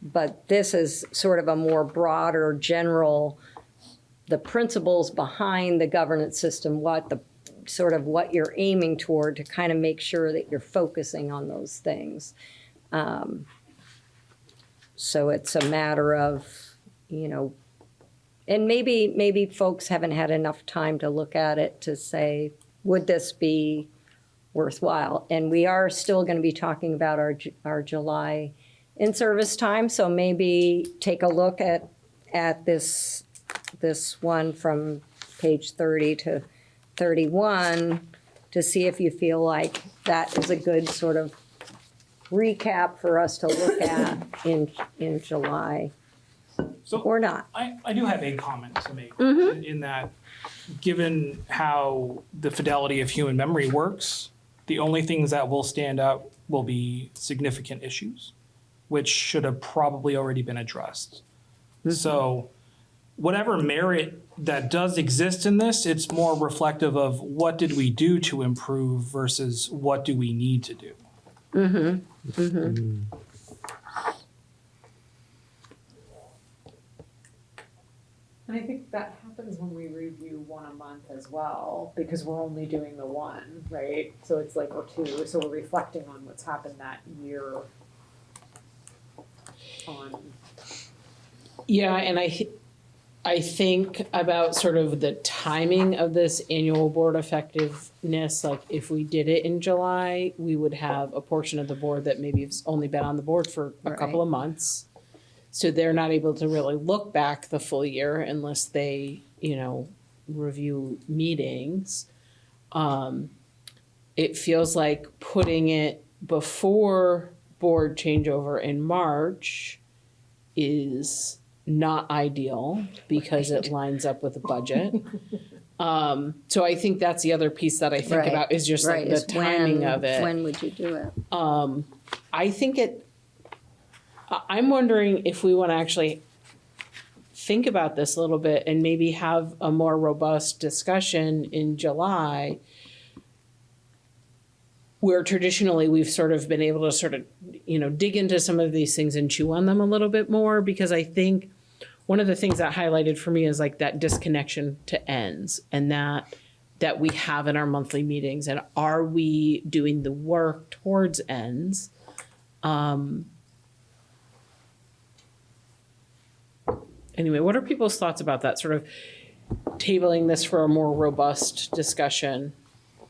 But this is sort of a more broader, general, the principles behind the governance system, what you're aiming toward, to kind of make sure that you're focusing on those things. So it's a matter of, and maybe folks haven't had enough time to look at it to say, would this be worthwhile? And we are still going to be talking about our July in-service time, so maybe take a look at this one from page 30 to 31 to see if you feel like that is a good sort of recap for us to look at in July, So or not. I do have a comment to make in that, given how the fidelity of human memory works, the only things that will stand out will be significant issues, which should have probably already been addressed. So whatever merit that does exist in this, it's more reflective of what did we do to improve versus what do we need to do. And I think that happens when we review one a month as well, because we're only doing the one, right? So it's like, or two, so we're reflecting on what's happened that year on. Yeah, and I think about sort of the timing of this annual board effectiveness. Like, if we did it in July, we would have a portion of the board that maybe has only been on the board for a couple of months. So they're not able to really look back the full year unless they, review meetings. It feels like putting it before board changeover in March is not ideal because it lines up with the budget. So I think that's the other piece that I think Right. about is just like Right, the is timing when- of it. When would you do it? I think I'm wondering if we want to actually think about this a little bit and maybe have a more robust discussion in July, where traditionally we've sort of been able to sort of, dig into some of these things and chew on them a little bit more, because I think one of the things that highlighted for me is like that disconnection to ends and that we have in our monthly meetings, and are we doing the work towards ends? Anyway, what are people's thoughts about that, sort of tabling this for a more robust discussion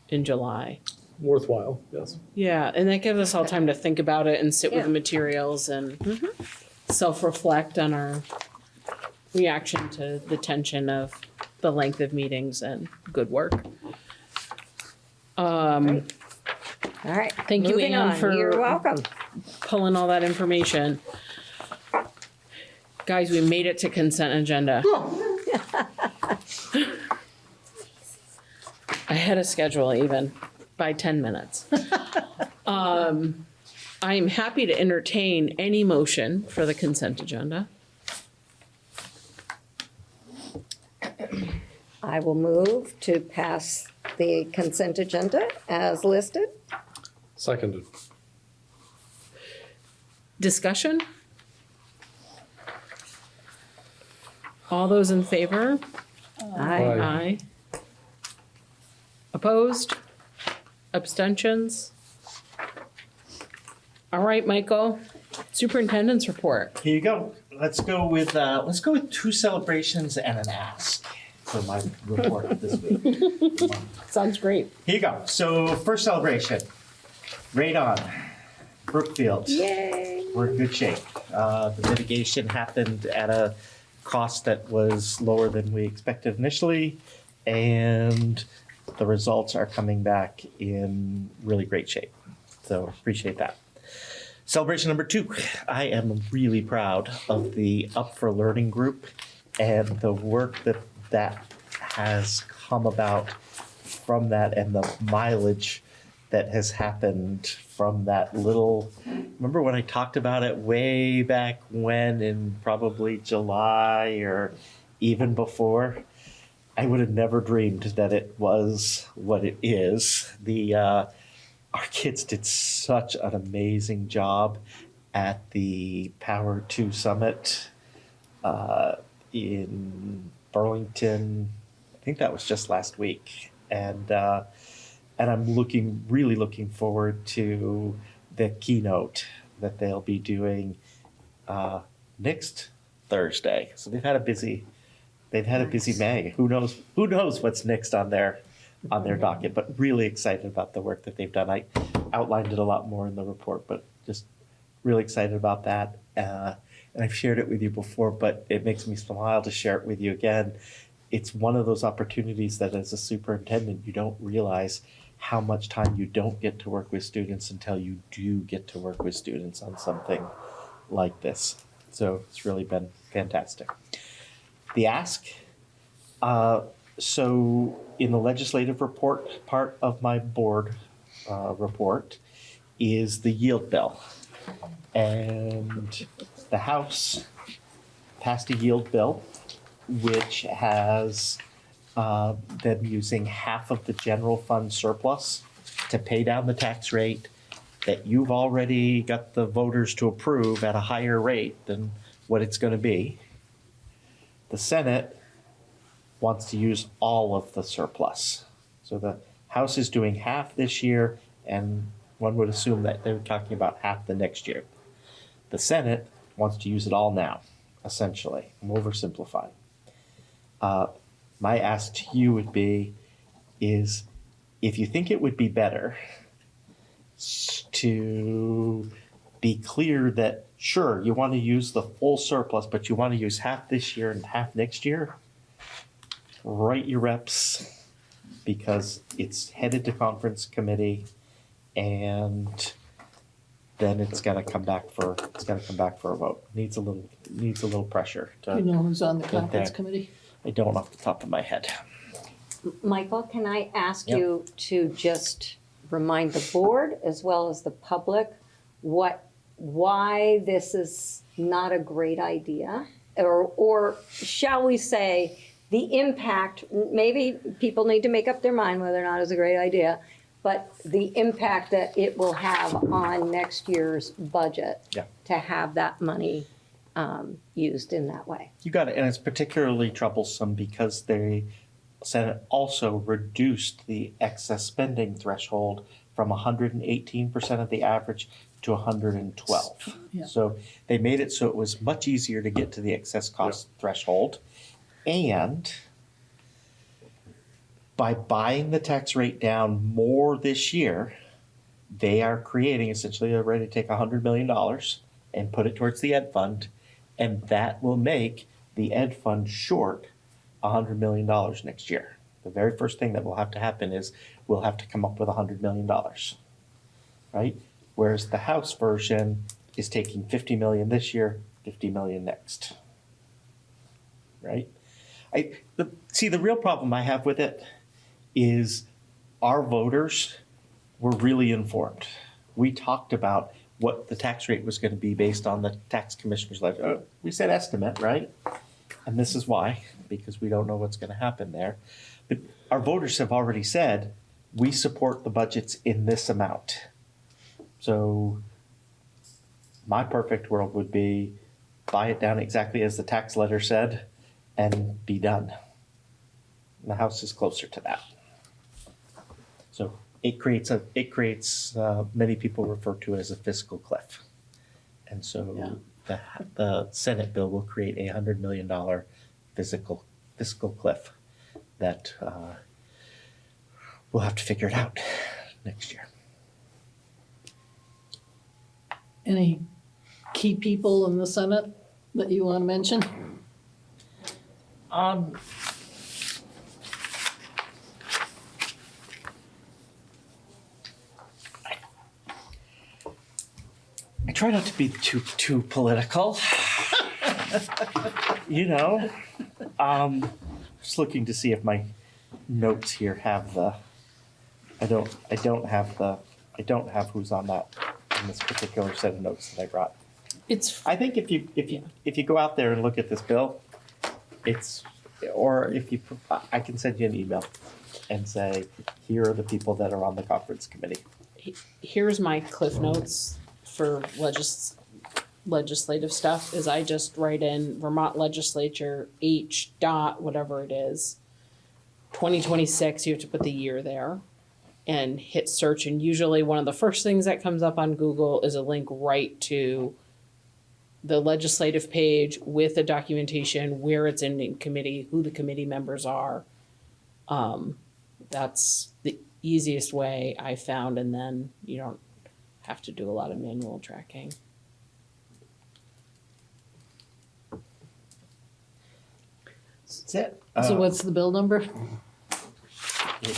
in July? Worthwhile, yes. Yeah, and that gives us all time to think about it and sit with Yeah. the materials and self-reflect on our reaction to the tension of the length of meetings and good work. All right. Thank you, moving Anne, on. for- You're welcome. Pulling all that information. Guys, we made it to consent agenda. Ahead of schedule even, by 10 minutes. I am happy to entertain any motion for the consent agenda. I will move to pass the consent agenda as listed. Seconded. Discussion? All those in favor? Aye. Aye. Opposed? Abstentions? All right, Michael, superintendent's report. Here you go. Let's go with 2 celebrations and an ask for my report this week. Sounds great. Here you go. So first celebration, right on, Brookfield. Yay. We're in good shape. The mitigation happened at a cost that was lower than we expected initially, and the results are coming back in really great shape. So appreciate that. Celebration number 2, I am really proud of the Up for Learning group and the work that has come about from that, and the mileage that has happened from that little, remember when I talked about it way back when in probably July or even before? I would have never dreamed that it was what it is. Our kids did such an amazing job at the Power 2 Summit in Burlington. I think that was just last week. And I'm really looking forward to the keynote that they'll be doing next Thursday. So they've had a busy May. Who knows what's next on their docket, but really excited about the work that they've done. I outlined it a lot more in the report, but just really excited about that. And I've shared it with you before, but it makes me smile to share it with you again. It's one of those opportunities that as a superintendent, you don't realize how much time you don't get to work with students until you do get to work with students on something like this. So it's really been fantastic. The ask, so in the legislative report, part of my board report is the yield bill. And the House passed a yield bill which has them using half of the general fund surplus to pay down the tax rate that you've already got the voters to approve at a higher rate than what it's going to be. The Senate wants to use all of the surplus. So the House is doing half this year, and one would assume that they're talking about half the next year. The Senate wants to use it all now, essentially. I'm oversimplifying. My ask to you would be, is if you think it would be better to be clear that, sure, you want to use the full surplus, but you want to use half this year and half next year, write your reps, because it's headed to conference committee, and then it's got to come back for a vote. Needs a little pressure to. You know who's on the Good conference there. committee? I don't off the top of my head. Michael, can I ask Yep. you to just remind the board as well as the public why this is not a great idea? Or shall we say, the impact, maybe people need to make up their mind whether or not it's a great idea, but the impact that it will have on next year's budget Yeah. to have that money used in that way. You got it, and it's particularly troublesome because the Senate also reduced the excess spending threshold from 118% of the average to 112. Yeah. So they made it so it was much easier to get to the excess cost threshold, and by buying the tax rate down more this year, they are creating essentially they're ready to take $100 million and put it towards the ed fund, and that will make the ed fund short $100 million next year. The very first thing that will have to happen is we'll have to come up with $100 million, right? Whereas the House version is taking 50 million this year, 50 million next, right? The real problem I have with it is our voters were really informed. We talked about what the tax rate was going to be based on the tax commissioner's letter. We said estimate, right? And this is why, because we don't know what's going to happen there. But our voters have already said, we support the budgets in this amount. So my perfect world would be buy it down exactly as the tax letter said and be done. And the House is closer to that. So it creates many people refer to it as a fiscal cliff. And so the Senate bill will create a $100 million fiscal cliff that we'll have to figure it out next year. Any key people in the Senate that you want to mention? I try not to be too political. You know, just looking to see if my notes here have the. I don't have who's on that in this particular set of notes that I brought. I think if you go out there and look at this bill, I can send you an email and say, here are the people that are on the conference committee. Here's my cliff notes for legislative stuff is I just write in Vermont legislature H dot whatever it is 2026. You have to put the year there and hit search, and usually one of the first things that comes up on Google is a link right to the legislative page with the documentation, where it's in committee, who the committee members are. That's the easiest way I found, and then you don't have to do a lot of manual tracking. That's it. So what's the bill number? It is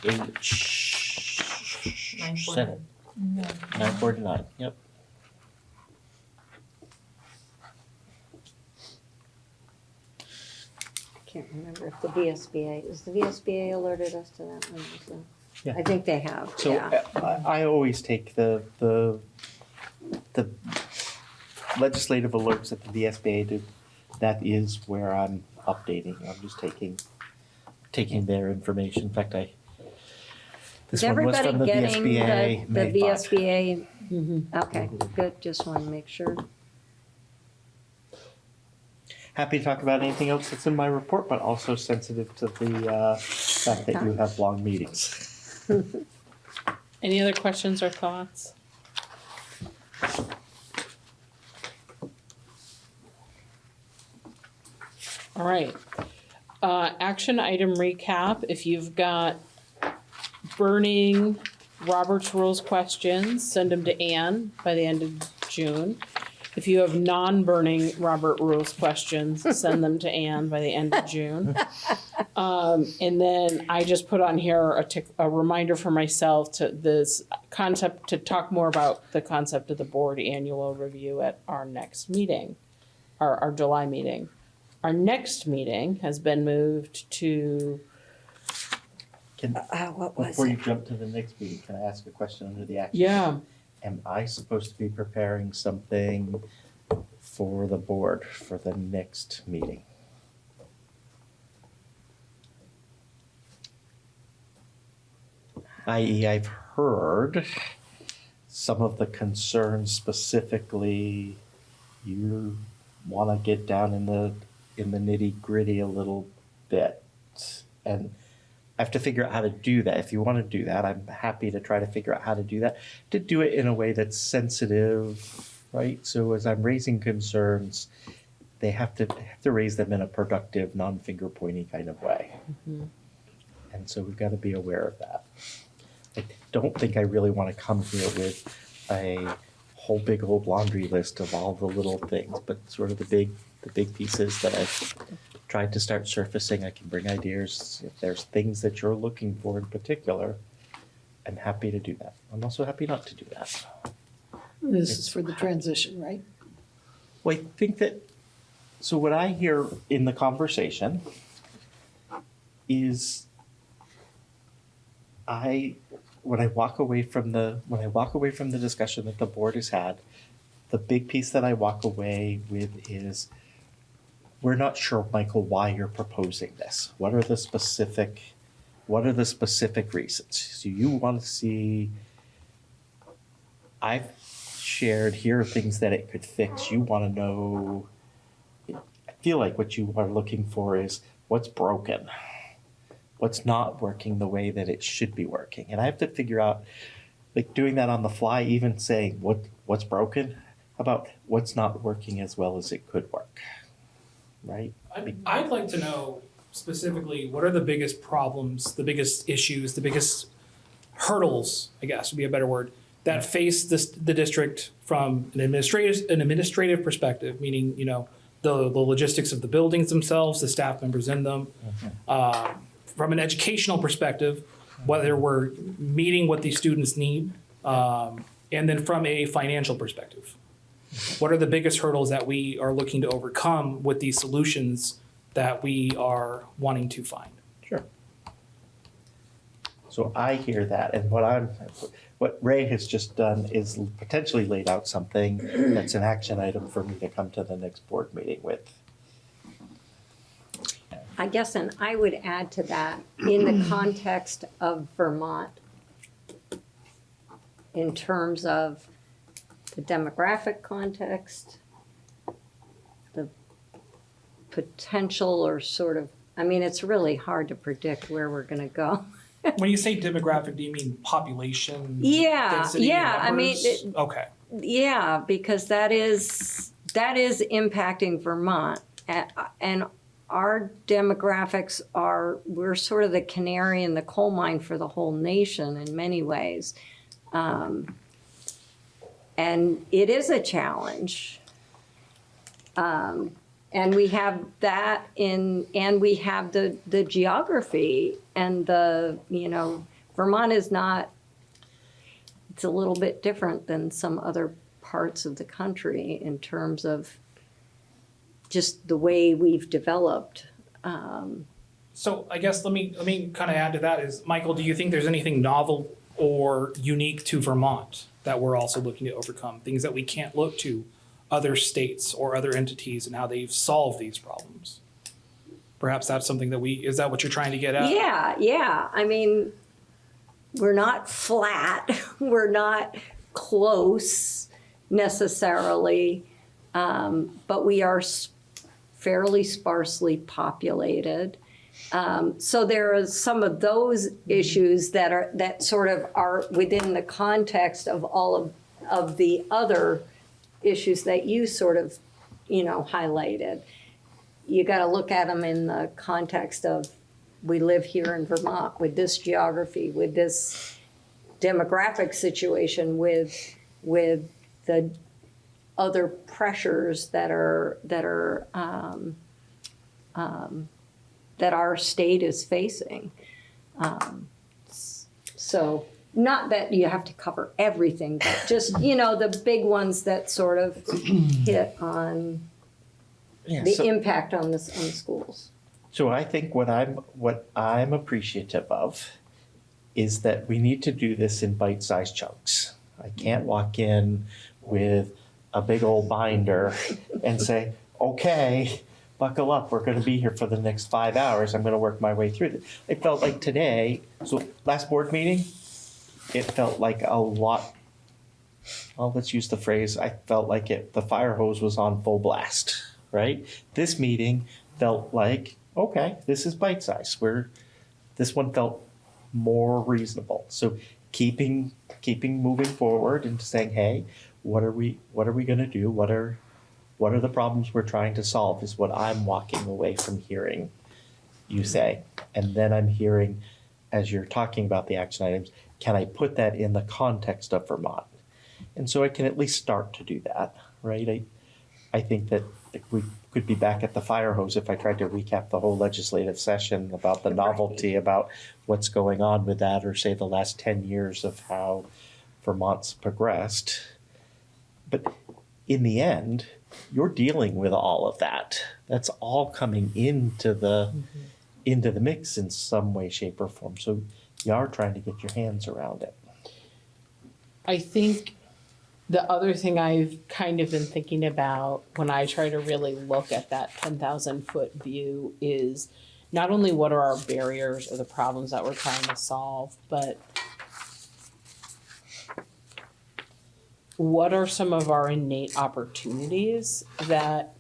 H7 949. Yep. I can't remember if the VSBA alerted us to that one also? Yeah. I think they have, So yeah. I always take the legislative alerts that the VSBA do. That is where I'm updating. I'm just taking their information. In fact, this Is one was from the everybody VSBA getting the May 5. VSBA? Mm-hmm. Okay, good, just want to make sure. Happy to talk about anything else that's in my report, but also sensitive to the fact that you have long meetings. Any other questions or thoughts? All right. Action item recap. If you've got burning Robert's Rules questions, send them to Anne by the end of June. If you have non-burning Robert Rules questions, send them to Anne by the end of June. And then I just put on here a reminder for myself to talk more about the concept of the board annual review at our next meeting, our July meeting. our next meeting has been moved to, Can, What was before you it? jump to the next meeting, can I ask a question under the action? yeah, Am I supposed to be preparing something for the board for the next meeting? I.e., I've heard some of the concerns specifically, you want to get down in the nitty gritty a little bit. And I have to figure out how to do that. If you want to do that, I'm happy to try to figure out how to do that, to do it in a way that's sensitive, right? So as I'm raising concerns, they have to raise them in a productive, non-finger pointing kind of way. And so we've got to be aware of that. I don't think I really want to come here with a whole big old laundry list of all the little things, but sort of the big pieces that I've tried to start surfacing. I can bring ideas. If there's things that you're looking for in particular, I'm happy to do that. I'm also happy not to do that. This is for the transition, right? Well, I think that, so what I hear in the conversation is when I walk away from the discussion that the board has had, the big piece that I walk away with is, we're not sure, Michael, why you're proposing this. What are the specific reasons? So you want to see, I've shared, here are things that it could fix. You want to know, I feel like what you are looking for is what's broken, what's not working the way that it should be working. And I have to figure out, like, doing that on the fly, even saying what's broken, about what's not working as well as it could work, right? I'd like to know specifically, what are the biggest problems, the biggest issues, the biggest hurdles, I guess would be a better word, that face the district from an administrative perspective, meaning, you know, the logistics of the buildings themselves, the staff members in them. From an educational perspective, whether we're meeting what these students need, and then from a financial perspective, what are the biggest hurdles that we are looking to overcome with these solutions that we are wanting to find? Sure. So I hear that, and what Ray has just done is potentially laid out something that's an action item for me to come to the next board meeting with. I guess, and I would add to that, in the context of Vermont, in terms of the demographic context, the potential or sort of, I mean, it's really hard to predict where we're going to go. When you say demographic, do you mean population? Yeah, density, yeah, I mean, numbers? Okay. Yeah, because that is impacting Vermont. And our demographics we're sort of the canary in the coal mine for the whole nation in many ways. And it is a challenge. And we have that and we have the geography and Vermont is not, it's a little bit different than some other parts of the country in terms of just the way we've developed. So I guess let me kind of add to that is, Michael, do you think there's anything novel or unique to Vermont that we're also looking to overcome? Things that we can't look to other states or other entities and how they've solved these problems? Perhaps that's something that is that what you're trying to get at? Yeah. I mean, we're not flat. We're not close necessarily, but we are fairly sparsely populated. So there are some of those issues that sort of are within the context of all of the other issues that you sort of, highlighted. You got to look at them in the context of, we live here in Vermont with this geography, with this demographic situation, with the other pressures that our state is facing. So not that you have to cover everything, but just, the big ones that sort of hit on. Yeah, the so- impact on the schools. So I think what I'm appreciative of is that we need to do this in bite-sized chunks. I can't walk in with a big old binder and say, okay, buckle up, we're gonna be here for the next 5 hours, I'm gonna work my way through this. It felt like today, so last board meeting, it felt like a lot, well, let's use the phrase, I felt like the fire hose was on full blast, right? This meeting felt like, okay, this is bite-sized. This one felt more reasonable. So keeping moving forward and saying, hey, what are we gonna do? What are the problems we're trying to solve is what I'm walking away from hearing you say. And then I'm hearing, as you're talking about the action items, can I put that in the context of Vermont? And so I can at least start to do that, right? I think that we could be back at the fire hose if I tried to recap the whole legislative session about the novelty, about what's going on with that, or say the last 10 years of how Vermont's progressed. But in the end, you're dealing with all of that. That's all coming into the mix in some way, shape, or form. So you are trying to get your hands around it. I think the other thing I've kind of been thinking about when I try to really look at that 10,000 foot view is not only what are our barriers or the problems that we're trying to solve, but what are some of our innate opportunities that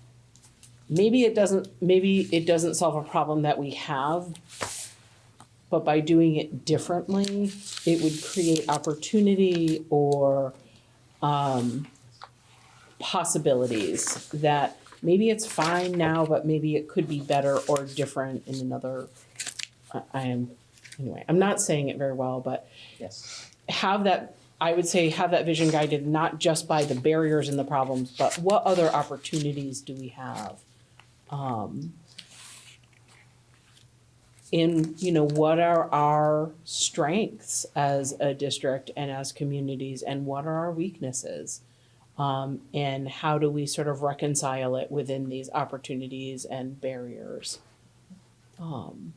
maybe it doesn't solve a problem that we have, but by doing it differently, it would create opportunity or possibilities that maybe it's fine now, but maybe it could be better or different in another. I'm not saying it very well, but Yes. I would say have that vision guided not just by the barriers and the problems, but what other opportunities do we have? What are our strengths as a district and as communities, and what are our weaknesses? And how do we sort of reconcile it within these opportunities and barriers? And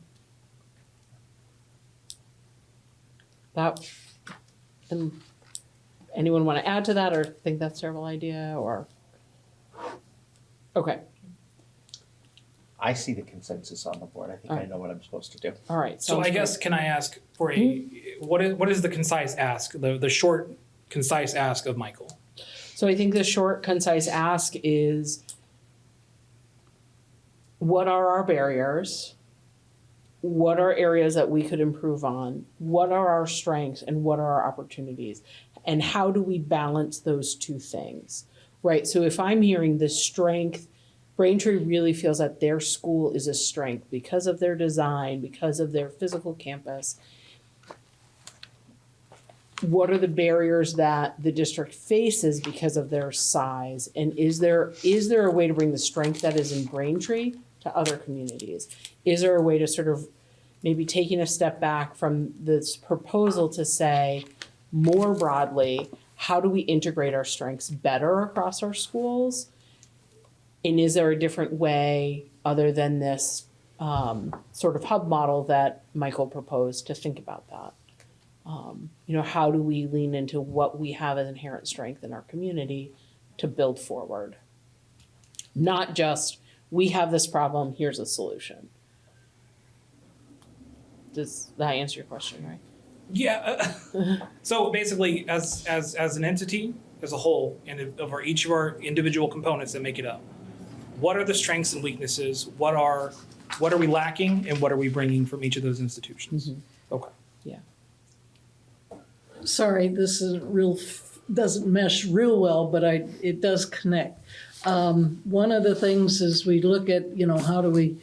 anyone want to add to that or think that's a terrible idea or? Okay, I see the consensus on the board. I think I know what I'm supposed to do. all right. So I guess, can I ask for what is the concise ask, the short, concise ask of Michael? So I think the short, concise ask is, what are our barriers? What are areas that we could improve on? What are our strengths and what are our opportunities? And how do we balance those two things, right? So if I'm hearing the strength, Braintree really feels that their school is a strength because of their design, because of their physical campus. What are the barriers that the district faces because of their size? And is there a way to bring the strength that is in Braintree to other communities? Is there a way to sort of maybe taking a step back from this proposal to say more broadly, how do we integrate our strengths better across our schools? And is there a different way other than this sort of hub model that Michael proposed to think about that? How do we lean into what we have as inherent strength in our community to build forward? Not just, we have this problem, here's a solution. Does that answer your question, right? Yeah. So basically, as an entity, as a whole, and each of our individual components that make it up, what are the strengths and weaknesses? What are we lacking, and what are we bringing from each of those institutions? Mm-hmm. Okay. Yeah. Sorry, this doesn't mesh real well, but it does connect. One of the things is we look at, how do we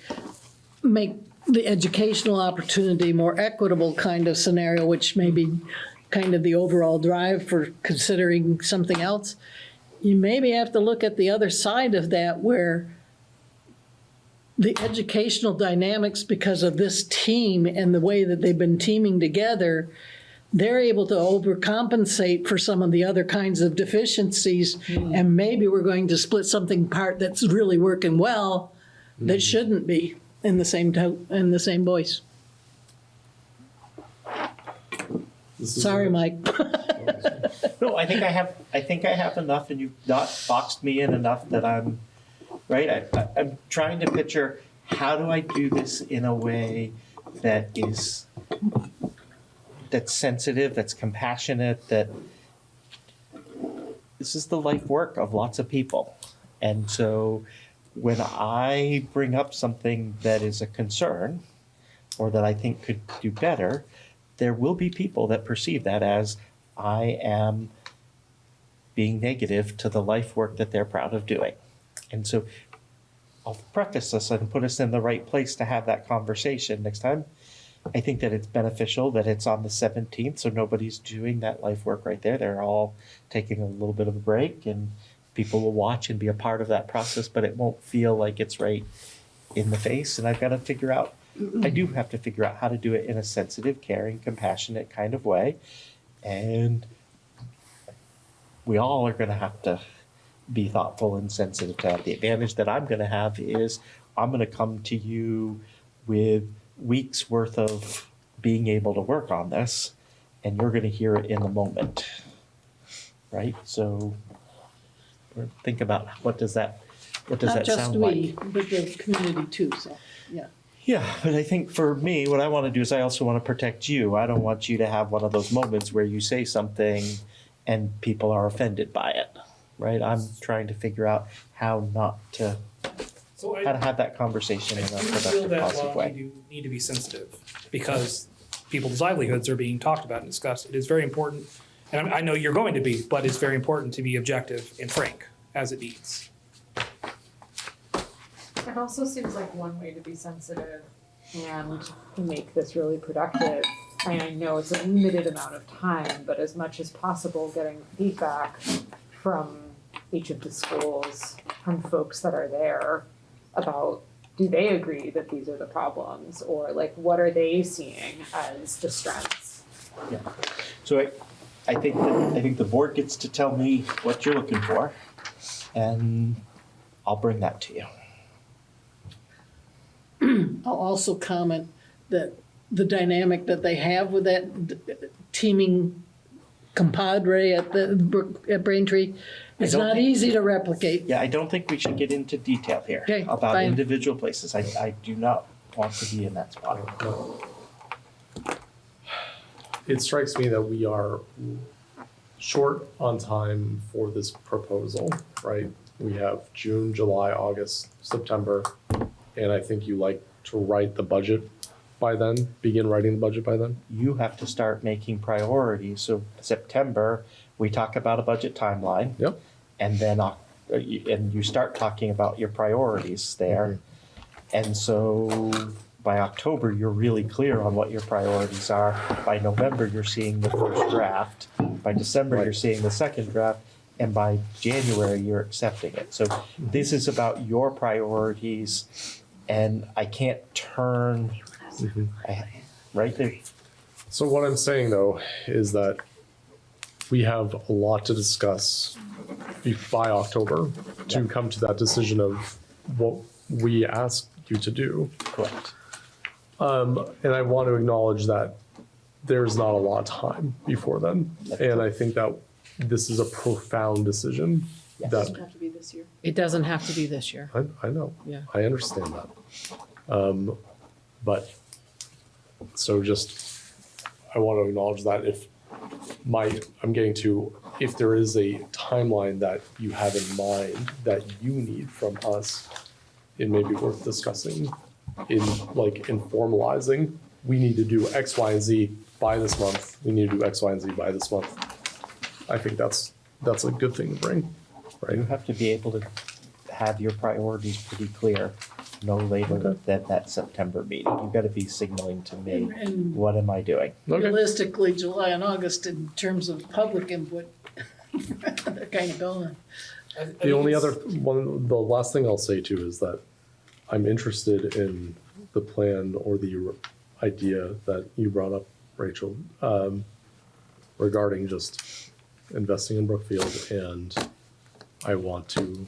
make the educational opportunity more equitable kind of scenario, which may be kind of the overall drive for considering something else. You maybe have to look at the other side of that, where the educational dynamics, because of this team and the way that they've been teaming together, they're able to overcompensate for some of the other kinds of deficiencies, and maybe we're going to split something apart that's really working well that shouldn't be in the same in the same voice. Sorry, Mike. No, I think I have enough, and you've not boxed me in enough that I'm right. I'm trying to picture, how do I do this in a way that's sensitive, that's compassionate, that this is the life work of lots of people. And so when I bring up something that is a concern or that I think could do better, there will be people that perceive that as I am being negative to the life work that they're proud of doing. And so I'll preface this and put us in the right place to have that conversation next time. I think that it's beneficial that it's on the 17th, so nobody's doing that life work right there. They're all taking a little bit of a break, and people will watch and be a part of that process, but it won't feel like it's right in the face. And I've got to figure out, I do have to figure out how to do it in a sensitive, caring, compassionate kind of way. And we all are going to have to be thoughtful and sensitive to that. The advantage that I'm going to have is I'm going to come to you with weeks worth of being able to work on this, and you're going to hear it in the moment, right? So think about what does that sound like? Not just we, but the community too, so, yeah. Yeah, but I think for me, what I want to do is I also want to protect you. I don't want you to have one of those moments where you say something and people are offended by it, right? I'm trying to figure out how not to, how to have that conversation in a I do feel productive, that positive while way. we do need to be sensitive, because people's livelihoods are being talked about and discussed, it is very important, and I know you're going to be, but it's very important to be objective and frank, as it needs. It also seems like one way to be sensitive and make this really productive. And I know it's a limited amount of time, but as much as possible, getting feedback from each of the schools, from folks that are there about, do they agree that these are the problems, or like what are they seeing as the strengths? Yeah. So I think the board gets to tell me what you're looking for, and I'll bring that to you. I'll also comment that the dynamic that they have with that teaming compadre at Braintree, it's don't not think- easy to replicate. Yeah, I don't think we should get into detail here Okay, about fine. individual places. I do not want to be in that spot. It strikes me that we are short on time for this proposal, right? We have June, July, August, September, and I think you like to write the budget by then, begin writing the budget by then. You have to start making priorities. So September, we talk about a budget timeline. Yep. And then and you start talking about your priorities there. And so by October, you're really clear on what your priorities are. By November, you're seeing the first draft. By December, Right. you're seeing the second draft. And by January, you're accepting it. So this is about your priorities, and I can't turn right there. So what I'm saying though is that we have a lot to discuss by October to come to that decision of what we ask you to do. Correct. And I want to acknowledge that there's not a lot of time before then. And I think that this is a profound decision Yes. that Have to be this year. It doesn't have to be this year. I know. Yeah. I understand that. But so just, I want to acknowledge that if if there is a timeline that you have in mind that you need from us, it may be worth discussing in formalizing. We need to do X, Y, and Z by this month. We need to do X, Y, and Z by this month. I think that's a good thing to bring, right? You have to be able to have your priorities pretty clear no later than that September meeting. You've got to be signaling to me, And what am I doing? Okay. realistically, July and August, in terms of public input, they're kind of going. The only other one, the last thing I'll say too is that I'm interested in the plan or the idea that you brought up, Rachel, regarding just investing in Brookfield, and I want to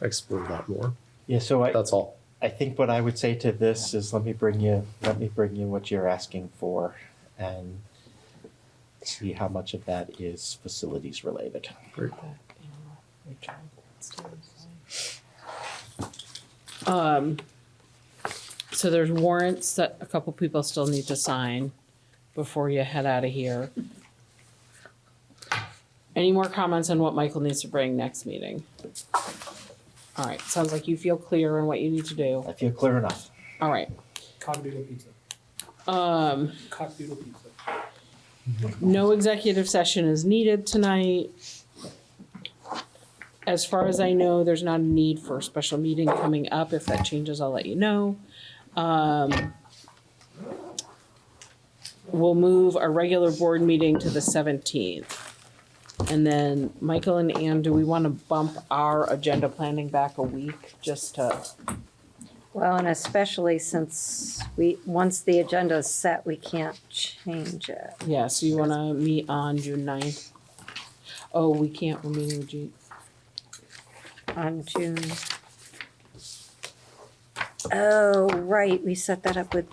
explore that more. Yeah, so That's all. I think what I would say to this is let me bring you what you're asking for and see how much of that is facilities related. Great. So there's warrants that a couple people still need to sign before you head out of here. Any more comments on what Michael needs to bring next meeting? All right, sounds like you feel clear on what you need to do. I feel clear enough. All right. Cock-a-doodle pizza. Cock-a-doodle pizza. No executive session is needed tonight. As far as I know, there's not a need for a special meeting coming up. If that changes, I'll let you know. We'll move our regular board meeting to the 17th. And then Michael and Ann, do we want to bump our agenda planning back a week just to? Well, and especially since once the agenda is set, we can't change it. Yeah, so you want to meet on June 9th? Oh, we can't, we're meeting with June. On June. Oh, right, we set that up with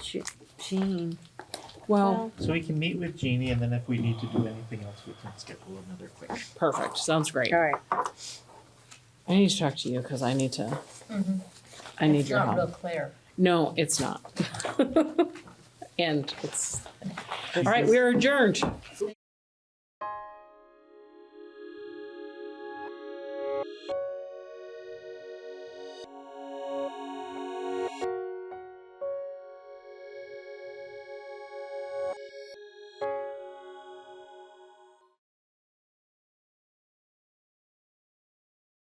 Jean. Well, So we can meet with Jeannie, and then if we need to do anything else, we can schedule another quick. perfect, sounds great. All right. I need to talk to you because I need to, I need your help. clear. No, it's not. And it's, all right, we are adjourned.